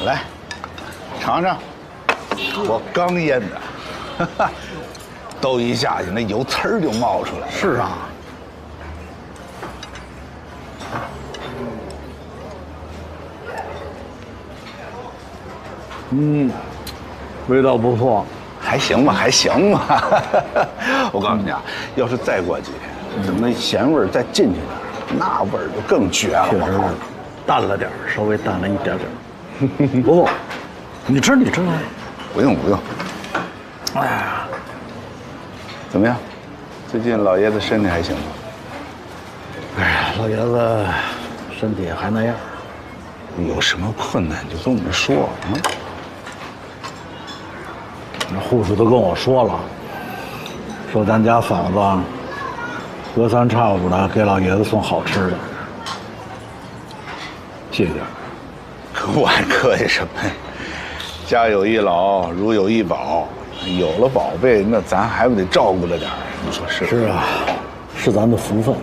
来，尝尝，我刚腌的，哈哈，都一下去，那油呲儿就冒出来了。是啊。味道不错，还行吧，还行吧。我告诉你啊，要是再过几天，等那咸味儿再进去点，那味儿就更绝了。确实是淡了点儿，稍微淡了一点点。不错，你吃。不用。哎呀，怎么样？最近老爷子身体还行吗？哎呀，老爷子身体还那样。有什么困难就跟我们说啊。那护士都跟我说了，说咱家嫂子隔三差五的给老爷子送好吃的。谢谢。我还客气什么呀？家有一老，如有一宝，有了宝贝，那咱还不得照顾着点儿？你说是？是啊，是咱的福分。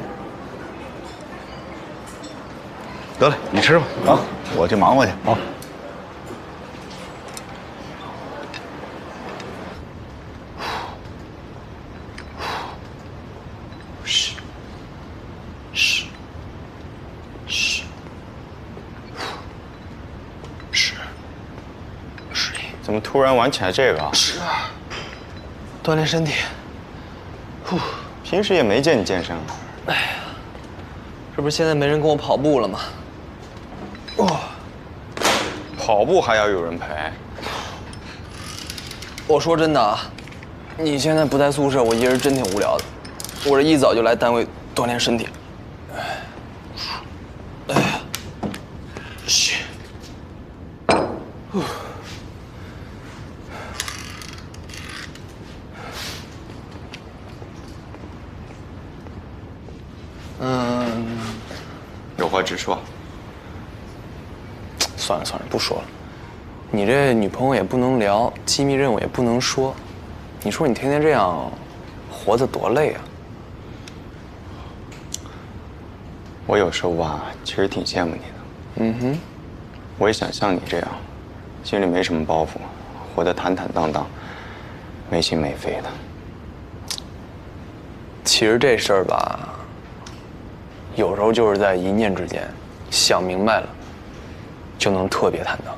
得了，你吃吧啊，我去忙活去。好。怎么突然玩起来这个啊？是啊，锻炼身体。平时也没见你健身啊。哎呀，这不是现在没人跟我跑步了吗？跑步还要有人陪。我说真的啊，你现在不在宿舍，我一人真挺无聊的。我这一早就来单位锻炼身体。哎呀，是。有话直说。算了，不说了。你这女朋友也不能聊，机密任务也不能说。你说你天天这样，活得多累啊！我有时候吧，其实挺羡慕你的。我也想像你这样，心里没什么包袱，活得坦坦荡荡，没心没肺的。其实这事儿吧，有时候就是在一念之间，想明白了，就能特别坦荡。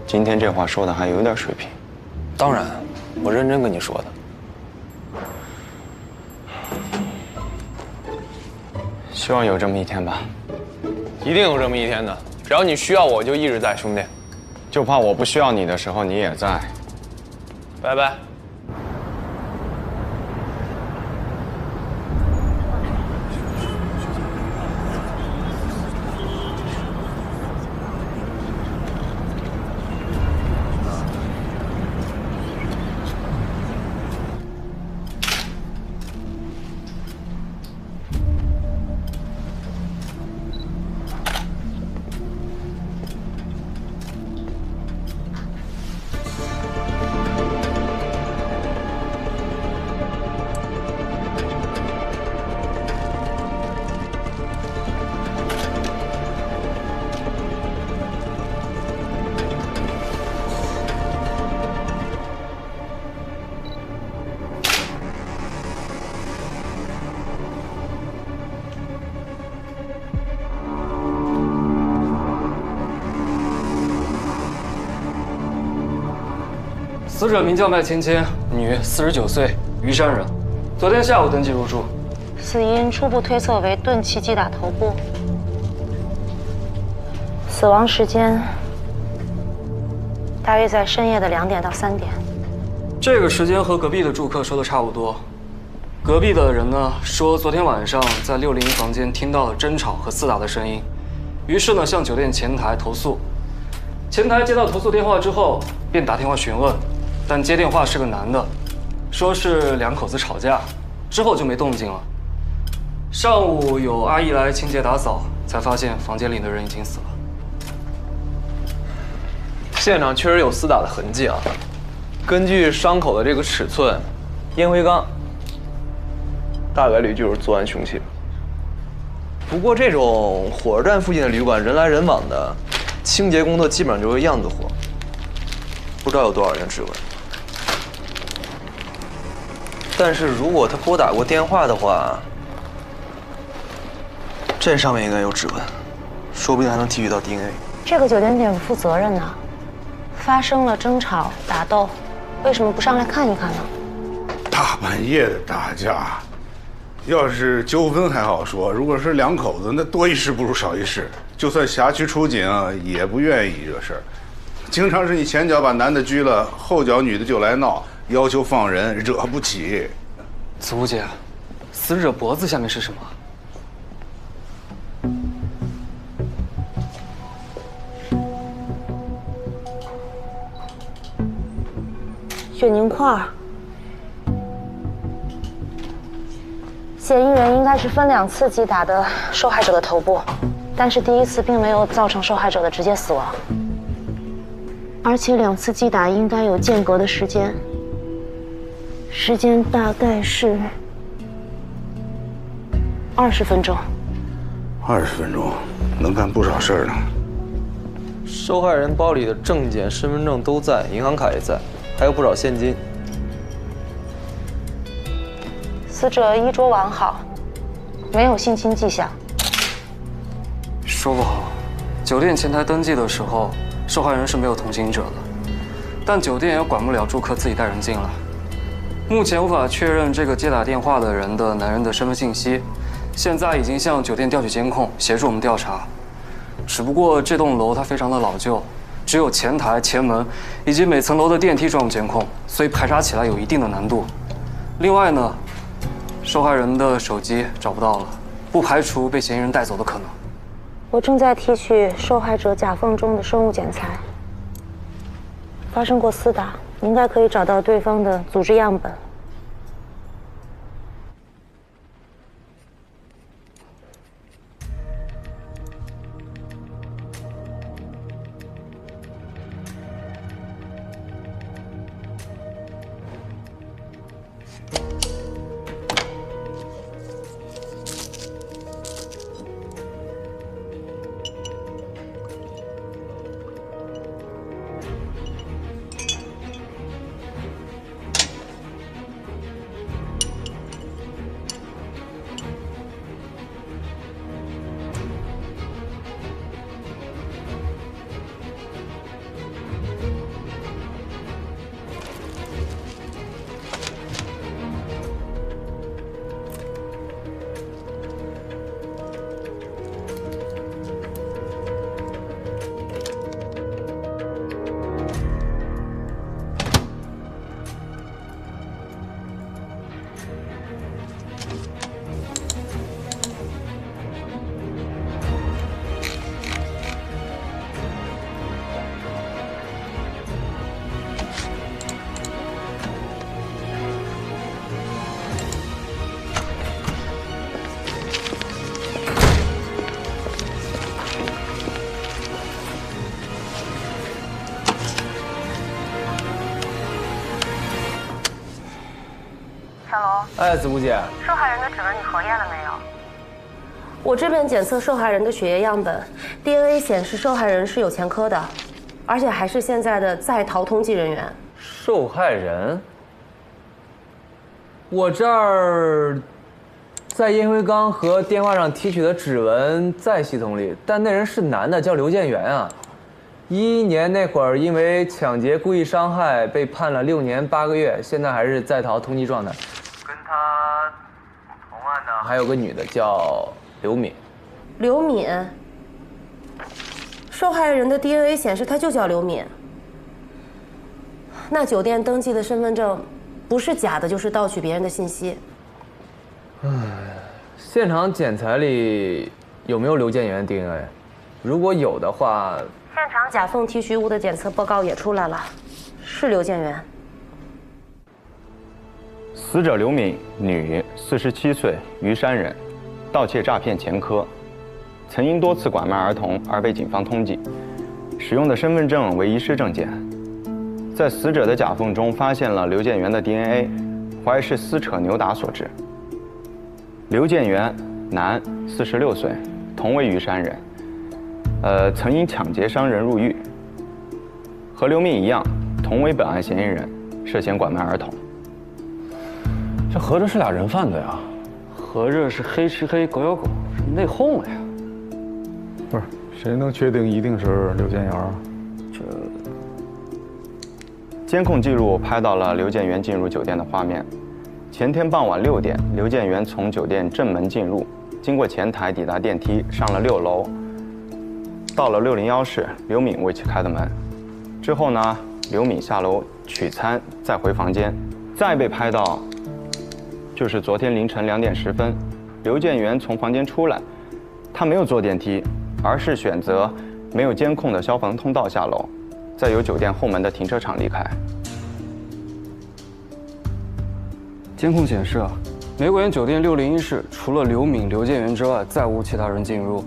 今天这话说的还有点水平。当然，我认真跟你说的。希望有这么一天吧。一定有这么一天的，只要你需要我，就一直在，兄弟。就怕我不需要你的时候，你也在。拜拜。死者名叫麦芊芊，女，49岁，虞山人，昨天下午登记入住。死因初步推测为钝器击打头部，死亡时间大约在深夜的2点到3点。这个时间和隔壁的住客说的差不多。隔壁的人呢说，昨天晚上在601房间听到了争吵和厮打的声音，于是呢向酒店前台投诉。前台接到投诉电话之后，便打电话询问。但接电话是个男的，说是2口子吵架，之后就没动静了。上午有阿姨来清洁打扫，才发现房间里的人已经死了。现场确实有厮打的痕迹啊。根据伤口的这个尺寸，烟灰缸大概率就是作案凶器。不过这种火车站附近的旅馆人来人往的，清洁工作基本上就是样子活，不知道有多少人质问。但是如果他拨打过电话的话，这上面应该有指纹，说不定还能提取到 DNA。这个酒店得负责任呢，发生了争吵打斗，为什么不上来看一看呢？大半夜的打架，要是纠纷还好说，如果是两口子，那多一事不如少一事。就算辖区出警，也不愿意惹事儿。经常是你前脚把男的拘了，后脚女的就来闹，要求放人，惹不起。子午姐，死者脖子下面是什么？血凝块。嫌疑人应该是分2次击打的受害者的头部，但是第1次并没有造成受害者的直接死亡，而且2次击打应该有间隔的时间，时间大概是20分钟。20分钟，能干不少事儿呢。受害人包里的证件、身份证都在，银行卡也在，还有不少现金。死者衣着完好，没有性侵迹象。说不好，酒店前台登记的时候，受害人是没有同行者的，但酒店也管不了住客自己带人进来。目前无法确认这个接打电话的人的男人的身份信息，现在已经向酒店调取监控，协助我们调查。只不过这栋楼它非常的老旧，只有前台、前门以及每层楼的电梯装有监控，所以排查起来有一定的难度。另外呢，受害人的手机找不到了，不排除被嫌疑人带走的可能。我正在提取受害者甲缝中的生物检材，发生过厮打，应该可以找到对方的组织样本。哎，子木姐，受害人的指纹你核验了没有？我这边检测受害人的血液样本 ，DNA 显示受害人是有前科的，而且还是现在的在逃通缉人员。受害人？我这儿在烟灰缸和电话上提取的指纹在系统里，但那人是男的，叫刘建元啊。11年那会儿因为抢劫故意伤害被判了6年8个月，现在还是在逃通缉状态。跟他同案的还有个女的叫刘敏。刘敏，受害人的 DNA 显示她就叫刘敏。那酒店登记的身份证，不是假的，就是盗取别人的信息。现场检材里有没有刘建元 DNA？ 如果有的话，现场甲缝提取物的检测报告也出来了，是刘建元。死者刘敏，女，47岁，余山人，盗窃诈骗前科，曾因多次拐卖儿童而被警方通缉，使用的身份证为遗失证件。在死者的甲缝中发现了刘建元的 DNA， 怀疑是撕扯扭打所致。刘建元男，46岁，同为虞山人。曾因抢劫伤人入狱。和刘敏一样，同为本案嫌疑人，涉嫌拐卖儿童。这合着是俩人贩子呀？合着是黑吃黑，狗咬狗，是内讧了呀？不是，谁能确定一定是刘建元啊？监控记录拍到了刘建元进入酒店的画面。前天傍晚6点，刘建元从酒店正门进入，经过前台抵达电梯，上了6楼。到了601室，刘敏为其开的门。之后呢，刘敏下楼取餐，再回房间，再被拍到，就是昨天凌晨2点10分，刘建元从房间出来，他没有坐电梯，而是选择没有监控的消防通道下楼，再由酒店后门的停车场离开。监控显示，玫瑰园酒店601室除了刘敏、刘建元之外，再无其他人进入。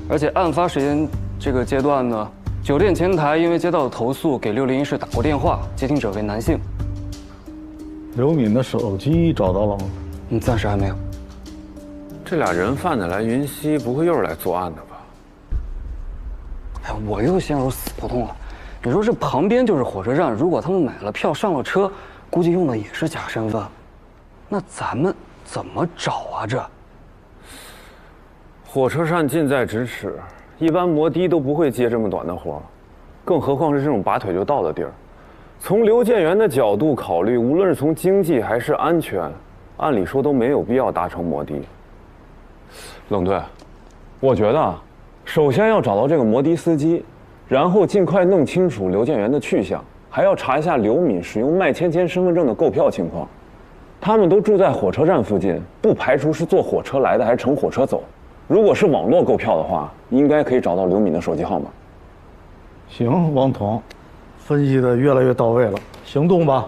而且案发时间这个阶段呢，酒店前台因为接到投诉，给601室打过电话，接听者为男性。刘敏的手机找到了吗？暂时还没有。这俩人贩子来云溪，不会又是来作案的吧？哎，我又陷入死胡同了。你说这旁边就是火车站，如果他们买了票上了车，估计用的也是假身份。那咱们怎么找啊？这火车站近在咫尺，一般摩的都不会接这么短的活，更何况是这种拔腿就到的地儿。从刘建元的角度考虑，无论是从经济还是安全，按理说都没有必要搭乘摩的。冷队，我觉得首先要找到这个摩的司机，然后尽快弄清楚刘建元的去向，还要查一下刘敏使用麦芊芊身份证的购票情况。他们都住在火车站附近，不排除是坐火车来的，还是乘火车走。如果是网络购票的话，应该可以找到刘敏的手机号码。行，王彤，分析的越来越到位了，行动吧。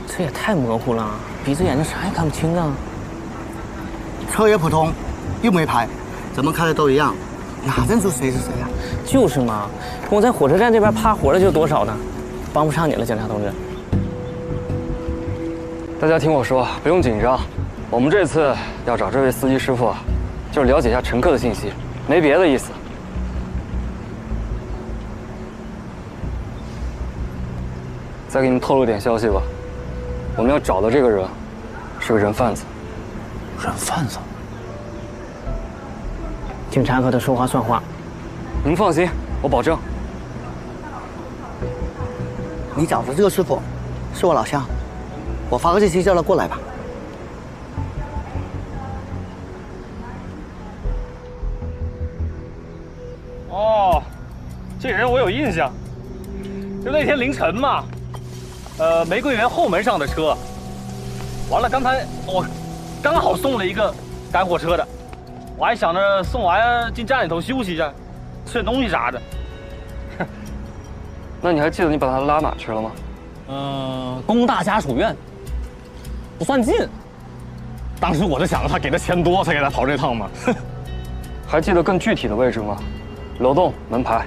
这也太模糊了，鼻子眼睛啥也看不清啊。车也普通，又没牌，怎么开的都一样，哪认出谁是谁呀？就是嘛，我在火车站这边趴活了就多少呢，帮不上你了，警察同志。大家听我说，不用紧张。我们这次要找这位司机师傅，就是了解一下乘客的信息，没别的意思。再给你们透露点消息吧，我们要找的这个人是个人贩子。人贩子？警察可得说话算话。你们放心，我保证。你找的这个师傅是我老乡，我发个信息叫他过来吧。哦，这人我有印象，就那天凌晨嘛，玫瑰园后门上的车。完了，刚才我刚好送了一个赶火车的，我还想着送完进站里头休息一下，吃点东西啥的。那你还记得你把他拉哪去了吗？工大家属院，不算近。当时我就想着他给的钱多，才给他跑这趟嘛。还记得更具体的位置吗？楼栋、门牌。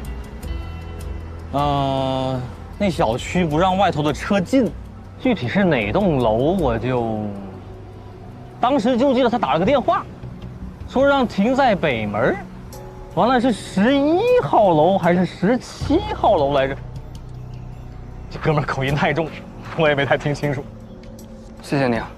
那小区不让外头的车进，具体是哪栋楼我就……当时就记得他打了个电话，说让停在北门，完了是11号楼还是17号楼来着？这哥们口音太重，我也没太听清楚。谢谢你啊。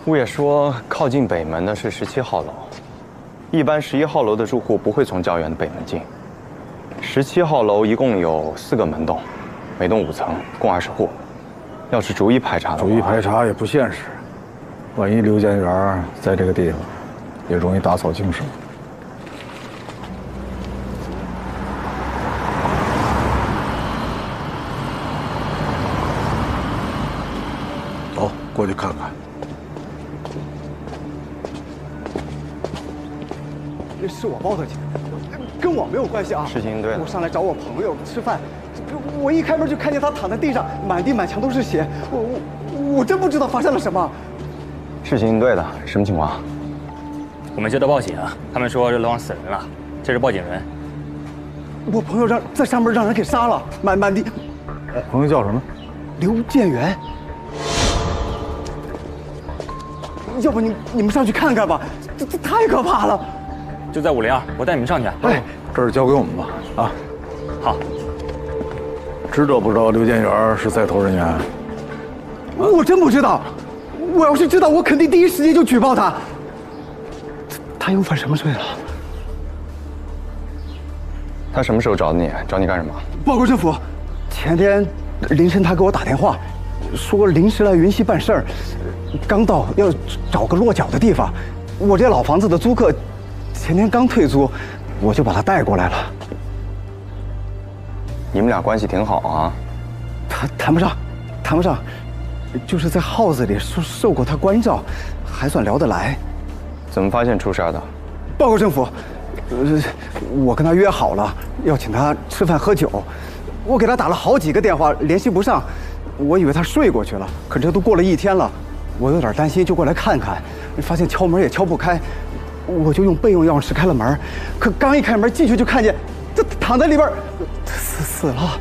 物业说，靠近北门的是17号楼。一般11号楼的住户不会从较远的北门进。17号楼一共有4个门洞，每栋5层，共20户。要是逐一排查的话，逐一排查也不现实。万一刘建元在这个地方，也容易打草惊蛇。走，过去看看。这是我报的警，跟我没有关系啊。事情应对了。我上来找我朋友吃饭，我一开门就看见他躺在地上，满地满墙都是血。我真不知道发生了什么。事情应对的，什么情况？我们接到报警啊，他们说这楼上死人了，这是报警人。我朋友在上面让人给杀了，满地。朋友叫什么？刘建元。要不你们上去看看吧，这太可怕了。就在502，我带你们上去。哎，这儿交给我们吧。啊，好。知道不知道刘建元是在逃人员？我真不知道。我要是知道，我肯定第一时间就举报他。他又犯什么罪了？他什么时候找的你？找你干什么？报告政府，前天凌晨他给我打电话，说临时来云溪办事儿，刚到要找个落脚的地方。我这老房子的租客前天刚退租，我就把他带过来了。你们俩关系挺好啊？谈不上，就是在号子里受过他关照，还算聊得来。怎么发现出事的？报告政府，我跟他约好了要请他吃饭喝酒，我给他打了好几个电话联系不上，我以为他睡过去了，可这都过了1天了，我有点担心，就过来看看，发现敲门也敲不开，我就用备用钥匙开了门，可刚一开门进去就看见他躺在里边，死了。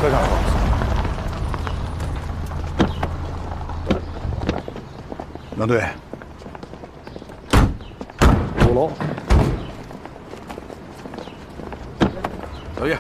车上杨队5楼，小叶。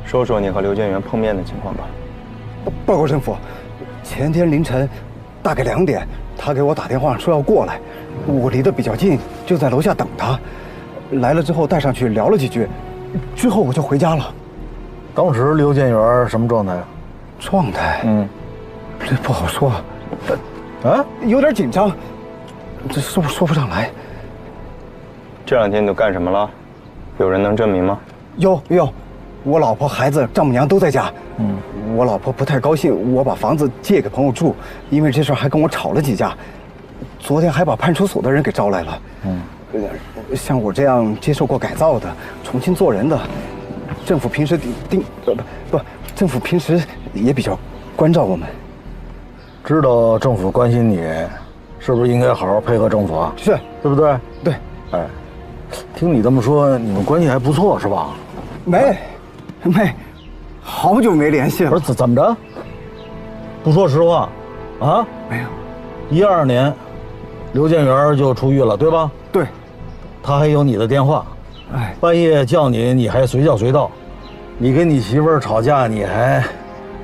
说说你和刘建元碰面的情况吧。报告政府，前天凌晨大概2点，他给我打电话说要过来，我离得比较近，就在楼下等他。来了之后带上去聊了几句，之后我就回家了。当时刘建元什么状态？状态？这不好说。有点紧张，这说不上来。这2天你都干什么了？有人能证明吗？有，我老婆、孩子、丈母娘都在家。我老婆不太高兴，我把房子借给朋友住，因为这事儿还跟我吵了几架。昨天还把派出所的人给招来了。像我这样接受过改造的、重新做人的，政府平时政府平时也比较关照我们。知道政府关心你，是不是应该好好配合政府啊？是，对不对？对。哎，听你这么说，你们关系还不错是吧？没，好久没联系了。不是怎么着？不说实话，啊？没有。12年，刘建元就出狱了，对吧？对。他还有你的电话，半夜叫你，你还随叫随到。你跟你媳妇儿吵架，你还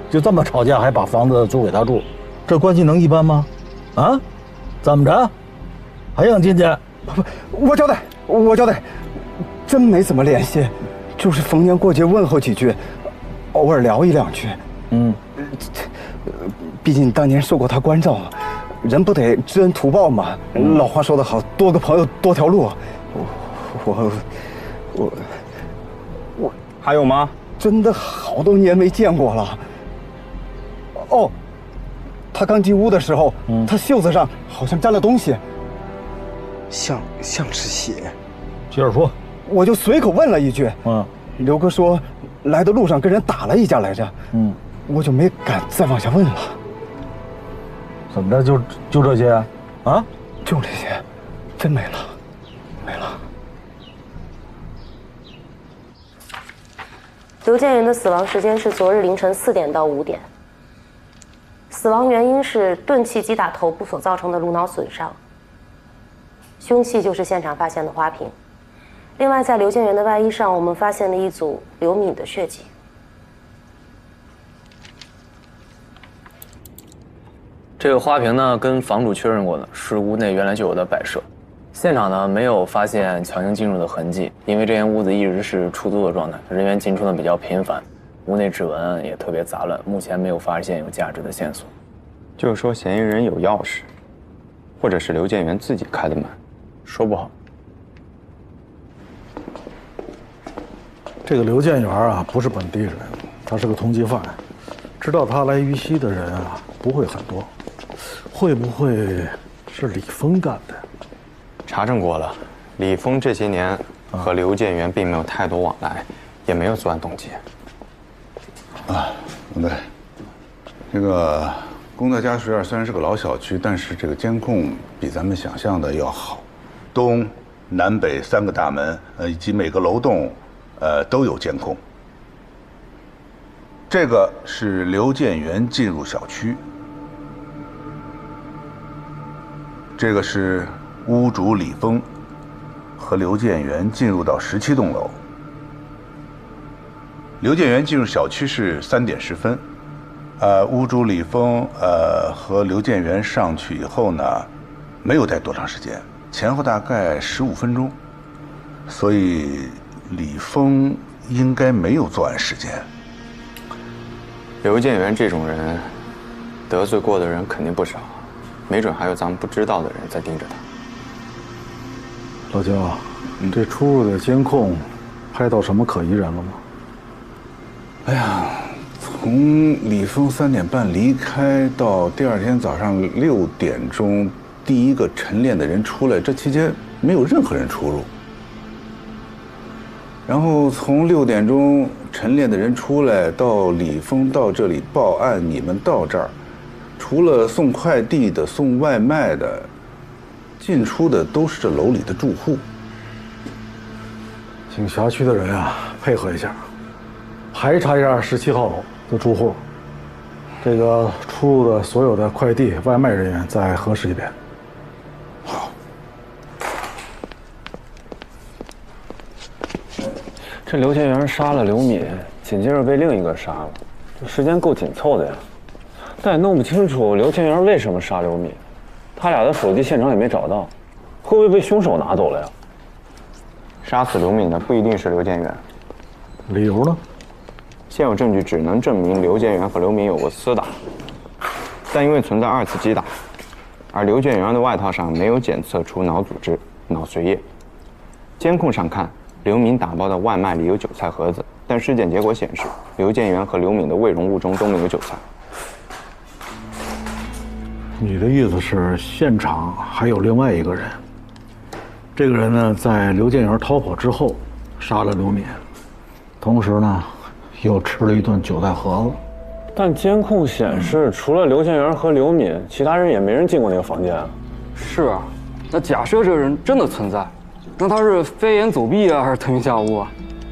就这么吵架，还把房子租给他住，这关系能一般吗？啊？怎么着？还想进去？不，我交代，真没怎么联系，就是逢年过节问候几句，偶尔聊1、2句。毕竟当年受过他关照，人不得知恩图报嘛。老话说得好，多个朋友多条路。我还有吗？真的好多年没见过了。哦，他刚进屋的时候，他袖子上好像沾了东西，像是血。接着说。我就随口问了一句。刘哥说来的路上跟人打了一架来着。我就没敢再往下问了。怎么着？就这些？啊？就这些，真没了，没了。刘建元的死亡时间是昨日凌晨4点到5点，死亡原因是钝器击打头部所造成的颅脑损伤，凶器就是现场发现的花瓶。另外，在刘建元的外衣上，我们发现了一组刘敏的血迹。这个花瓶呢，跟房主确认过的是屋内原来就有的摆设。现场呢没有发现强行进入的痕迹，因为这间屋子一直是出租的状态，人员进出的比较频繁，屋内指纹也特别杂乱，目前没有发现有价值的线索。就是说嫌疑人有钥匙，或者是刘建元自己开的门，说不好。这个刘建元啊，不是本地人，他是个通缉犯，知道他来渝西的人啊不会很多，会不会是李峰干的？查证过了，李峰这些年和刘建元并没有太多往来，也没有作案动机。对，这个功德家学院虽然是个老小区，但是这个监控比咱们想象的要好，东南北3个大门，以及每个楼栋，都有监控。这个是刘建元进入小区，这个是屋主李峰和刘建元进入到17栋楼。刘建元进入小区是3点10分，屋主李峰和刘建元上去以后呢，没有待多长时间，前后大概15分钟，所以李峰应该没有作案时间。刘建元这种人，得罪过的人肯定不少，没准还有咱们不知道的人在盯着他。老焦，这出入的监控拍到什么可疑人了吗？哎呀，从李峰3点半离开到第2天早上6点钟，第一个晨练的人出来，这期间没有任何人出入。然后从6点钟晨练的人出来到李峰到这里报案，你们到这儿，除了送快递的、送外卖的，进出的都是这楼里的住户。请辖区的人啊配合一下，排查一下17号楼的住户，这个出入的所有的快递、外卖人员再核实一遍。这刘建元杀了刘敏，紧接着被另一个杀了，这时间够紧凑的呀。但也弄不清楚刘建元为什么杀刘敏，他俩的手机现场也没找到，会不会被凶手拿走了呀？杀死刘敏的不一定是刘建元，理由呢？现有证据只能证明刘建元和刘敏有过厮打，但因为存在2次击打，而刘建元的外套上没有检测出脑组织、脑髓液。监控上看，刘敏打包的外卖里有韭菜盒子，但尸检结果显示，刘建元和刘敏的胃容物中都没有韭菜。你的意思是现场还有另外一个人？这个人呢，在刘建元逃跑之后杀了刘敏，同时呢，又吃了一顿韭菜盒子。但监控显示，除了刘建元和刘敏，其他人也没人进过那个房间啊。是啊，那假设这个人真的存在，那他是飞檐走壁啊，还是腾云驾雾啊？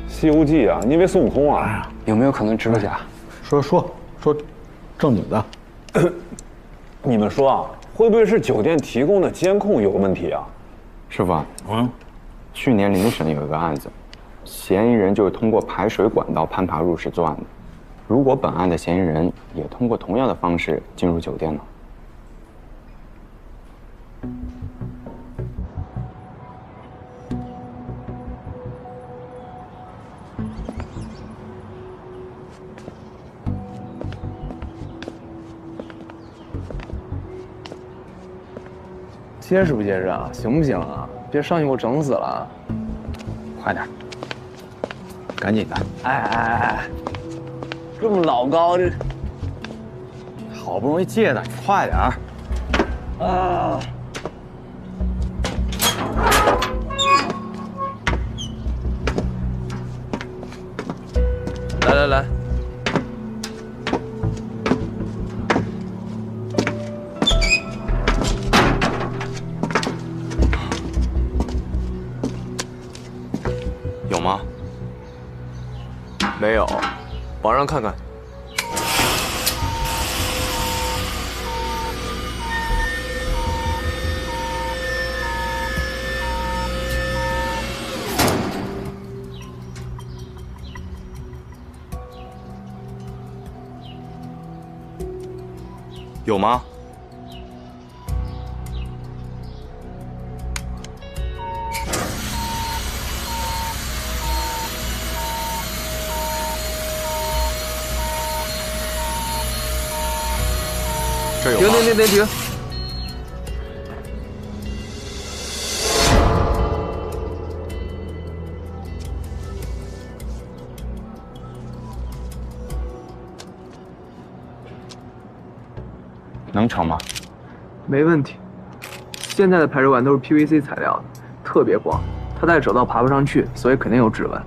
《西游记》啊，你以为孙悟空啊？有没有可能指个甲？说正经的。你们说啊，会不会是酒店提供的监控有问题啊？师傅，去年邻省有一个案子，嫌疑人就是通过排水管道攀爬入室作案的。如果本案的嫌疑人也通过同样的方式进入酒店呢？结实不结实啊？行不行啊？别上去给我整死了！快点，赶紧的！哎，这么老高，这好不容易借的，你快点儿！啊！来，没有，网上看看。有吗？这有吗？停！能成吗？没问题。现在的排水管都是 PVC 材料的，特别光，它带手套爬不上去，所以肯定有指纹。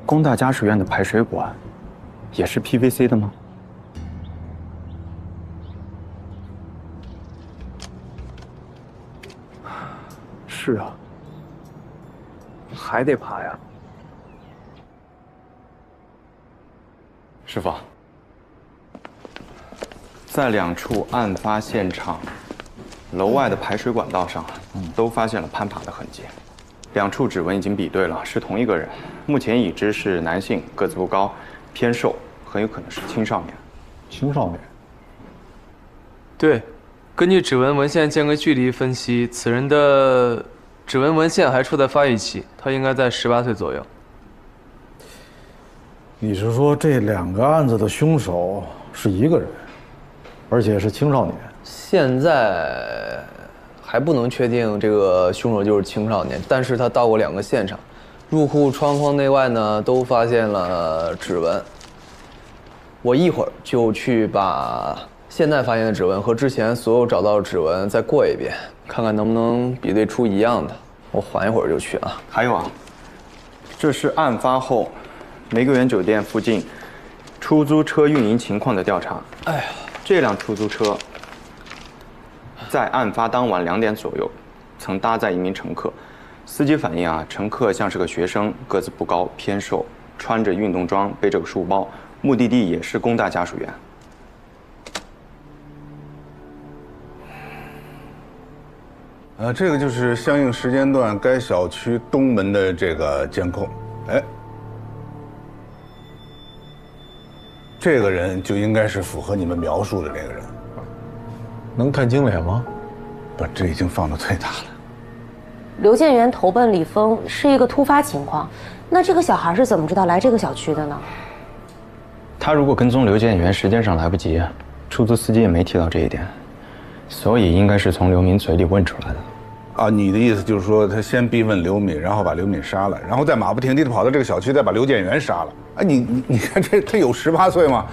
工大家属院的排水管也是 PVC 的吗？是啊，还得爬呀。师傅，在2处案发现场楼外的排水管道上，都发现了攀爬的痕迹。2处指纹已经比对了，是同一个人。目前已知是男性，个子不高，偏瘦，很有可能是青少年。青少年？对，根据指纹文献间隔距离分析，此人的指纹文献还处在发育期，他应该在18岁左右。你是说这2个案子的凶手是一个人，而且是青少年？现在还不能确定这个凶手就是青少年，但是他到过2个现场，入户窗框内外呢都发现了指纹。我一会儿就去把现在发现的指纹和之前所有找到的指纹再过一遍，看看能不能比对出一样的。我缓一会儿就去啊。还有啊，这是案发后玫瑰园酒店附近出租车运营情况的调查。哎呀，这辆出租车在案发当晚2点左右，曾搭载一名乘客。司机反映啊，乘客像是个学生，个子不高，偏瘦，穿着运动装，背着个书包，目的地也是工大家属院。这个就是相应时间段该小区东门的这个监控。哎，这个人就应该是符合你们描述的那个人。能看清脸吗？不，这已经放到最大了。刘建元投奔李峰是一个突发情况，那这个小孩是怎么知道来这个小区的呢？他如果跟踪刘建元，时间上来不及，出租司机也没提到这一点，所以应该是从刘敏嘴里问出来的。啊，你的意思就是说，他先逼问刘敏，然后把刘敏杀了，然后再马不停蹄的跑到这个小区，再把刘建元杀了。啊，你看这他有18岁吗？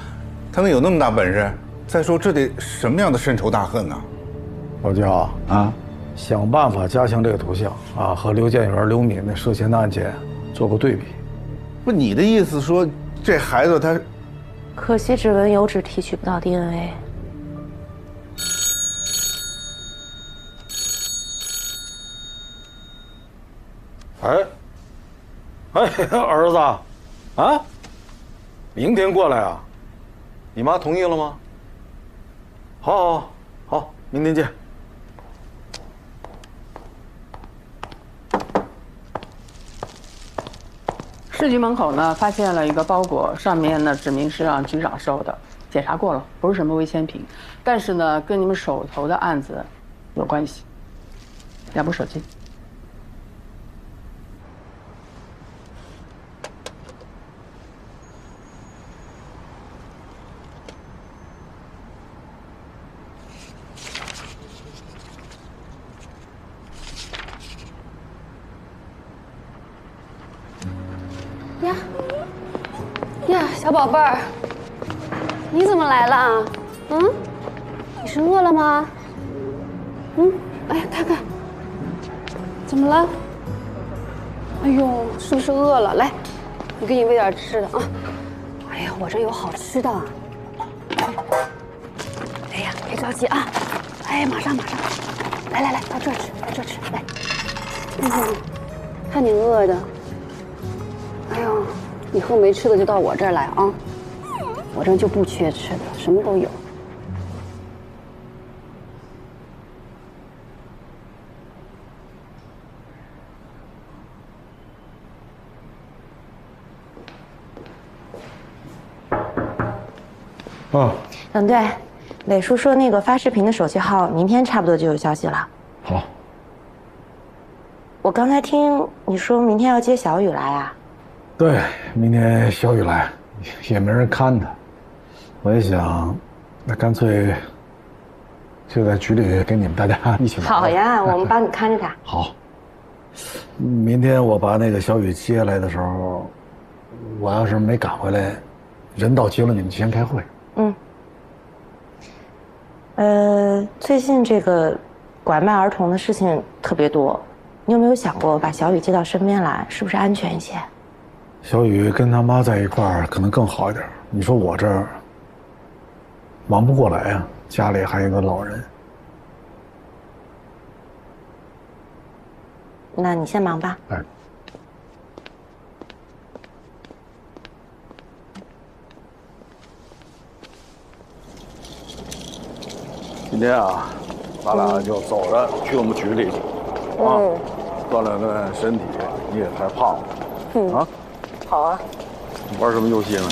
他能有那么大本事？再说这得什么样的深仇大恨啊？老焦啊，想办法加强这个图像啊，和刘建元、刘敏那涉嫌的案件做个对比。不，你的意思说这孩子他……可惜指纹油脂提取不到 DNA。儿子，啊，明天过来啊？你妈同意了吗？好，明天见。市局门口呢，发现了一个包裹，上面呢指明是让局长收的，检查过了，不是什么危险品，但是呢，跟你们手头的案子有关系。要部手机。呀，小宝贝儿，你怎么来了？嗯，你是饿了吗？哎呀，看看，怎么了？哎呦，是不是饿了？来，我给你喂点吃的啊。哎呀，我这有好吃的。哎呀，别着急啊。哎，马上。来，到这儿吃，来。看你饿的。以后没吃的就到我这儿来啊，我这就不缺吃的，什么都有。对，磊叔说那个发视频的手机号，明天差不多就有消息了。好。我刚才听你说明天要接小雨来啊？对，明天小雨来，也没人看他，我也想，那干脆就在局里跟你们大家一起玩。好呀，我们帮你看着他。好。明天我把那个小雨接来的时候，我要是没赶回来，人到齐了，你们先开会。最近这个拐卖儿童的事情特别多，你有没有想过把小雨接到身边来，是不是安全一些？小雨跟他妈在一块儿可能更好一点。你说我这儿忙不过来呀，家里还有个老人。那你先忙吧。哎。今天啊，咱俩就走着去我们局里去，锻炼锻炼身体。你也太胖了，啊？好啊。你玩什么游戏呢？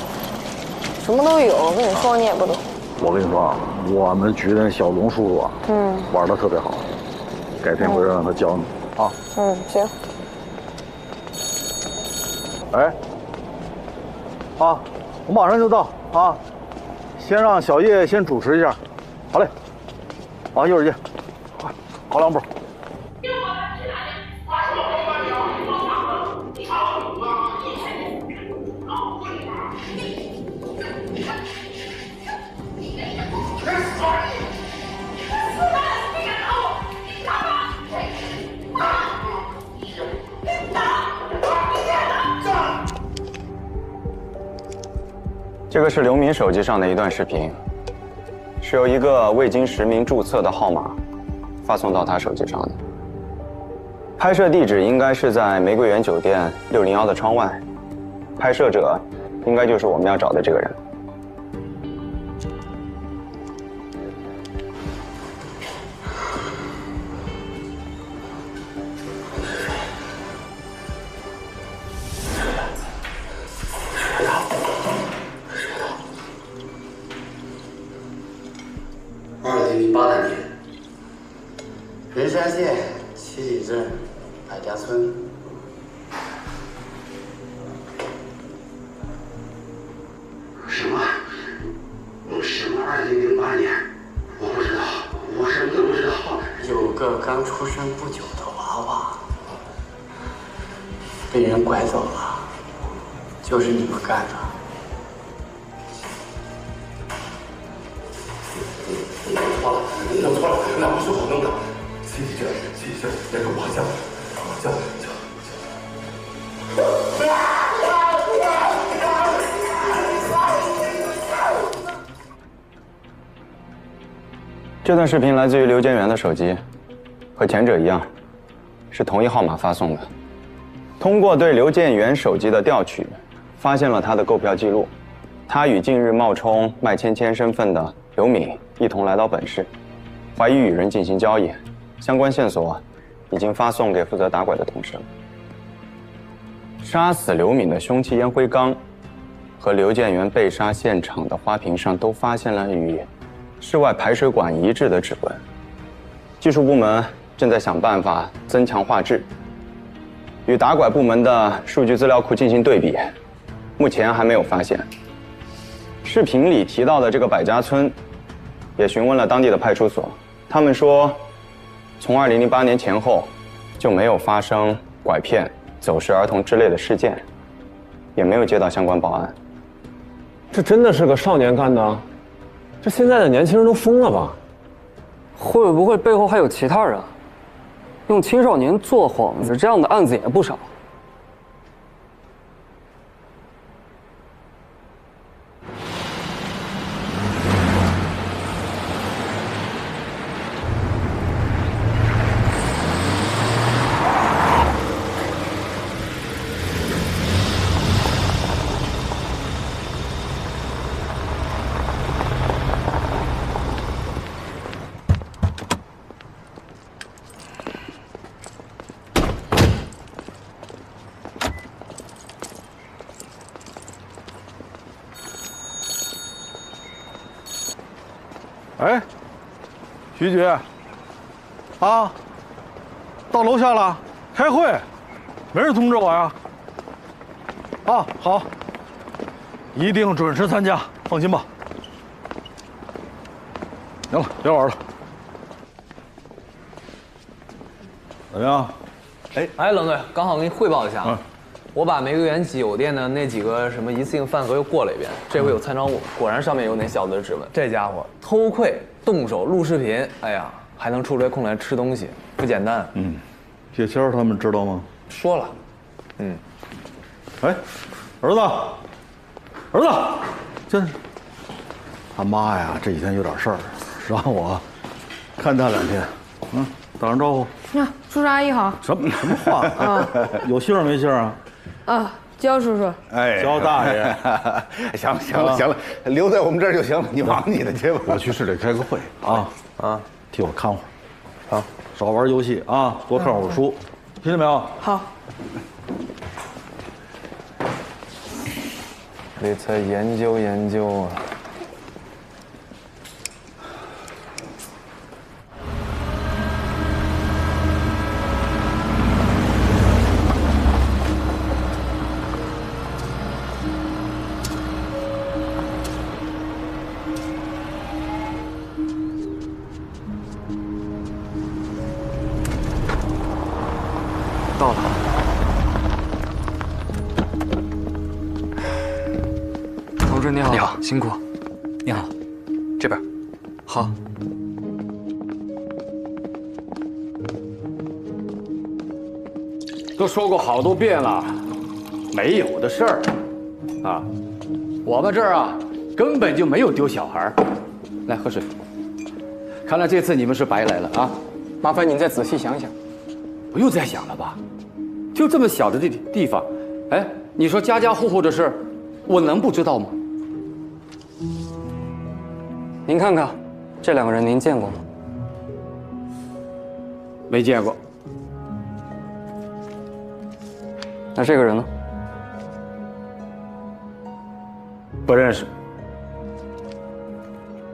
什么都有，我跟你说你也不懂。我跟你说啊，我们局的小龙叔叔啊，玩的特别好，改天会让他教你啊。行。哎，啊，我马上就到啊，先让小叶先主持一下，好嘞。啊，一会儿见，快，跑两步。这个是刘敏手机上的一段视频，是由一个未经实名注册的号码发送到他手机上的。拍摄地址应该是在玫瑰园酒店601的窗外，拍摄者应该就是我们要找的这个人。2008年，仁山县七里镇百家村。什么？2008年？我不知道，我什么都不知道。有个刚出生不久的娃娃被人拐走了，就是你们干的。我错了，那不是我弄的。谢谢，那个我叫。这段视频来自于刘建元的手机，和前者一样，是同一号码发送的。通过对刘建元手机的调取，发现了他的购票记录。他与近日冒充麦芊芊身份的刘敏一同来到本市，怀疑与人进行交易，相关线索已经发送给负责打拐的同事了。杀死刘敏的凶器烟灰缸和刘建元被杀现场的花瓶上都发现了与室外排水管一致的指纹。技术部门正在想办法增强画质，与打拐部门的数据资料库进行对比，目前还没有发现。视频里提到的这个百家村，也询问了当地的派出所，他们说，从2008年前后就没有发生拐骗、走失儿童之类的事件，也没有接到相关报案。这真的是个少年干的？这现在的年轻人都疯了吧？会不会背后还有其他人？用青少年做幌子，这样的案子也不少。喂，徐局，啊，到楼下了，开会，没人通知我呀。啊，好，一定准时参加，放心吧。行了，别玩了。怎么样？哎，冷队，刚好给你汇报一下啊。我把玫瑰园酒店的那几个什么一次性饭盒又过了一遍，这回有参照物，果然上面有那小子的指纹。这家伙偷窥、动手、录视频，哎呀，还能出来空来吃东西，不简单。叶谦他们知道吗？说了。哎，儿子，这他妈呀，这几天有点事儿，让我看他2天。打声招呼。那叔叔阿姨好。什么话啊？有姓没姓啊？啊，焦叔叔。哎，焦大爷。行了，留在我们这儿就行了，你忙你的去吧。我去市里开个会啊，替我看会儿。少玩游戏啊，多看会儿书，听见没有？好。得再研究研究啊。到了。同志你好，你好，辛苦。你好，这边。好。都说过好多遍了，没有的事儿，啊，我们这儿啊根本就没有丢小孩。来喝水。看来这次你们是白来了啊！麻烦您再仔细想想。不用再想了吧？就这么小的地方，哎，你说家家户户的事，我能不知道吗？您看看，这2个人您见过吗？没见过。那这个人呢？不认识。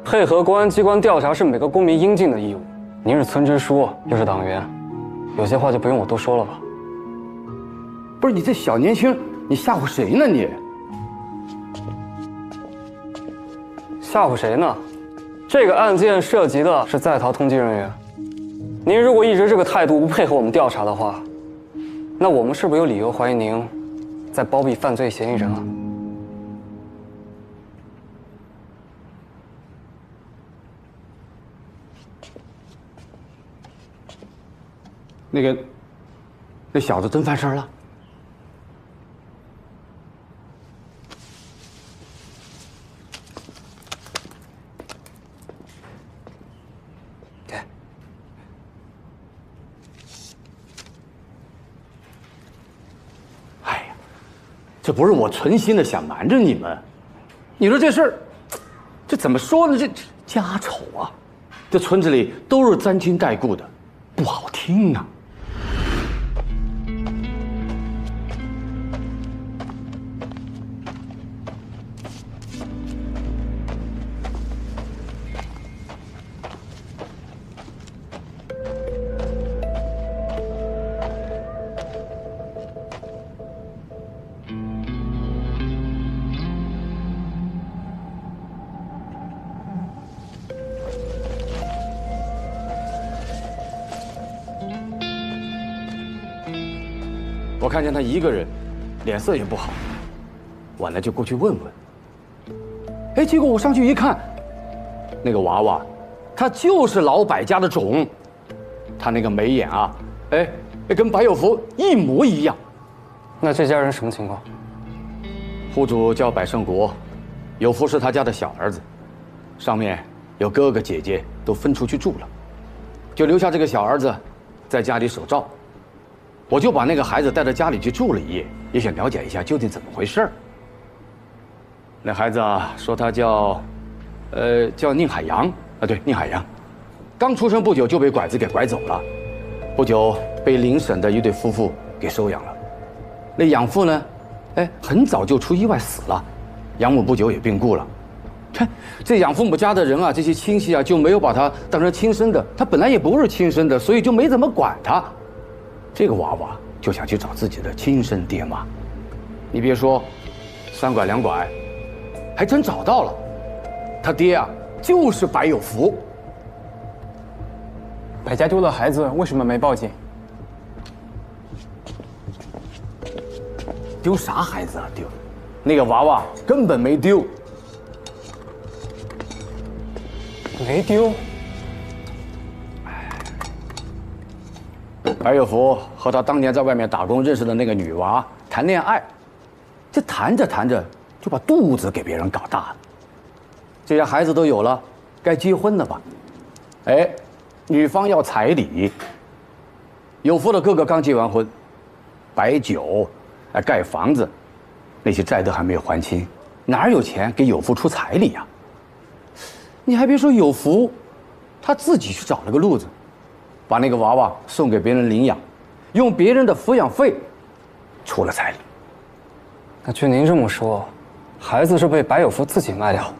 配合公安机关调查是每个公民应尽的义务。您是村支书，又是党员，有些话就不用我多说了吧？不是你这小年轻，你吓唬谁呢你？吓唬谁呢？这个案件涉及的是在逃通缉人员。您如果一直这个态度不配合我们调查的话，那我们是不是有理由怀疑您在包庇犯罪嫌疑人啊？那小子真犯事了？给。哎呀，这不是我存心的想瞒着你们，你说这事儿，这怎么说呢？这家丑啊，这村子里都是沾亲带故的，不好听啊。我看见他一个人，脸色也不好，晚了就过去问问。哎，结果我上去一看，那个娃娃，他就是老百家的种，他那个眉眼啊，哎，跟白有福一模一样。那这家人什么情况？户主叫百胜国，有福是他家的小儿子，上面有哥哥姐姐都分出去住了，就留下这个小儿子在家里守照。我就把那个孩子带到家里去住了一夜，也想了解一下究竟怎么回事。那孩子啊，说他叫宁海洋啊，对，宁海洋，刚出生不久就被拐子给拐走了，不久被邻省的一对夫妇给收养了。那养父呢，哎，很早就出意外死了，养母不久也病故了。看这养父母家的人啊，这些亲戚啊，就没有把他当成亲生的，他本来也不是亲生的，所以就没怎么管他。这个娃娃就想去找自己的亲生爹妈。你别说，3拐2拐，还真找到了。他爹啊，就是白有福。百家丢了孩子，为什么没报警？丢啥孩子啊？丢，那个娃娃根本没丢。没丢。白有福和他当年在外面打工认识的那个女娃谈恋爱，这谈着谈着就把肚子给别人搞大了。这些孩子都有了，该结婚了吧？哎，女方要彩礼。有福的哥哥刚结完婚，摆酒，盖房子，那些债都还没有还清，哪有钱给有福出彩礼呀？你还别说，有福，他自己去找了个路子，把那个娃娃送给别人领养，用别人的抚养费出了彩礼。那据您这么说，孩子是被白有福自己卖掉？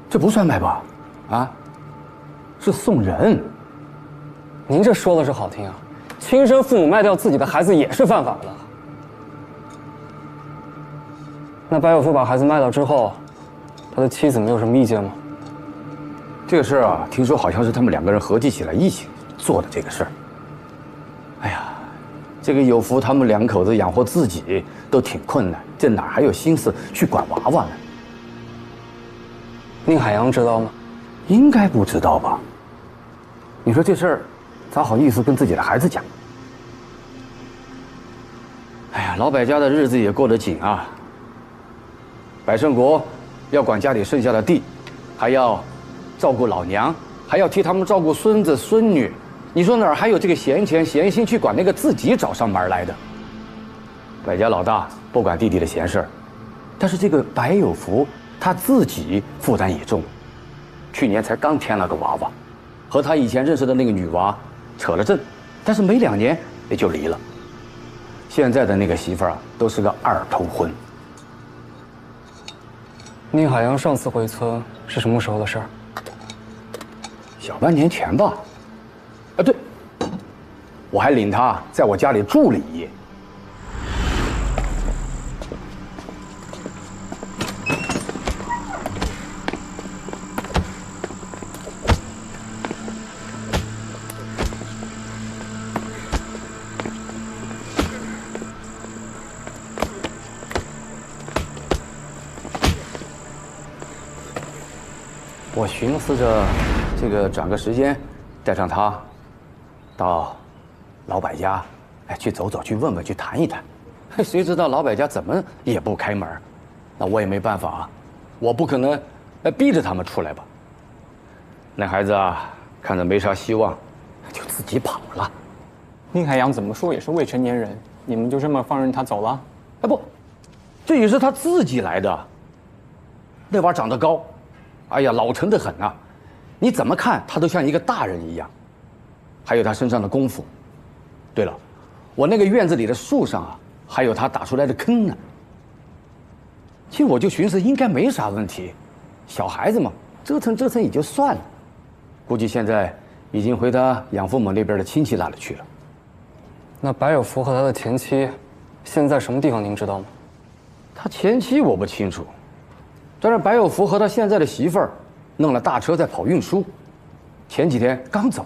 这不算卖吧？啊，是送人。您这说的是好听啊，亲生父母卖掉自己的孩子也是犯法的。那白有福把孩子卖掉之后，他的妻子没有什么意见吗？这个事儿啊，听说好像是他们2个人合计起来一起做的这个事儿。哎呀，这个有福他们2口子养活自己都挺困难，这哪还有心思去管娃娃呢？宁海洋知道吗？应该不知道吧？你说这事儿，咋好意思跟自己的孩子讲？哎呀，老百家的日子也过得紧啊。百胜国要管家里剩下的地，还要照顾老娘，还要替他们照顾孙子孙女，你说哪儿还有这个闲钱闲心去管那个自己找上门来的？百家老大不管弟弟的闲事儿，但是这个白有福他自己负担也重，去年才刚添了个娃娃，和他以前认识的那个女娃扯了证，但是没2年也就离了。现在的那个媳妇儿啊，都是个2头婚。宁海洋上次回村是什么时候的事儿？小半年前吧。啊，对，我还领他在我家里住了1夜。我寻思着，这个转个时间，带上他，到老百家，去走走，去问问，去谈一谈。谁知道老百家怎么也不开门，那我也没办法啊，我不可能，逼着他们出来吧。那孩子啊，看着没啥希望，就自己跑了。宁海洋怎么说也是未成年人，你们就这么放任他走了？不，这也是他自己来的。那娃长得高。哎呀，老成得很啊！你怎么看他都像一个大人一样，还有他身上的功夫。对了，我那个院子里的树上啊，还有他打出来的坑呢。其实我就寻思应该没啥问题，小孩子嘛，折腾折腾也就算了。估计现在已经回他养父母那边的亲戚那里去了。那白有福和他的前妻现在什么地方您知道吗？他前妻我不清楚。但是白有福和他现在的媳妇儿弄了大车在跑运输，前几天刚走。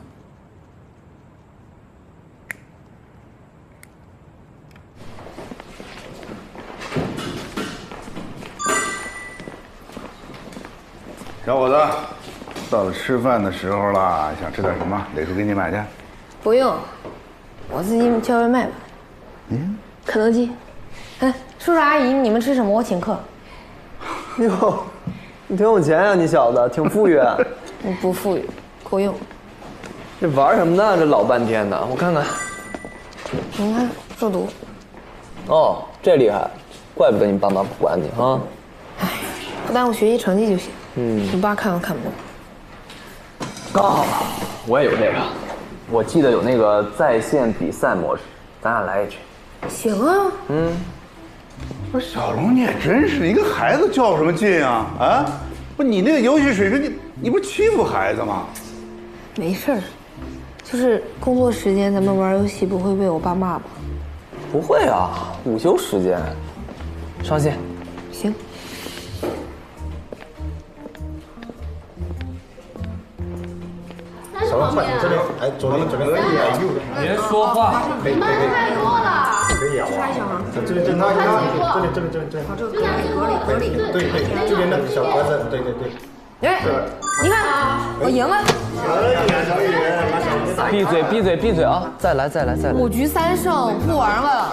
小伙子，到了吃饭的时候了，想吃点什么？磊叔给你买去。不用，我自己叫外卖吧。肯德基。哎，叔叔阿姨，你们吃什么？我请客。哟，你挺有钱啊，你小子挺富裕啊。不富裕，够用。这玩什么呢？这老半天的，我看看。你看，肉毒。哦，这厉害，怪不得你爸妈不管你啊。哎，不耽误学习成绩就行。你爸看都看不懂。哦，我也有这个，我记得有那个在线比赛模式，咱俩来一局。行啊。不是小龙，你也真是一个孩子较什么劲啊？啊，不不，你那个游戏水平，你不欺负孩子吗？没事儿，就是工作时间咱们玩游戏不会被我爸骂吧？不会啊，午休时间。上线。行。小王快，这边，哎，左边这边可以啊，右边。别说话。可以可以可以。太多了。可以啊。刷一下哈。这边他，这边。好，这个隔离。对，这边的小格子，对。哎，你看，我赢了。闭嘴啊！再来。5局3胜，不玩了。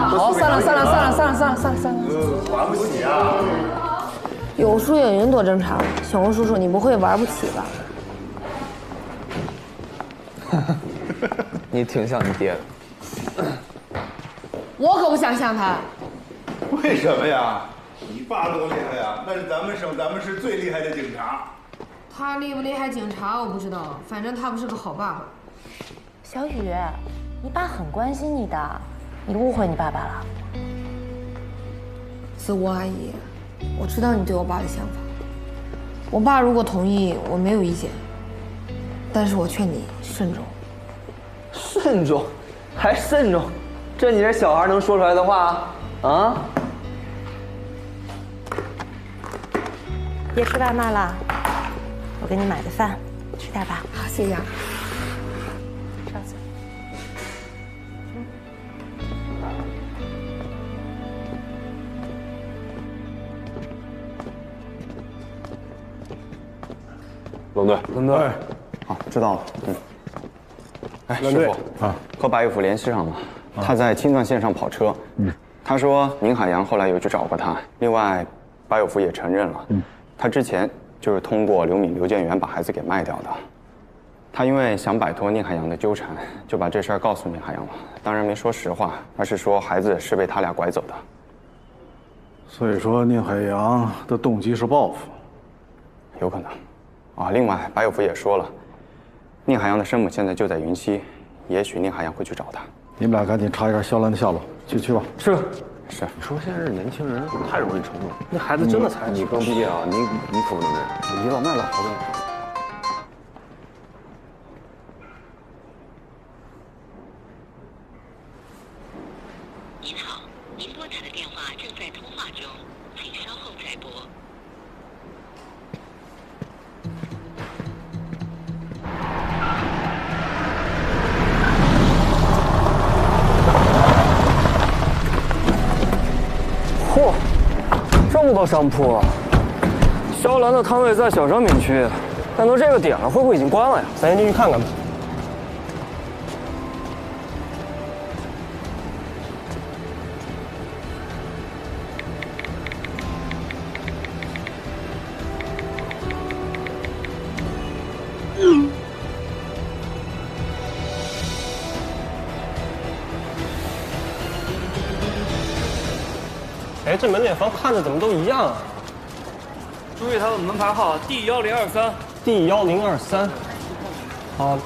好，散了。玩不起啊。有输有赢多正常。小红叔叔，你不会玩不起吧？你挺像你爹的。我可不想像他。为什么呀？你爸多厉害呀！那是咱们省咱们市最厉害的警察。他厉不厉害警察我不知道，反正他不是个好爸爸。小雨，你爸很关心你的，你误会你爸爸了。子午阿姨，我知道你对我爸的想法。我爸如果同意，我没有意见。但是我劝你慎重。慎重，还慎重？这你这小孩能说出来的话啊？别吃外卖了，我给你买的饭，吃点吧。好，谢谢啊。上次。龙队，好，知道了。哎，师傅啊，和白玉甫联系上了，他在青藏线上跑车。他说宁海洋后来有去找过他。另外，白有福也承认了，他之前就是通过刘敏、刘建元把孩子给卖掉的。他因为想摆脱宁海洋的纠缠，就把这事儿告诉宁海洋了。当然没说实话，而是说孩子是被他俩拐走的。所以说，宁海洋的动机是报复，有可能。啊，另外白有福也说了，宁海洋的生母现在就在云溪，也许宁海洋会去找他。你们俩赶紧查一下肖兰的下落，去吧。是。你说现在这年轻人太容易冲动，那孩子真的才你刚毕业啊，你可不能这样，你老卖老婆子。您好，您拨打的电话正在通话中，请稍后再拨。嚯，这么多商铺啊！肖兰的摊位在小商品区，但都这个点了，会不会已经关了呀？咱先进去看看吧。哎，这门脸房看着怎么都一样啊？注意他的门牌号 D1023。D1023。好。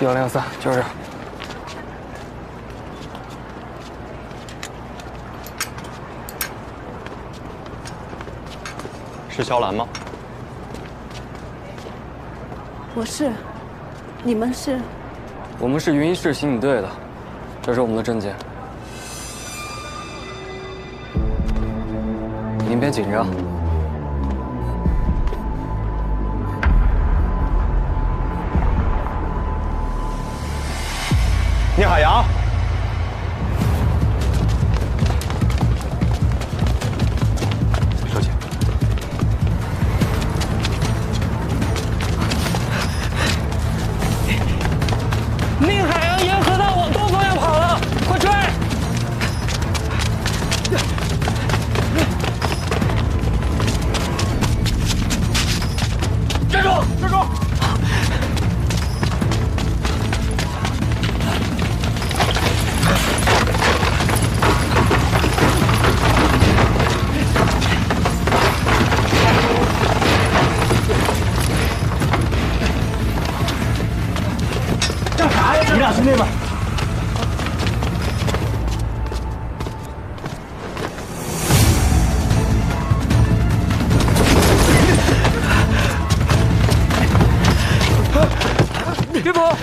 D1023就是这。是肖兰吗？我是，你们是？我们是云一市刑警队的，这是我们的证件。您别紧张。宁海洋。收起。宁海洋沿河道往东方向跑了，快追！站住！站住！俩去那边。别跑！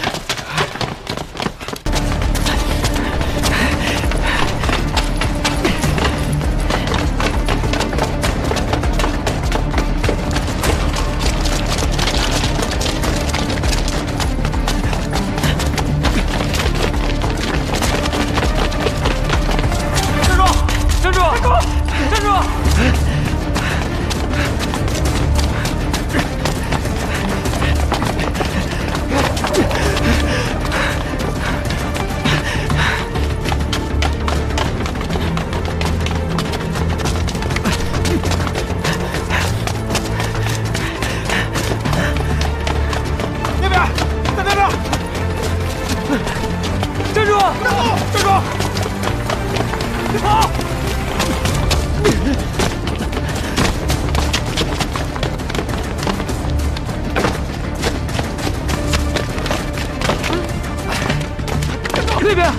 那边，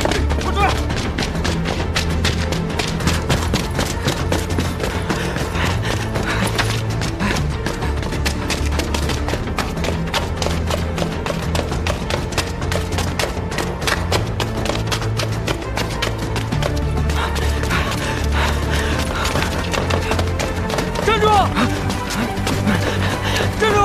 快追！站住！站住！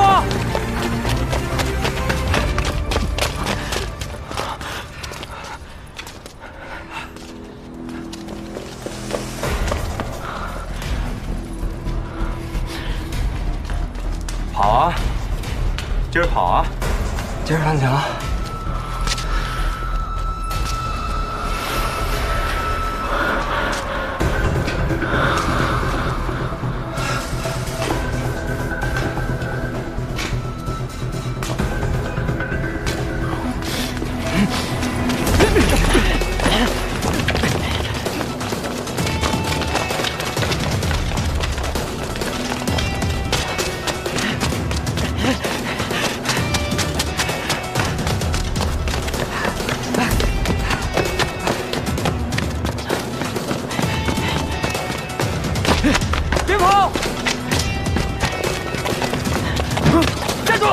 跑啊！接着跑啊！接着上墙。别跑！站住！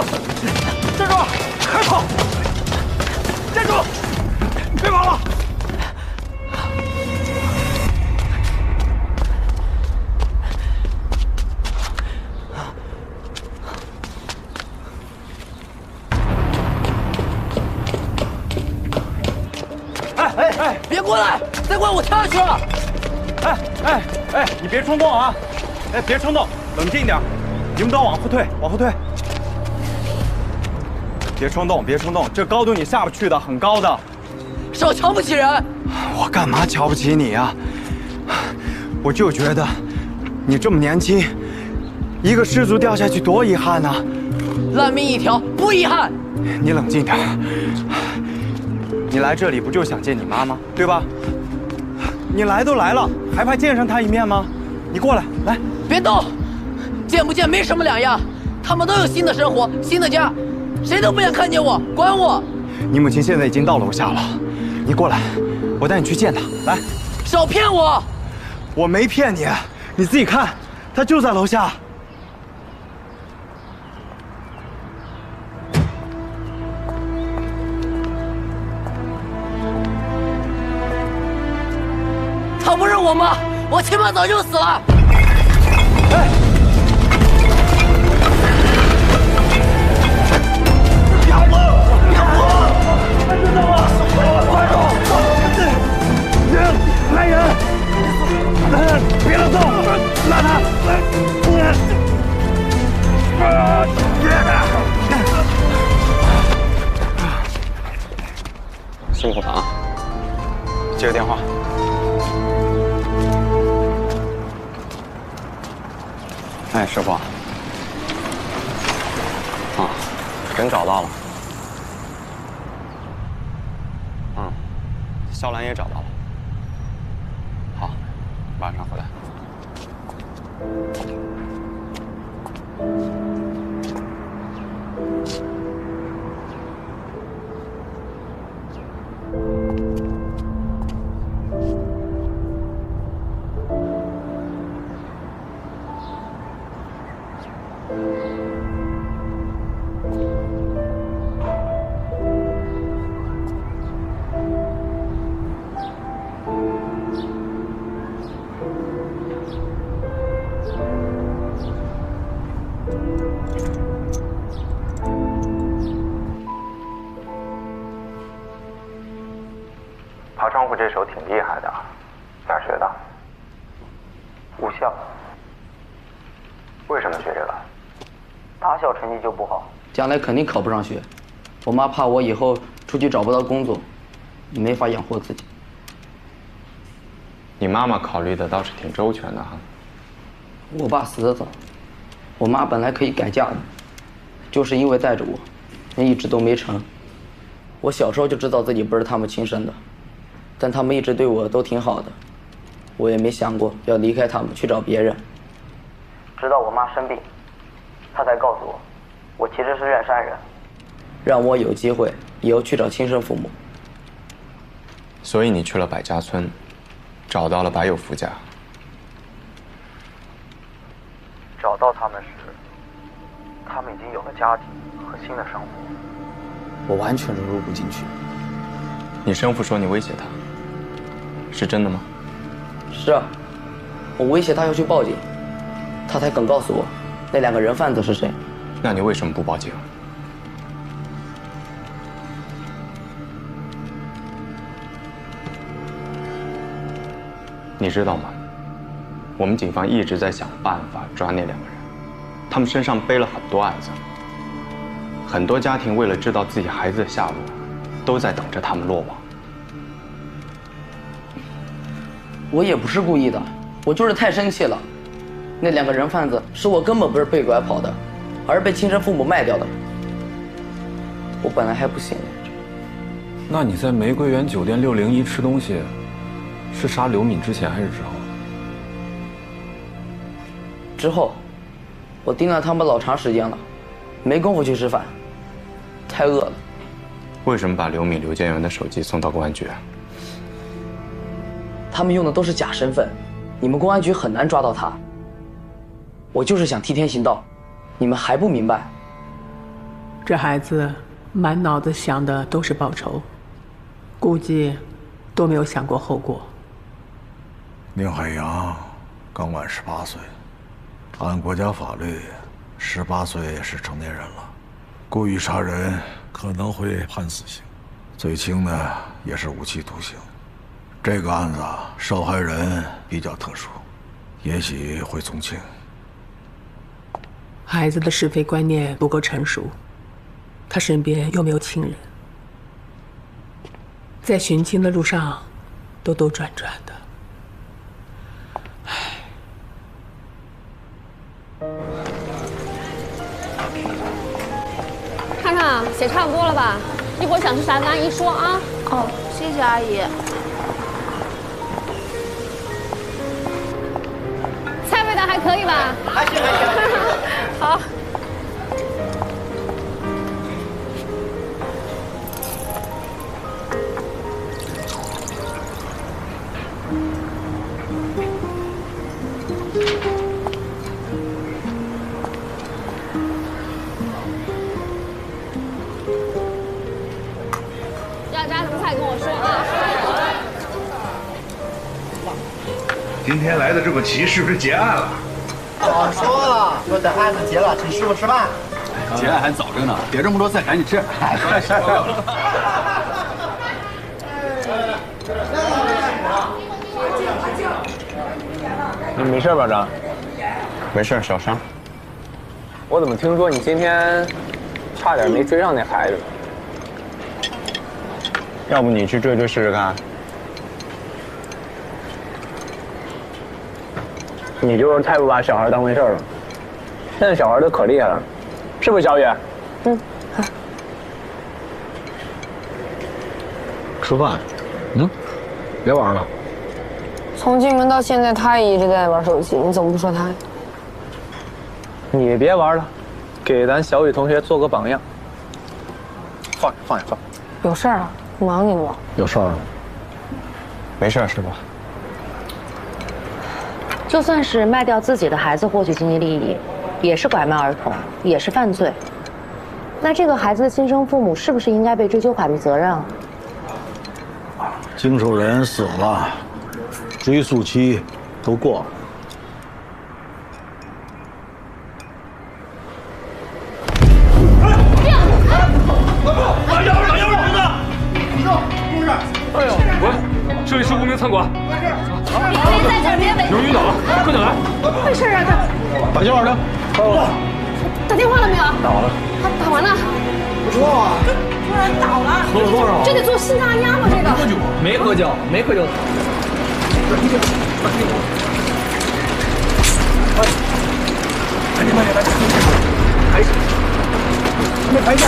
站住！还跑！站住！别跑了！哎，别过来！再过来我跳下去了！哎，你别冲动啊！哎，别冲动，冷静点，你们都往后退，往后退。别冲动，别冲动，这高度你下不去的，很高的。少瞧不起人！我干嘛瞧不起你呀？我就觉得你这么年轻，一个失足掉下去多遗憾呐！烂命一条，不遗憾。你冷静点。你来这里不就想见你妈吗？对吧？你来都来了，还怕见上她一面吗？你过来，来，别动，见不见没什么两样。他们都有新的生活，新的家，谁都不想看见我，管我。你母亲现在已经到楼下了，你过来，我带你去见她。来，少骗我！我没骗你，你自己看，她就在楼下。她不是我妈，我亲妈早就死了。哎，养我，养我！快知道吗？快走！来人！别让动，拉他！辛苦了啊！接个电话。哎，师傅。啊，人找到了。肖兰也找到了。好，晚上回来。窗户这手挺厉害的，哪儿学的？武校。为什么学这个？打小成绩就不好，将来肯定考不上学。我妈怕我以后出去找不到工作，没法养活自己。你妈妈考虑的倒是挺周全的哈。我爸死得早，我妈本来可以改嫁的，就是因为带着我，一直都没成。我小时候就知道自己不是他们亲生的，但他们一直对我都挺好的，我也没想过要离开他们去找别人。直到我妈生病，她才告诉我，我其实是认山人，让我有机会以后去找亲生父母。所以你去了百家村，找到了白有福家。找到他们时，他们已经有了家庭和新的生活，我完全融入不进去。你生父说你威胁他，是真的吗？是啊，我威胁他要去报警，他才肯告诉我那2个人贩子是谁。那你为什么不报警？你知道吗？我们警方一直在想办法抓那2个人，他们身上背了很多案子，很多家庭为了知道自己孩子的下落，都在等着他们落网。我也不是故意的，我就是太生气了。那2个人贩子是我根本不是被拐跑的，而是被亲生父母卖掉的。我本来还不信。那你在玫瑰园酒店601吃东西，是杀刘敏之前还是之后？之后，我盯了他们老长时间了，没工夫去吃饭，太饿了。为什么把刘敏、刘建元的手机送到公安局？他们用的都是假身份，你们公安局很难抓到他。我就是想替天行道，你们还不明白？这孩子满脑子想的都是报仇，估计都没有想过后果。宁海洋刚满18岁，按国家法律，18岁是成年人了。故意杀人可能会判死刑，最轻的也是无期徒刑。这个案子受害人比较特殊，也许会从轻。孩子的是非观念不够成熟，他身边又没有亲人，在寻亲的路上兜兜转转的。看看写差不多了吧？一会儿想吃啥跟阿姨说啊。哦，谢谢阿姨。菜味道还可以吧？还行还行。好。要加什么菜跟我说啊？今天来的这么齐，是不是结案了？我说了，说等案子结了，请师傅吃饭。结案还早着呢，点这么多菜，赶紧吃。你没事吧，张？没事，小伤。我怎么听说你今天差点没追上那孩子？要不你去追追试试看？你就是太不把小孩当回事了。现在小孩都可厉害了，是不是小雨？嗯。吃饭。别玩了。从进门到现在，他也一直在玩手机，你怎么不说他？你别玩了，给咱小雨同学做个榜样。放下。有事儿啊？忙你的吧。有事儿。没事是吧？就算是卖掉自己的孩子获取经济利益，也是拐卖儿童，也是犯罪。那这个孩子的亲生父母是不是应该被追究法律责任啊？经手人死了，追诉期都过了。老幺儿子！哎呦，不是！哎呦，喂！打电话了没有？打完了。打完了。不知道啊。突然倒了。喝了多少？这得做心脏按压吗？这个。喝酒？没喝酒，没喝酒。慢点，抬一下，抬一下。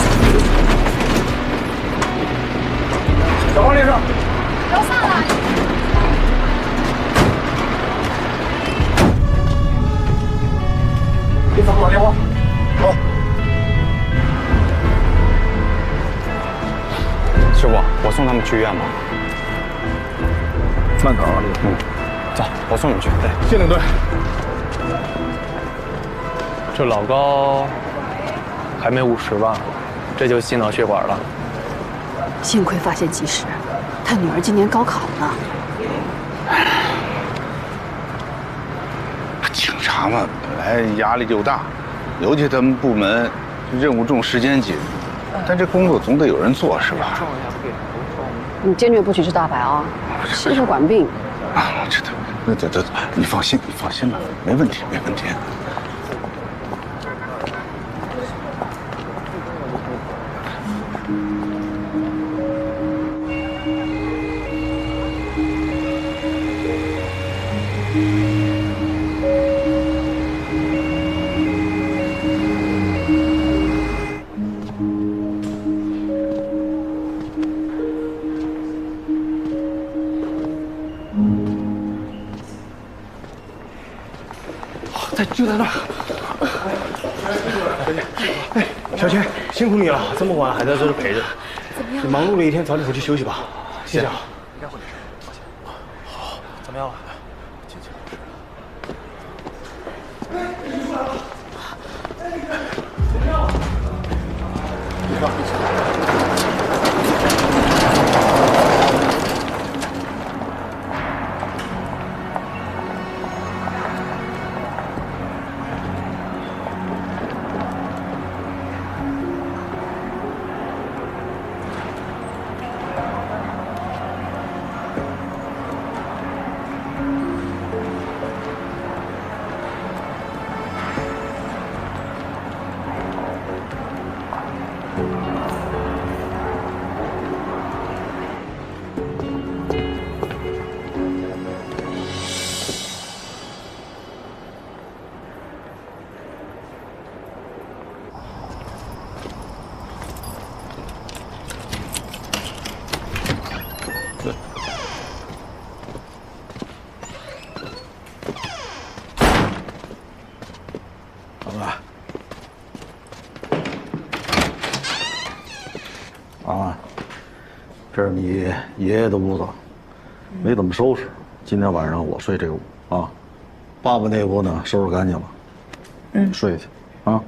小黄连上。楼上了。给嫂子打电话。好。师傅，我送他们去医院吧。慢点啊，李。走，我送你们去。哎，谢领队。这老高还没50吧？这就心脑血管了。幸亏发现及时，他女儿今年高考呢。警察嘛，本来压力就大，尤其他们部门任务重、时间紧，但这工作总得有人做，是吧？你坚决不许吃大白啊！心血管病。啊，我知道。那你放心吧，没问题。就在那儿。哎，小千，辛苦你了，这么晚还在这儿陪着。怎么样？你忙碌了一天，早点回去休息吧。谢谢啊。应该会没事，放心。好，怎么样了？进去。这是你爷爷的屋子，没怎么收拾。今天晚上我睡这屋啊，爸爸那屋呢收拾干净了。睡去啊，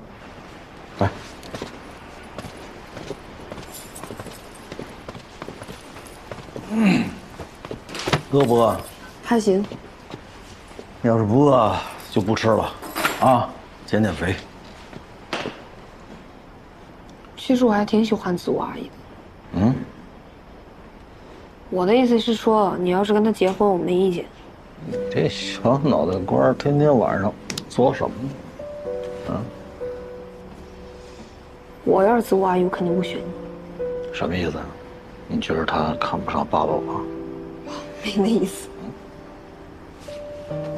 来。饿不饿？还行。要是不饿就不吃了，啊，减减肥。其实我还挺喜欢子午阿姨的。嗯。我的意思是说，你要是跟他结婚，我没意见。你这小脑袋瓜，天天晚上做什么呢？啊？我要是子午阿姨，我肯定不选你。什么意思啊？你觉得他看不上爸爸我？没那意思。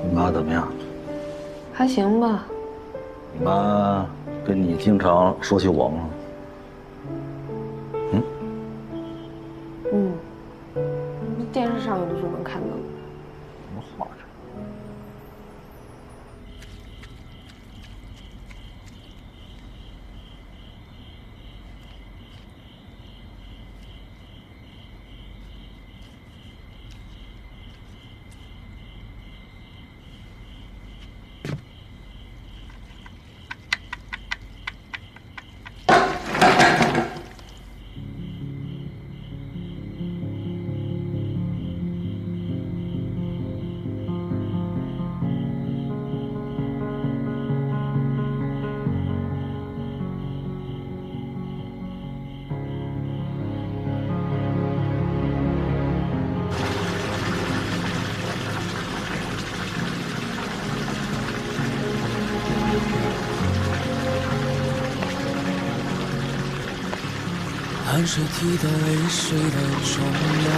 你妈怎么样？还行吧。你妈跟你经常说起我吗？嗯，电视上有的时候能看到。什么话这？汗水提的泪水的重量，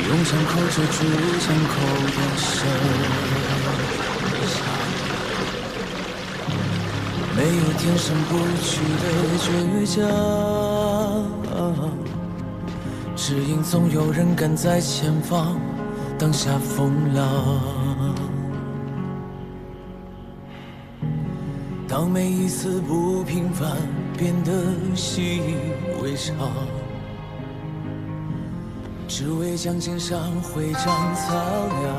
用枪口遮住枪口的声响，没有天生不屈的倔强，只因总有人赶在前方挡下风浪。当每一次不平凡变得习以为常，只为将肩上徽章擦亮，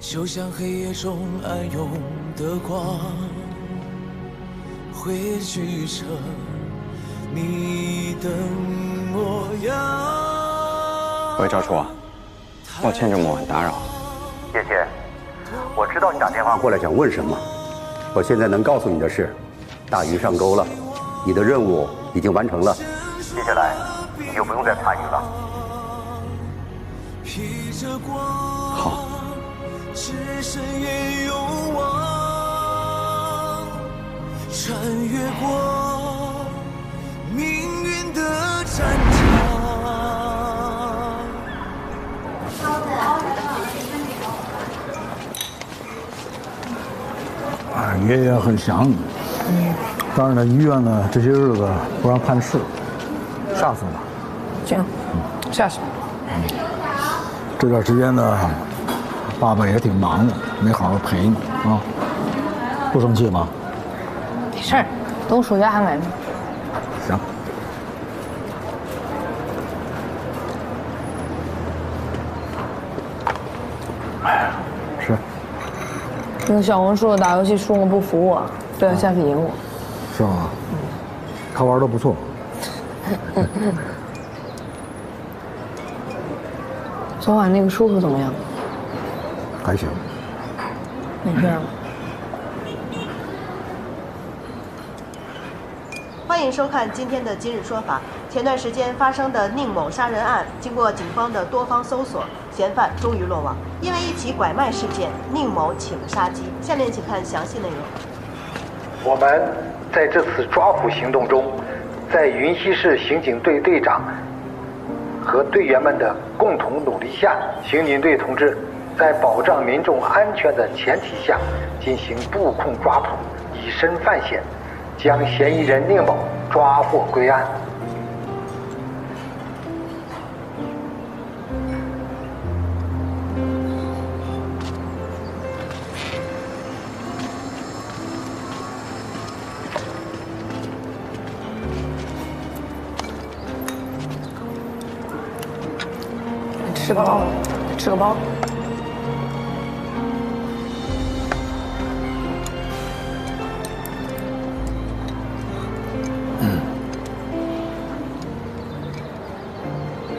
就像黑夜中暗涌的光，汇聚成你的模样。喂，赵处啊，抱歉这么晚打扰。叶姐，我知道你打电话过来想问什么。我现在能告诉你的是，大鱼上钩了，你的任务已经完成了，接下来你就不用再参与了。好。只身也勇往，穿越过命运的战场。爷爷很想你，但是呢，医院呢这些日子不让探视，下次吧。行，下次。这段时间呢，爸爸也挺忙的，没好好陪你啊。不生气吗？没事儿，等暑假还来呢。行。是。那个小红书打游戏输了不服我，非要下去赢我。是吗？他玩的不错。昨晚那个叔叔怎么样？还行。没事了。欢迎收看今天的《今日说法》。前段时间发生的宁某杀人案，经过警方的多方搜索，嫌犯终于落网。因为一起拐卖事件，宁某请杀机。下面请看详细内容。我们在这次抓捕行动中，在云溪市刑警队队长和队员们的共同努力下，刑警队同志在保障民众安全的前提下，进行布控抓捕，以身犯险，将嫌疑人宁某抓获归案。吃个包，吃个包。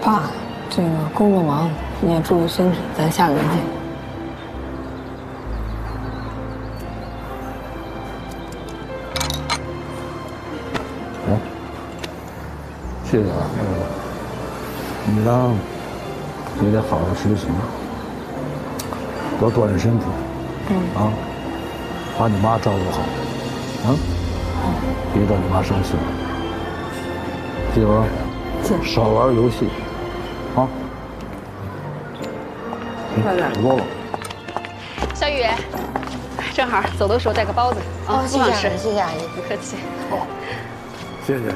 爸，这个工作忙，你也注意身体，咱下个月见。谢谢啊，你呢？也得好好学习，多锻炼身体，啊，把你妈照顾好，啊，别让你妈生气了，记住，少玩游戏，啊。差不多了。小雨，正好走的时候带个包子啊，谢谢谢谢阿姨，不客气。好，谢谢。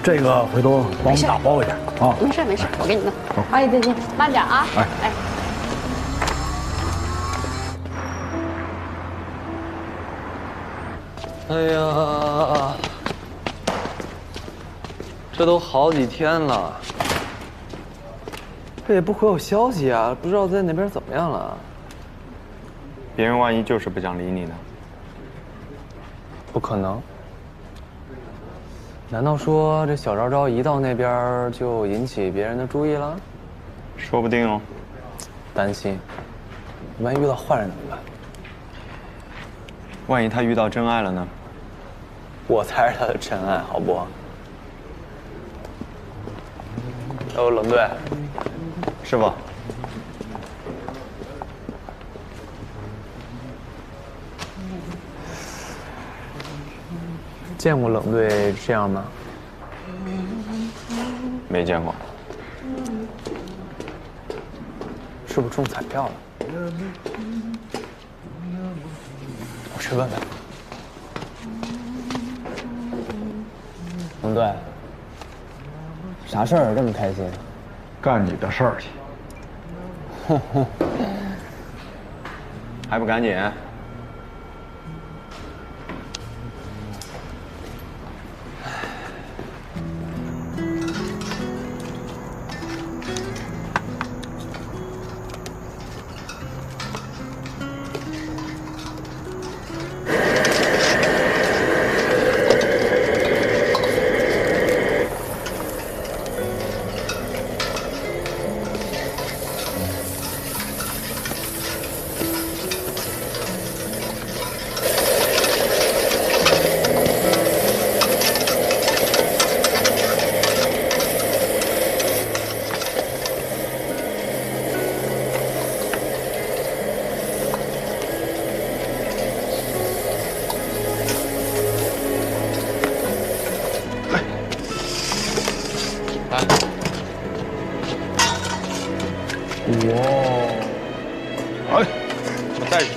这个回头帮我们打包一点啊。没事没事，我给你弄。阿姨再见，慢点啊。哎。哎呀，这都好几天了，这也不回我消息啊，不知道在那边怎么样了。别人万一就是不想理你呢？不可能。难道说这小昭昭一到那边就引起别人的注意了？说不定哦。担心，万一遇到坏人怎么办？万一他遇到真爱了呢？我才是他的真爱，好不？冷队，师傅。见过冷队这样吗？没见过。是不是中彩票了？我去问问。冷队，啥事儿这么开心？干你的事儿去。哼哼，还不赶紧？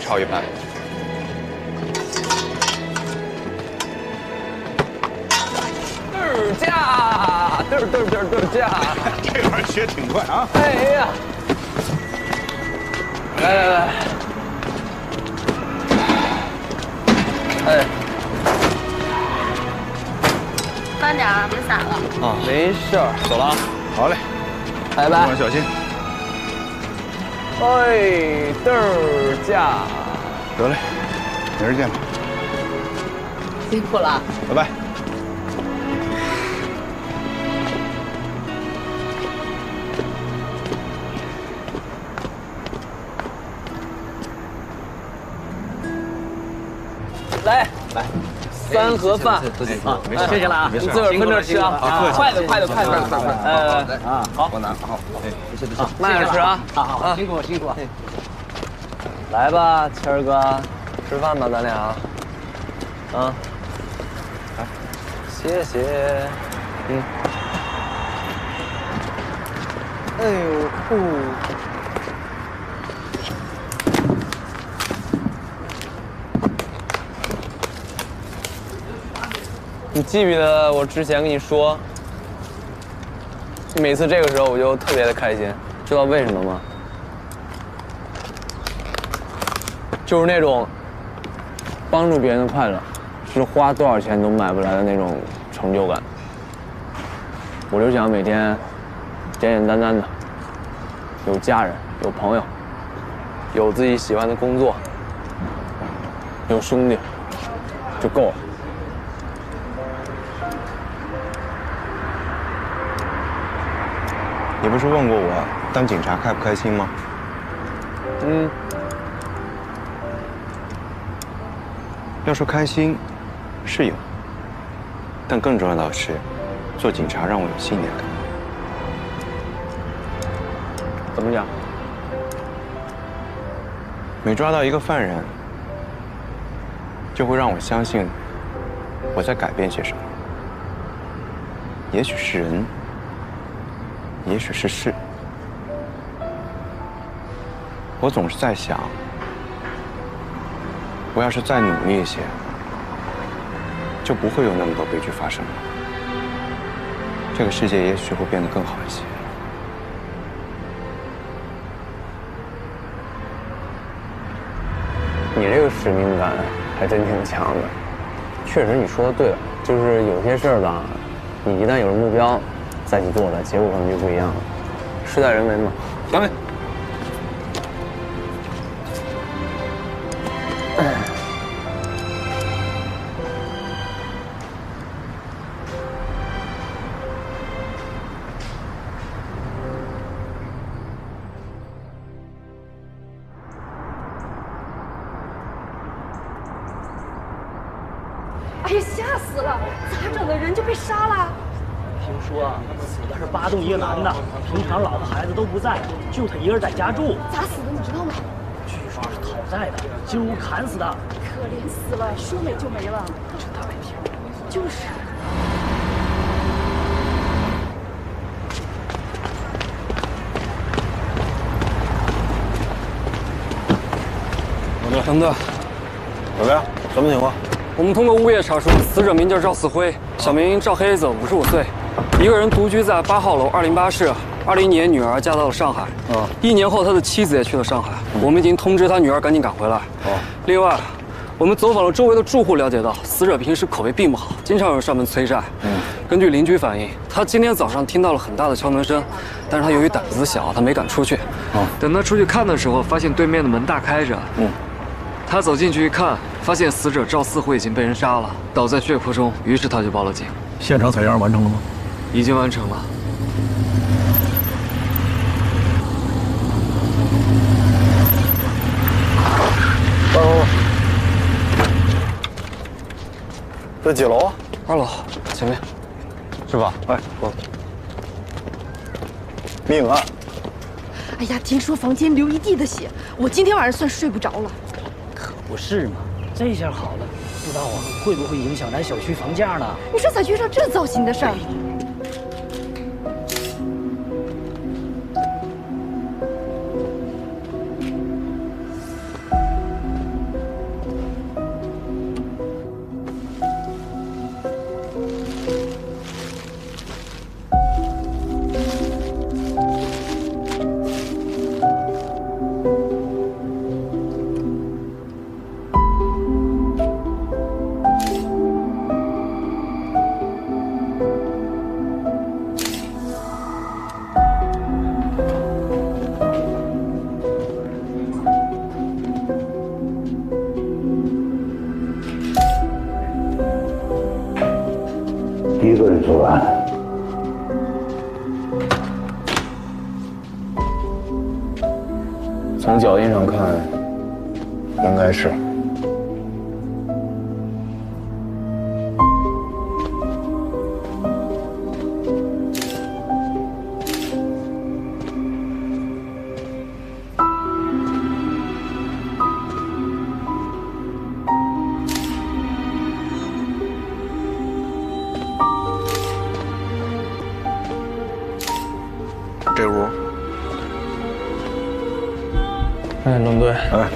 炒一盘。嘚价，嘚价，这玩意儿学挺快啊！哎呀，来，哎，慢点啊，别洒了。啊，没事儿，走了啊。好嘞，拜拜，小心。哎，嘚价。得嘞，明儿见吧。辛苦了，拜拜。来，3盒饭啊，谢谢了啊，你自个儿分着吃啊，快点，好，我拿好，慢点吃啊，好，辛苦。来吧，谦儿哥，吃饭吧，咱俩。啊，谢谢。哎呦，你记不记得我之前跟你说，每次这个时候我就特别的开心，知道为什么吗？就是那种帮助别人的快乐，是花多少钱都买不来的那种成就感。我就想每天简简单单的，有家人，有朋友，有自己喜欢的工作，有兄弟，就够了。你不是问过我当警察开不开心吗？要说开心，是有，但更重要的是，做警察让我有信念感。怎么讲？每抓到一个犯人，就会让我相信我在改变些什么。也许是人，也许是事。我总是在想，我要是再努力一些，就不会有那么多悲剧发生了。这个世界也许会变得更好一些。你这个使命感还真挺强的。确实，你说的对了，就是有些事儿吧，你一旦有了目标，再去做了，结果可能就不一样了。事在人为嘛。当然。哎呀，吓死了！咋整的？人就被杀了？听说死的是8栋一个男的，平常老婆孩子都不在，就他一个人在家住。咋死的？你知道吗？据说是讨债的，进屋砍死的。可怜死了，说没就没了。这大白天，就是。等等，怎么样？什么情况？我们通过物业查出，死者名叫赵四辉，小名赵黑子，55岁，一个人独居在8号楼208室。20年女儿嫁到了上海，1年后他的妻子也去了上海。我们已经通知他女儿赶紧赶回来。另外，我们走访了周围的住户，了解到死者平时口碑并不好，经常有人上门催债。根据邻居反映，他今天早上听到了很大的敲门声，但是他由于胆子小，他没敢出去。等他出去看的时候，发现对面的门大开着。他走进去一看，发现死者赵四辉已经被人杀了，倒在血泊中，于是他就报了警。现场采样完成了吗？已经完成了。这几楼啊？2楼，前面。师傅，哎，我。命案。哎呀，听说房间流一地的血，我今天晚上算睡不着了。可不是嘛，这下好了，不知道会不会影响咱小区房价呢？你说咋遇上这糟心的事儿？一个人作案。从脚印上看，应该是。这屋。哎，龙队。哎。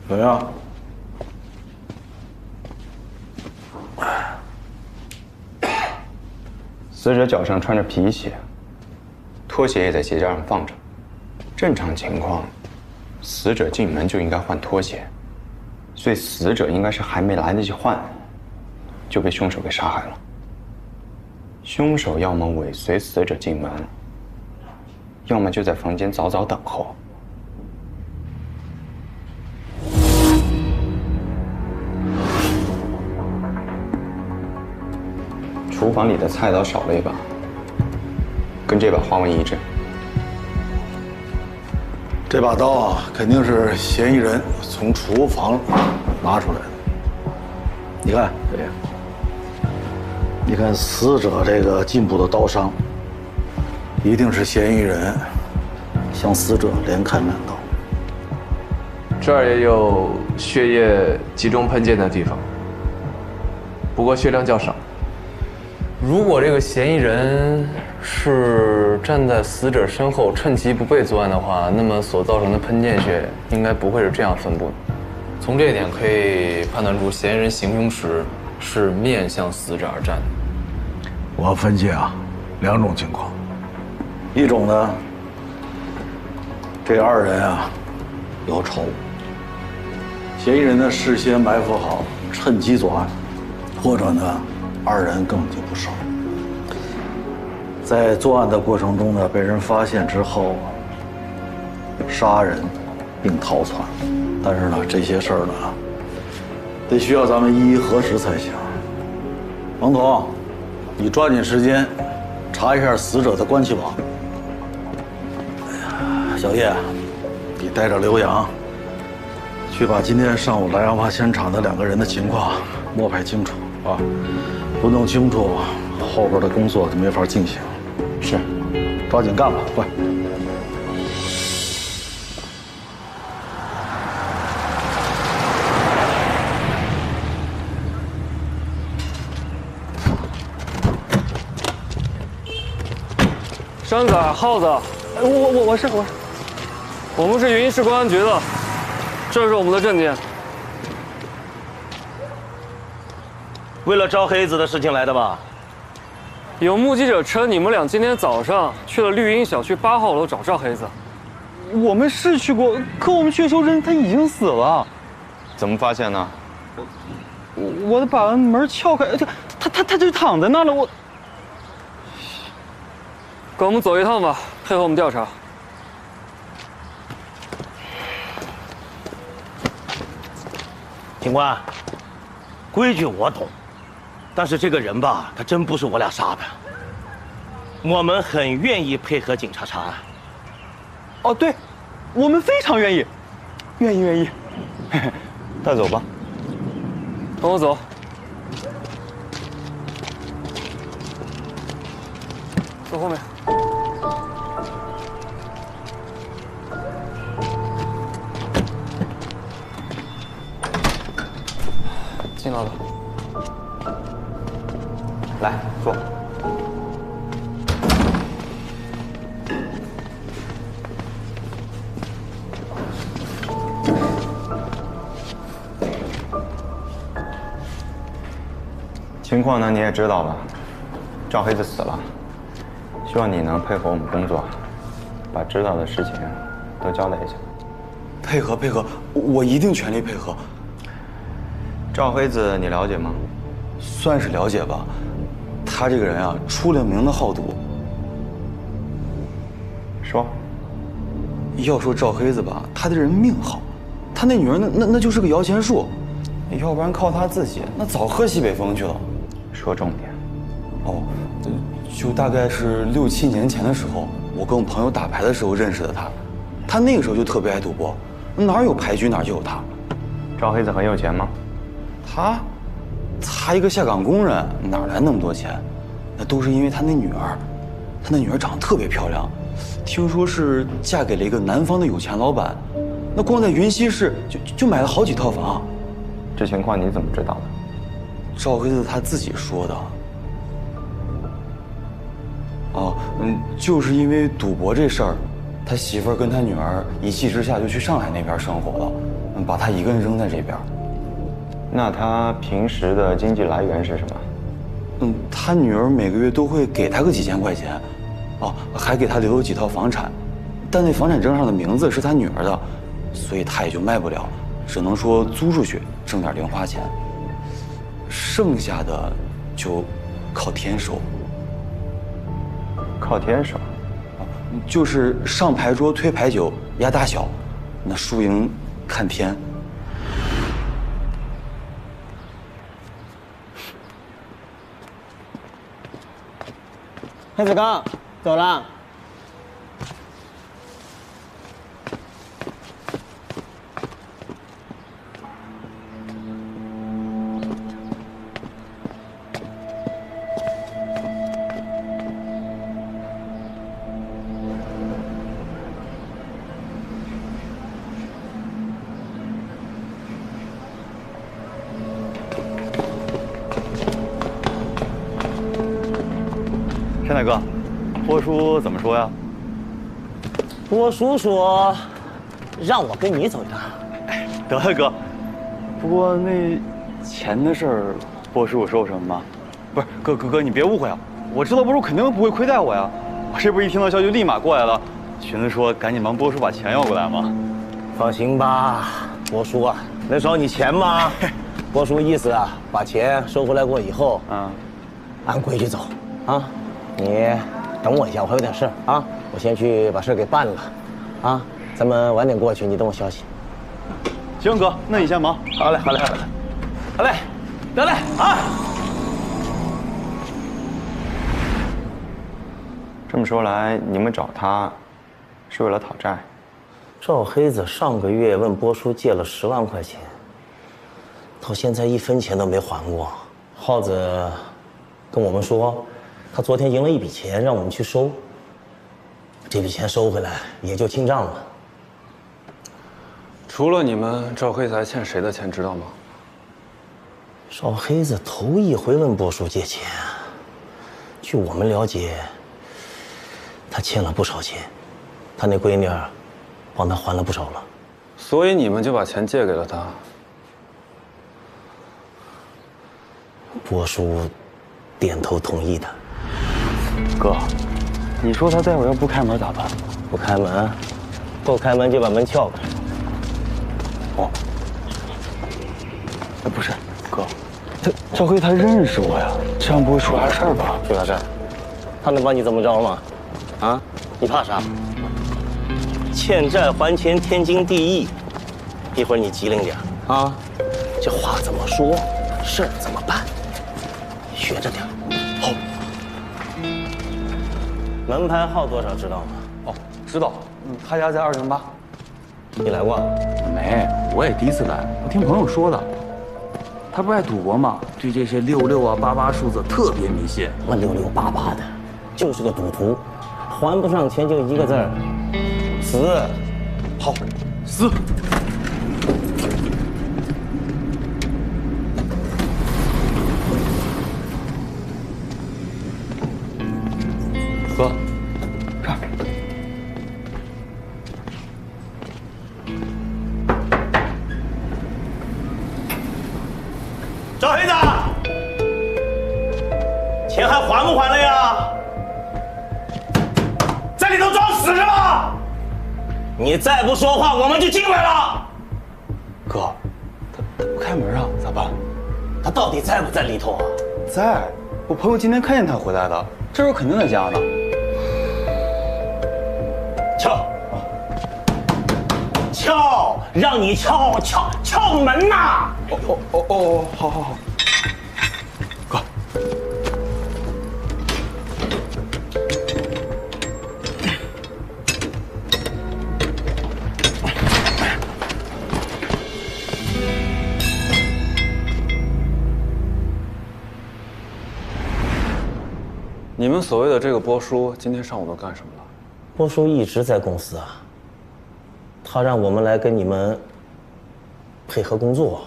怎么样？死者脚上穿着皮鞋，拖鞋也在鞋架上放着。正常情况，死者进门就应该换拖鞋，所以死者应该是还没来得及换，就被凶手给杀害了。凶手要么尾随死者进门，要么就在房间早早等候。厨房里的菜刀少了一把，跟这把花纹一致。这把刀啊，肯定是嫌疑人从厨房拿出来的。你看，对呀。你看死者这个颈部的刀伤，一定是嫌疑人向死者连开2刀。这儿也有血液集中喷溅的地方，不过血量较少。如果这个嫌疑人是站在死者身后，趁其不备作案的话，那么所造成的喷溅血应该不会是这样分布的。从这一点可以判断出，嫌疑人行凶时是面向死者而站的。我分析啊，2种情况，一种呢，这2人啊有仇，嫌疑人呢事先埋伏好，趁机作案，或者呢2人根本就不熟，在作案的过程中呢被人发现之后杀人并逃窜，但是呢这些事儿呢得需要咱们一一核实才行。王总，你抓紧时间查一下死者的关系网。哎呀，小叶，你带着刘洋去把今天上午来案发现场的2个人的情况摸排清楚啊，不弄清楚，后边的工作就没法进行。是，抓紧干吧，快！山仔、耗子，我是，我们是云溪市公安局的，这是我们的证件。为了招黑子的事情来的吧？有目击者称，你们俩今天早上去了绿荫小区8号楼找赵黑子。我们是去过，可我们去的时候人他已经死了。怎么发现呢？我把门撬开，他就躺在那了。跟我们走一趟吧，配合我们调查。警官，规矩我懂，但是这个人吧，他真不是我俩杀的。我们很愿意配合警察查案。哦，对，我们非常愿意，愿意。带走吧，跟我走。走后面。进来吧。来，坐。情况呢，你也知道了，赵黑子死了，希望你能配合我们工作，把知道的事情都交代一下。配合，我一定全力配合。赵黑子你了解吗？算是了解吧。他这个人啊，出了名的好赌。说。要说赵黑子吧，他这人命好，他那女儿那就是个摇钱树，要不然靠他自己那早喝西北风去了。说重点。哦，就大概是6、7年前的时候，我跟我朋友打牌的时候认识的他，他那个时候就特别爱赌博，哪有牌局哪就有他。赵黑子很有钱吗？他一个下岗工人，哪来那么多钱？那都是因为他那女儿，他那女儿长得特别漂亮，听说是嫁给了一个南方的有钱老板，那光在云溪市就买了好几套房。这情况你怎么知道的？赵黑子他自己说的。哦，就是因为赌博这事儿，他媳妇儿跟他女儿一气之下就去上海那边生活了，把他一个人扔在这边。那他平时的经济来源是什么？他女儿每个月都会给他个几千块钱，哦，还给他留了几套房产，但那房产证上的名字是他女儿的，所以他也就卖不了，只能说租出去挣点零花钱，剩下的就靠天收。靠天收？就是上牌桌推牌九压大小，那输赢看天。黑子刚走了。山大哥，波叔怎么说呀？波叔说，让我跟你走一趟。得了哥，不过那钱的事儿，波叔有说什么吗？不是，哥，你别误会啊！我知道波叔肯定不会亏待我呀。我这不是一听到消息就立马过来了。裙子说赶紧帮波叔把钱要过来嘛。放心吧，波叔啊，能少你钱吗？波叔意思啊，把钱收回来过以后，按规矩走啊。你等我一下，我还有点事啊，我先去把事给办了，啊，咱们晚点过去，你等我消息。行，哥，那你先忙。好嘞，得嘞啊！这么说来，你们找他是为了讨债？赵黑子上个月问波叔借了10万块钱，到现在1分钱都没还过。耗子跟我们说，他昨天赢了一笔钱，让我们去收。这笔钱收回来也就清账了。除了你们，赵黑子还欠谁的钱，知道吗？赵黑子头一回问波叔借钱，据我们了解，他欠了不少钱，他那闺女帮他还了不少了。所以你们就把钱借给了他。波叔点头同意的。哥，你说他待会儿要不开门咋办？不开门，不开门就把门撬开。哦，不是，哥，赵黑他认识我呀，这样不会出啥事儿吧？出啥事儿？他能把你怎么着吗？啊，你怕啥？欠债还钱，天经地义。一会儿你机灵点啊，这话怎么说，事儿怎么办，学着点。好。门牌号多少知道吗？哦，知道。他家在208。你来过？没，我也第一次来，我听朋友说的。他不爱赌博吗？对这些66啊、88数字特别迷信。那6688的，就是个赌徒，还不上钱就一个字儿，死。好，死。哥，这儿。赵黑子，钱还还不还了呀？在里头装死是吧？你再不说话，我们就进来了。哥，他不开门啊，咋办？他到底在不在里头啊？在，我朋友今天看见他回来的，这时候肯定在家呢。敲，敲，让你敲门呐！哦，好。哥，你们所谓的这个波叔，今天上午都干什么了？波叔一直在公司啊，他让我们来跟你们配合工作。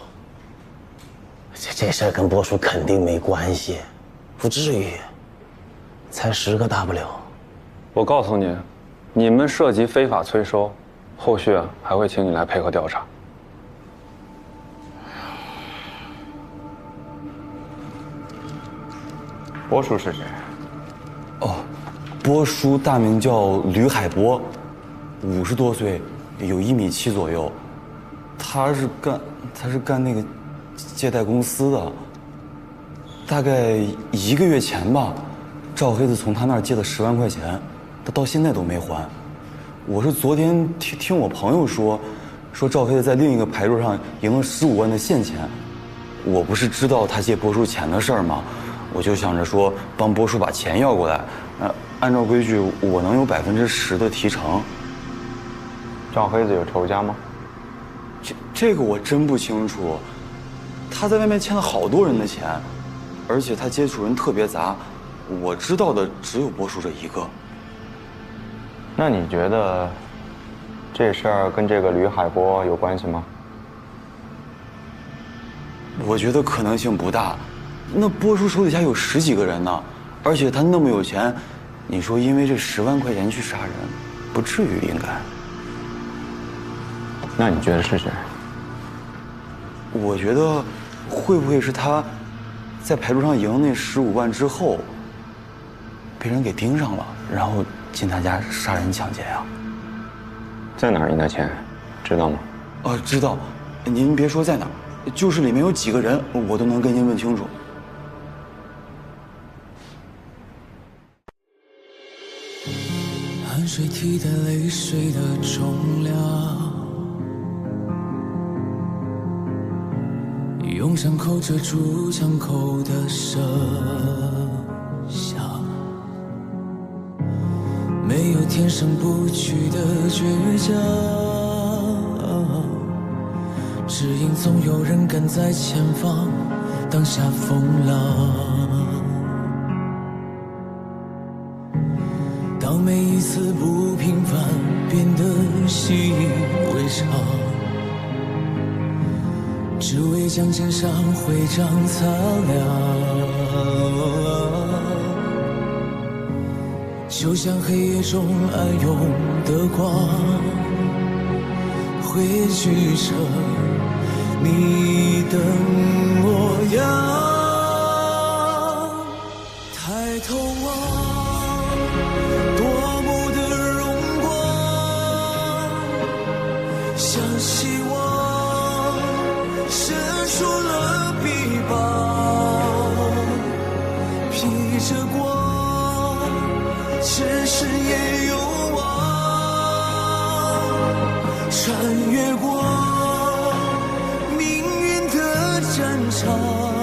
这事儿跟波叔肯定没关系，不至于，才10个大不了。我告诉你，你们涉及非法催收，后续还会请你来配合调查。波叔是谁？哦，波叔大名叫吕海波，50多岁，有1.7米左右。他是干那个借贷公司的。大概1个月前吧，赵黑子从他那儿借了10万块钱，他到现在都没还。我是昨天听我朋友说赵黑子在另一个牌桌上赢了15万的现钱。我不是知道他借波叔钱的事儿吗？我就想着说帮波叔把钱要过来，按照规矩我能有10%的提成。赵黑子有仇家吗？这个我真不清楚。他在外面欠了好多人的钱，而且他接触人特别杂，我知道的只有波叔这一个。那你觉得这事儿跟这个吕海波有关系吗？我觉得可能性不大。那波叔手底下有10几个人呢，而且他那么有钱，你说因为这10万块钱去杀人，不至于应该。那你觉得是谁？我觉得会不会是他在牌桌上赢那15万之后，被人给盯上了，然后进他家杀人抢劫呀？在哪儿赢的钱，知道吗？知道。您别说在哪儿，就是里面有几个人，我都能跟您问清楚。汗水替代泪水的重量，用伤口遮住枪口的声响，没有天生不屈的倔强，只因总有人赶在前方挡下风浪。每一次不平凡变得习以为常，只为将肩上徽章擦亮。就像黑夜中暗涌的光，汇聚成你的模样。抬头望，多么的荣光，像希望伸出了臂膀，披着光，前世也有望，穿越过命运的战场。